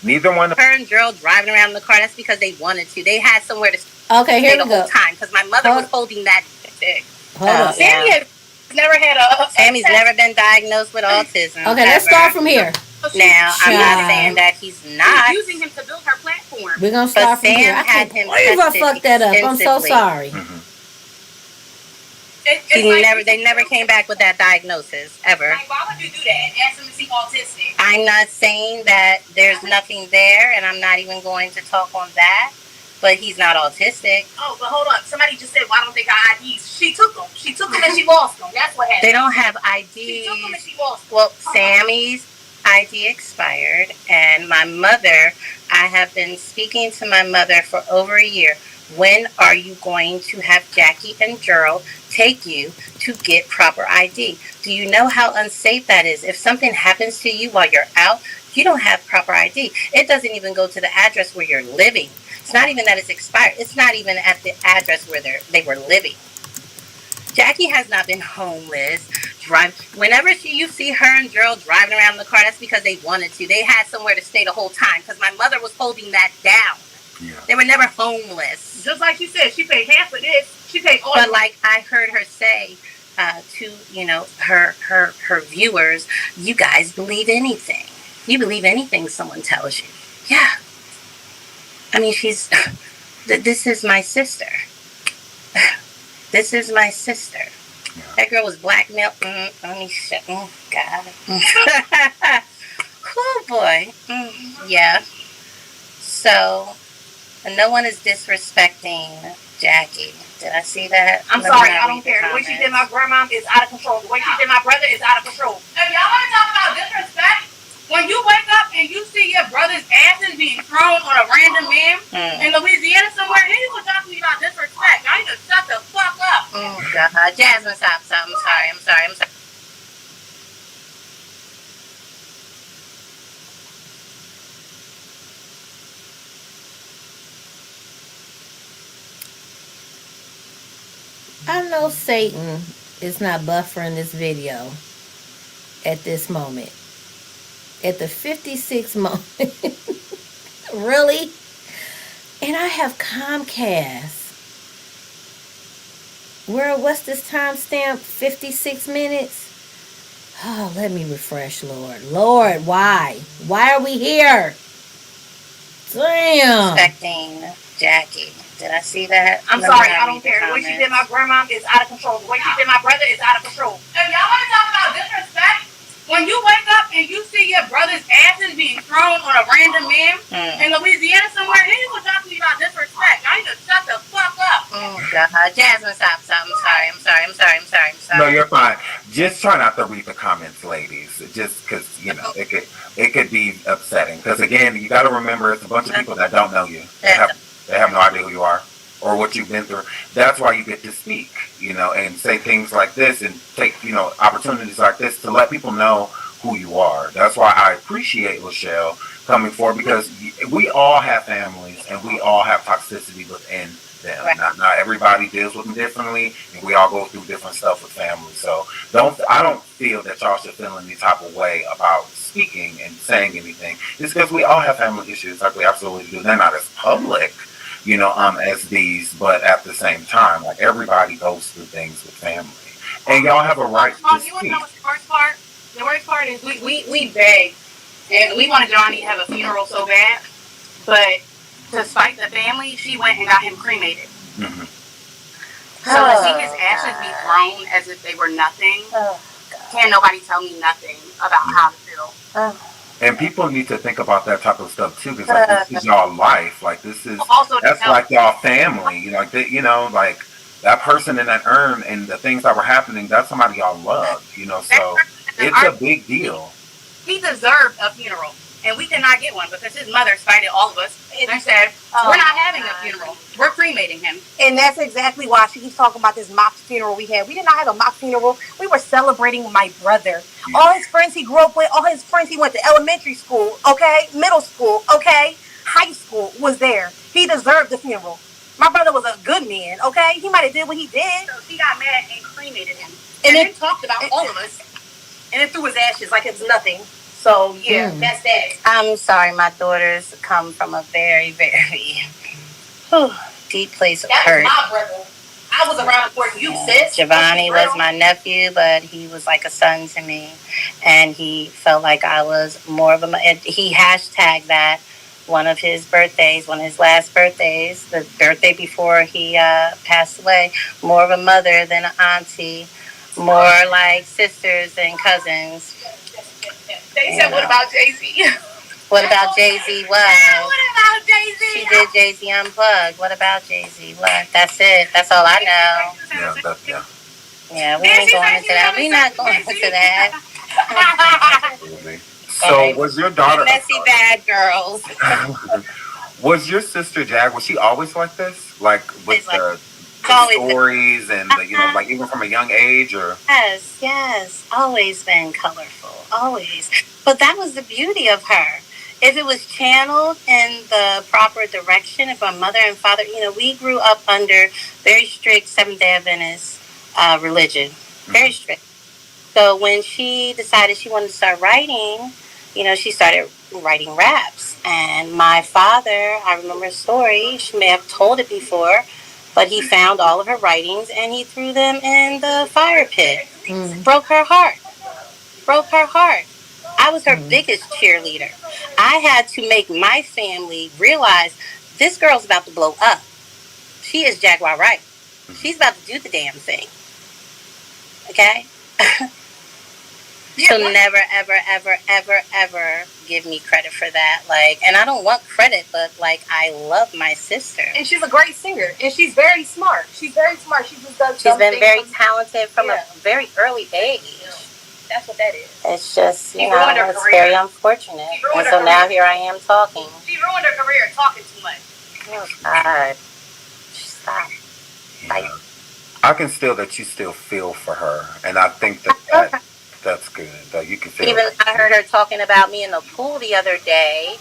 Neither one. Her and Gerald driving around in the car, that's because they wanted to. They had somewhere to Okay, here stay we the whole go. time because my mother was holding that stick. Hold up. Sammy has never had Sammy's never been diagnosed with autism. Okay, let's start from here. Now, I'm not saying that he's not. She's using him to build her platform. We're gonna start from here. I can't believe I fucked that up. I'm so sorry. They never came back with that diagnosis ever. Like, why would you do that and ask him to see autistic? I'm not saying that there's nothing there, and I'm not even going to talk on that. But he's not autistic. Oh, but hold on. Somebody just said, why don't they got IDs? She took them. She took them and she lost them. That's what happened. They don't have IDs. She took them and she lost them. Well, Sammy's ID expired, and my mother, I have been speaking to my mother for over a year. When are you going to have Jackie and Gerald take you to get proper ID? Do you know how unsafe that is? If something happens to you while you're out, you don't have proper ID. It doesn't even go to the address where you're living. It's not even that it's expired. It's not even at the address where they were living. Jackie has not been homeless. Whenever you see her and Gerald driving around in the car, that's because they wanted to. They had somewhere to stay the whole time because my mother was holding that down. Yeah. They were never homeless. Just like you said, she paid half of this. She paid all. But like I heard her say to her viewers, you guys believe anything. You believe anything someone tells you. Yeah. I mean, this is my sister. This is my sister. Yeah. That girl was blackmailed. Let me shut. God. Cool boy. Yeah. So, no one is disrespecting Jackie. Did I see that? I'm sorry, I don't care. The way she did my grandma is out of control. The way she did my brother is out of control. If y'all want to talk about disrespect, when you wake up and you see your brother's asses being thrown on a random man in Louisiana somewhere, then you can talk to me about disrespect. Y'all need to shut the fuck up. Oh, God. Jasmine, stop. I'm sorry. I know Satan is not buffering this video at this moment. At the 56 moment. Really? And I have Comcast. What's this timestamp? 56 minutes? Oh, let me refresh, Lord. Lord, why? Why are we here? Damn. Expecting Jackie. Did I see that? I'm sorry, I don't care. The way she did my grandma is out of control. The way she did my brother is out of control. If y'all want to talk about disrespect, when you wake up and you see your brother's asses being thrown on a random man in Louisiana somewhere, then you can talk to me about disrespect. Y'all need to shut the fuck up. Oh, God. Jasmine, stop. I'm sorry. No, you're fine. Just try not to read the comments, ladies. Just because it could be upsetting. Because again, you got to remember, it's a bunch of people that don't know you. They have no idea who you are or what you've been through. That's why you get to speak, and say things like this and take, opportunities like this to let people know who you are. That's why I appreciate LaShelle coming forward, because we all have families and we all have toxicity within them. Right. Not everybody deals with them differently, and we all go through different stuff with families. So I don't feel that y'all should feel any type of way about speaking and saying anything. It's because we all have family issues, like we absolutely do. They're not as public, as these, but at the same time, like everybody goes through things with family, and y'all have a right to You want speak. to know what's the worst part? The worst part is we begged, and we wanted Johnny to have a funeral so bad, but to spite the family, she went and got him cremated. Mm-hmm. So to see his ashes be thrown as if they were nothing, can't nobody tell me nothing about how to feel. And people need to think about that type of stuff too, because like this is y'all life. Like that's like y'all family. Like that person in that urn and the things that were happening. That's somebody y'all loved. So it's a big deal. He deserved a funeral, and we did not get one because his mother spited all of us and said, "We're not having a funeral. We're cremating him." And that's exactly why she keeps talking about this mock funeral we had. We did not have a mock funeral. We were celebrating my brother. Yeah. All his friends he grew up with, all his friends he went to elementary school, okay? Middle school, okay? High school was there. He deserved the funeral. My brother was a good man, okay? He might have did what he did. So she got mad and cremated him. And then talked about all of us. And then threw his ashes like it's nothing. So, yeah, that's that. I'm sorry, my daughters come from a very, very deep place of hurt. That was my brother. I was around for you, sis. Giovanni was my nephew, but he was like a son to me. And he felt like I was more of a... He hashtagged that one of his last birthdays, the birthday before he passed away, more of a mother than an auntie, more like sisters and cousins. They said, what about Jay-Z? What about Jay-Z? What? Yeah, what about Jay-Z? She did Jay-Z Unplugged. What about Jay-Z? What? That's it. That's all I know. Yeah, we ain't going into that. We're not going into that. So was your daughter... Messy bad girls. Was your sister Jag, was she always like this? Like with the stories and like even from a young age, or? Yes, always been colorful, always. But that was the beauty of her. If it was channeled in the proper direction, if our mother and father, we grew up under very strict Seventh-day Adventist religion, very strict. So when she decided she wanted to start writing, she started writing raps. And my father, I remember a story, she may have told it before, but he found all of her writings and he threw them in the fire pit. Broke her heart. I was her biggest cheerleader. I had to make my family realize this girl's about to blow up. She is Jaguar Wright. She's about to do the damn thing. Okay? She'll never, ever, ever, ever, ever give me credit for that. Like, and I don't want credit, but like, I love my sister. And she's a great singer. And she's very smart. She's very smart. She just does. She's been very talented from a very early age. Yeah. That's what that is. It's just, you know, it's very unfortunate. And so now here I am talking. She ruined her career talking too much. Oh, God. Stop. Yeah. I can still that you still feel for her, and I think that that's good. That you can feel. Even I heard her talking about me in the pool the other day.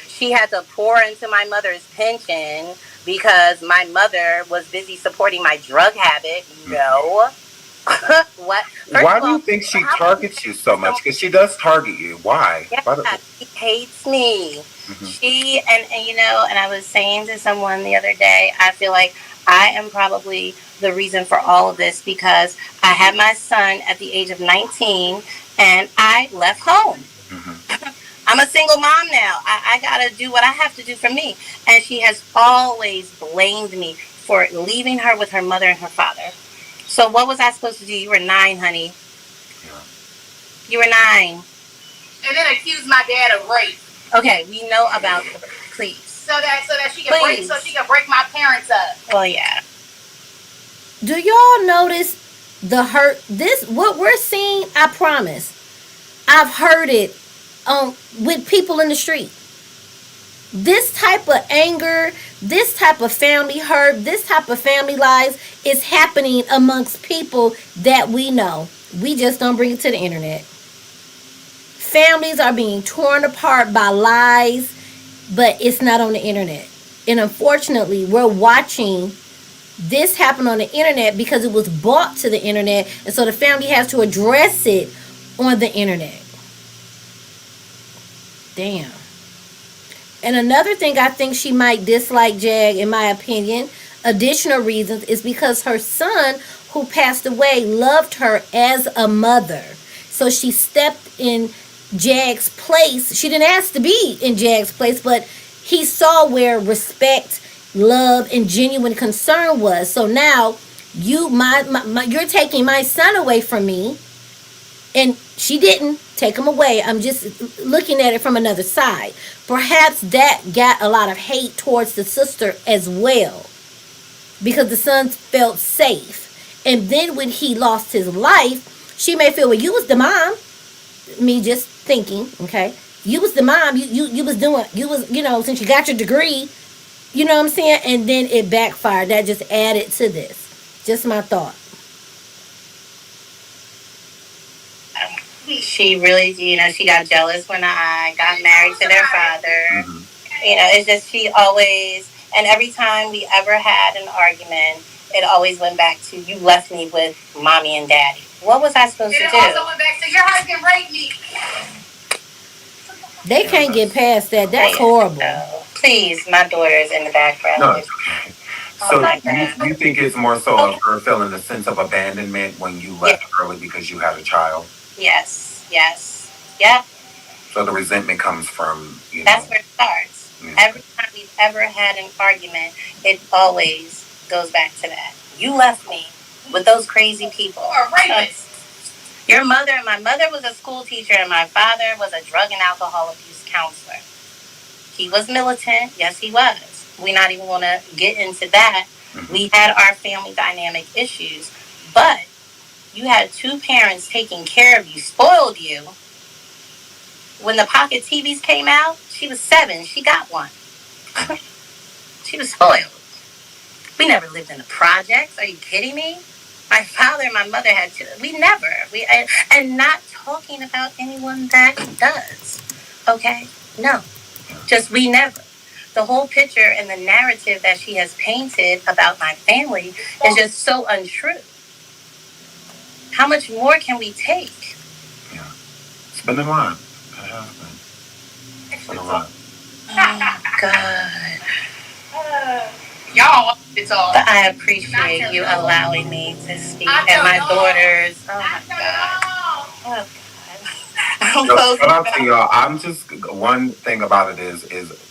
She had to pour into my mother's pension because my mother was busy supporting my drug habit. No. What? Why do you think she targets you so much? Because she does target you. Why? Yeah, she hates me. Mm-hmm. She and you know, and I was saying to someone the other day, I feel like I am probably the reason for all of this because I had my son at the age of 19 and I left home. Mm-hmm. I'm a single mom now. I gotta do what I have to do for me. And she has always blamed me for leaving her with her mother and her father. So what was I supposed to do? You were 9, honey. Yeah. You were 9. And then accused my dad of rape. Okay, we know about it. Please. So that she can break my parents up. Well, yeah. Do y'all notice the hurt? This what we're seeing. I promise. I've heard it with people in the street. This type of anger, this type of family hurt, this type of family lies is happening amongst people that we know. We just don't bring it to the internet. Families are being torn apart by lies, but it's not on the internet. And unfortunately, we're watching this happen on the internet because it was brought to the internet, and so the family has to address it on the internet. Damn. And another thing I think she might dislike Jag, in my opinion, additional reasons, is because her son, who passed away, loved her as a mother. So she stepped in Jag's place. She didn't ask to be in Jag's place, but he saw where respect, love, and genuine concern was. So now you're taking my son away from me. And she didn't take him away. I'm just looking at it from another side. Perhaps that got a lot of hate towards the sister as well, because the son felt safe. And then when he lost his life, she may feel, well, you was the mom. Me just thinking, okay? You was the mom. You was doing, since you got your degree, you know what I'm saying? And then it backfired. That just added to this. Just my thought. She really, she got jealous when I got married to their father. Mm-hmm. It's just she always, and every time we ever had an argument, it always went back to, you left me with mommy and daddy. What was I supposed to do? It also went back to, your husband raped me. They can't get past that. That's horrible. No. Please, my daughter is in the background. No, it's okay. So you think it's more so of her feeling a sense of abandonment when you left early because you had a child? Yes. Yep. So the resentment comes from, That's where it starts. Yeah. Every time we've ever had an argument, it always goes back to that. You left me with those crazy people. Or rapists. Your mother, my mother was a school teacher and my father was a drug and alcohol abuse counselor. He was militant. Yes, he was. We're not even going to get into that. Mm-hmm. We had our family dynamic issues, but you had 2 parents taking care of you, spoiled you. When the pocket TVs came out, she was 7. She got one. She was spoiled. We never lived in the projects. Are you kidding me? My father and my mother had to. And not talking about anyone that does. Okay? No. Just we never. The whole picture and the narrative that she has painted about my family is just so untrue. How much more can we take? Yeah. It's been a lot. It's been a lot. Oh, God. Y'all want to talk. But I appreciate you allowing me to speak. And my daughters. Oh, my God. Oh, God. Shout out to y'all. I'm just, one thing about it is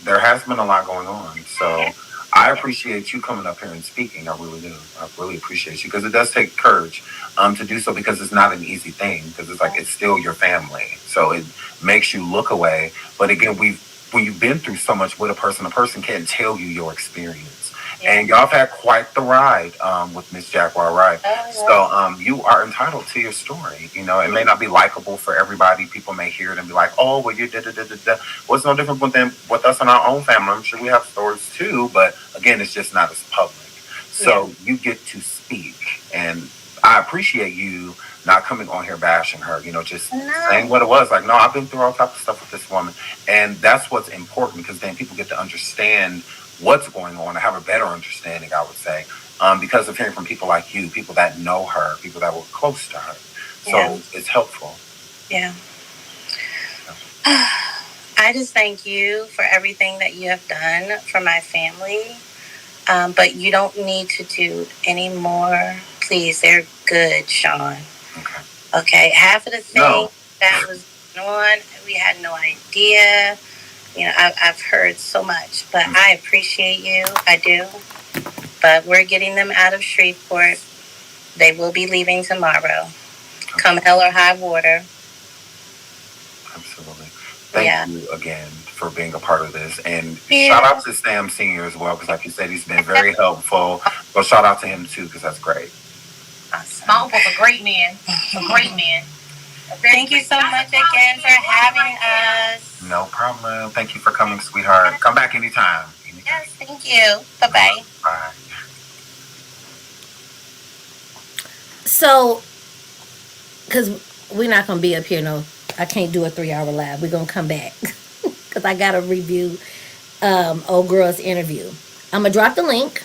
there has been a lot going on. So I appreciate you coming up here and speaking. I really do. I really appreciate you because it does take courage to do so because it's not an easy thing because it's like it's still your family. So it makes you look away. But again, when you've been through so much with a person can't tell you your experience. Yeah. And y'all have had quite the ride with Miss Jaguar Wright. So you are entitled to your story. You know, it may not be likable for everybody. People may hear it and be like, oh, well, you da. Well, it's no different with us in our own family. I'm sure we have stories too, but again, it's just not as public. So you get to speak. And I appreciate you not coming on here bashing her, you know, just saying what it was. Like, no, I've been through all types of stuff with this woman. And that's what's important because then people get to understand what's going on and have a better understanding, I would say, because of hearing from people like you, people that know her, people that were close to her. So it's helpful. Yeah. I just thank you for everything that you have done for my family. But you don't need to do any more. Please, they're good, Sean. Okay. Half of the thing that was going on, we had no idea. You know, I've heard so much, but I appreciate you. I do. But we're getting them out of Shreveport. They will be leaving tomorrow. Come hell or high water. Absolutely. Thank you again for being a part of this. And shout out to Sam Sr. as well, because like you said, he's been very helpful. So shout out to him too, because that's great. Awesome. My uncle's a great man. A great man. Thank you so much again for having us. No problem. Thank you for coming, sweetheart. Come back anytime. Yes, thank you. Bye-bye. Bye. So, because we're not going to be up here, no, I can't do a 3-hour live. We're going to come back because I got to review old girl's interview. I'm going to drop the link.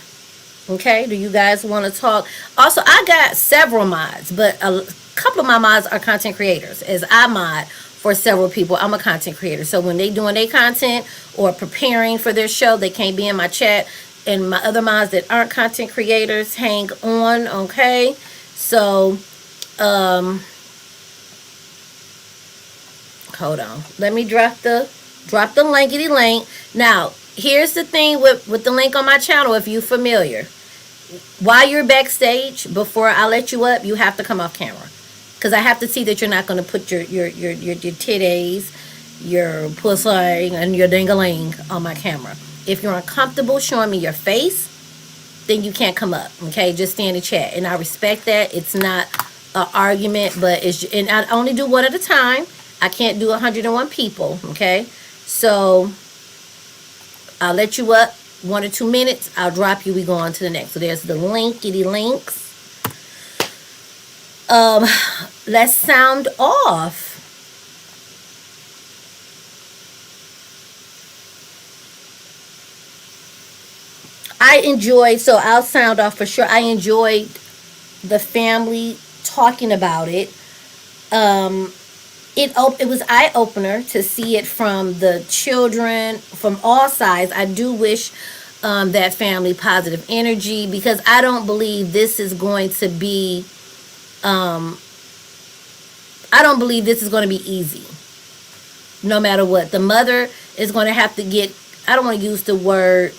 Okay, do you guys want to talk? Also, I got several mods, but a couple of my mods are content creators. As I mod for several people, I'm a content creator. So when they doing their content or preparing for their show, they can't be in my chat. And my other mods that aren't content creators, hang on, okay? So, hold on. Let me drop the linkity link. Now, here's the thing with the link on my channel, if you're familiar. While you're backstage, before I let you up, you have to come off camera. Because I have to see that you're not going to put your titties, your pussy, and your ding-a-ling on my camera. If you're uncomfortable showing me your face, then you can't come up, okay? Just stay in the chat. And I respect that. It's not an argument, but and I only do one at a time. I can't do 101 people, okay? So I'll let you up 1 or 2 minutes. I'll drop you. We go on to the next. So there's the linkity links. Let's sound off. I enjoyed, so I'll sound off for sure. I enjoyed the family talking about it. It was eye-opener to see it from the children, from all sides. I do wish that family positive energy, because I don't believe this is going to be, I don't believe this is going to be easy. No matter what. The mother is going to have to get, I don't want to use the word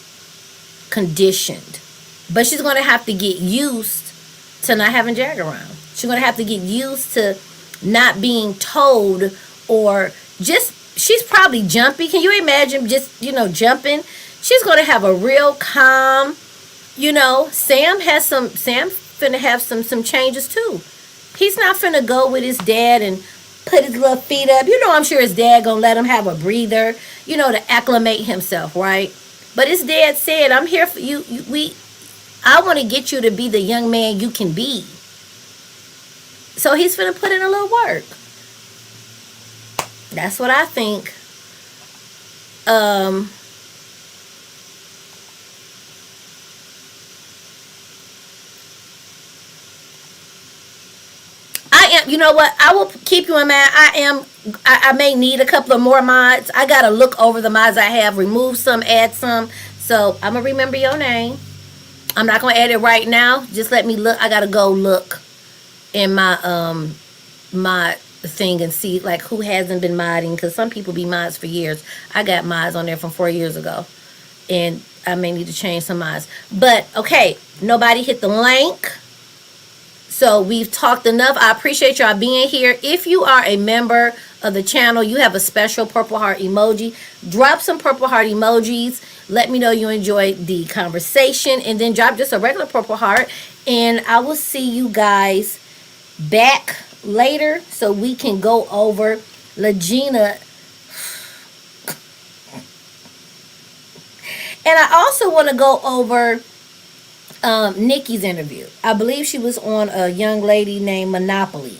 conditioned, but she's going to have to get used to not having Jag around. She's going to have to get used to not being told, or just, she's probably jumpy. Can you imagine just, jumping? She's going to have a real calm, Sam finna have some changes too. He's not finna go with his dad and put his little feet up. I'm sure his dad gonna let him have a breather, to acclimate himself, right? But his dad said, I'm here for you. I want to get you to be the young man you can be. So he's finna put in a little work. That's what I think. You know what? I will keep you in mind. I may need a couple of more mods. I got to look over the mods I have, remove some, add some. So I'm going to remember your name. I'm not going to add it right now. Just let me look. I got to go look in my mod thing and see like who hasn't been modding, because some people be mods for years. I got mods on there from 4 years ago. And I may need to change some minds. But okay, nobody hit the link. So we've talked enough. I appreciate y'all being here. If you are a member of the channel, you have a special purple heart emoji. Drop some purple heart emojis. Let me know you enjoyed the conversation. And then drop just a regular purple heart. And I will see you guys back later so we can go over Legina. And I also want to go over Nikki's interview. I believe she was on a young lady named Monopoly.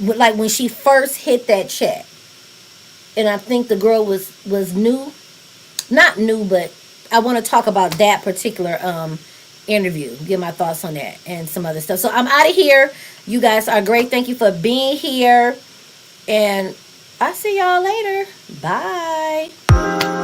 Like when she first hit that chat. And I think the girl was new. Not new, but I want to talk about that particular interview. Give my thoughts on that and some other stuff. So I'm out of here. You guys are great. Thank you for being here. And I'll see y'all later. Bye.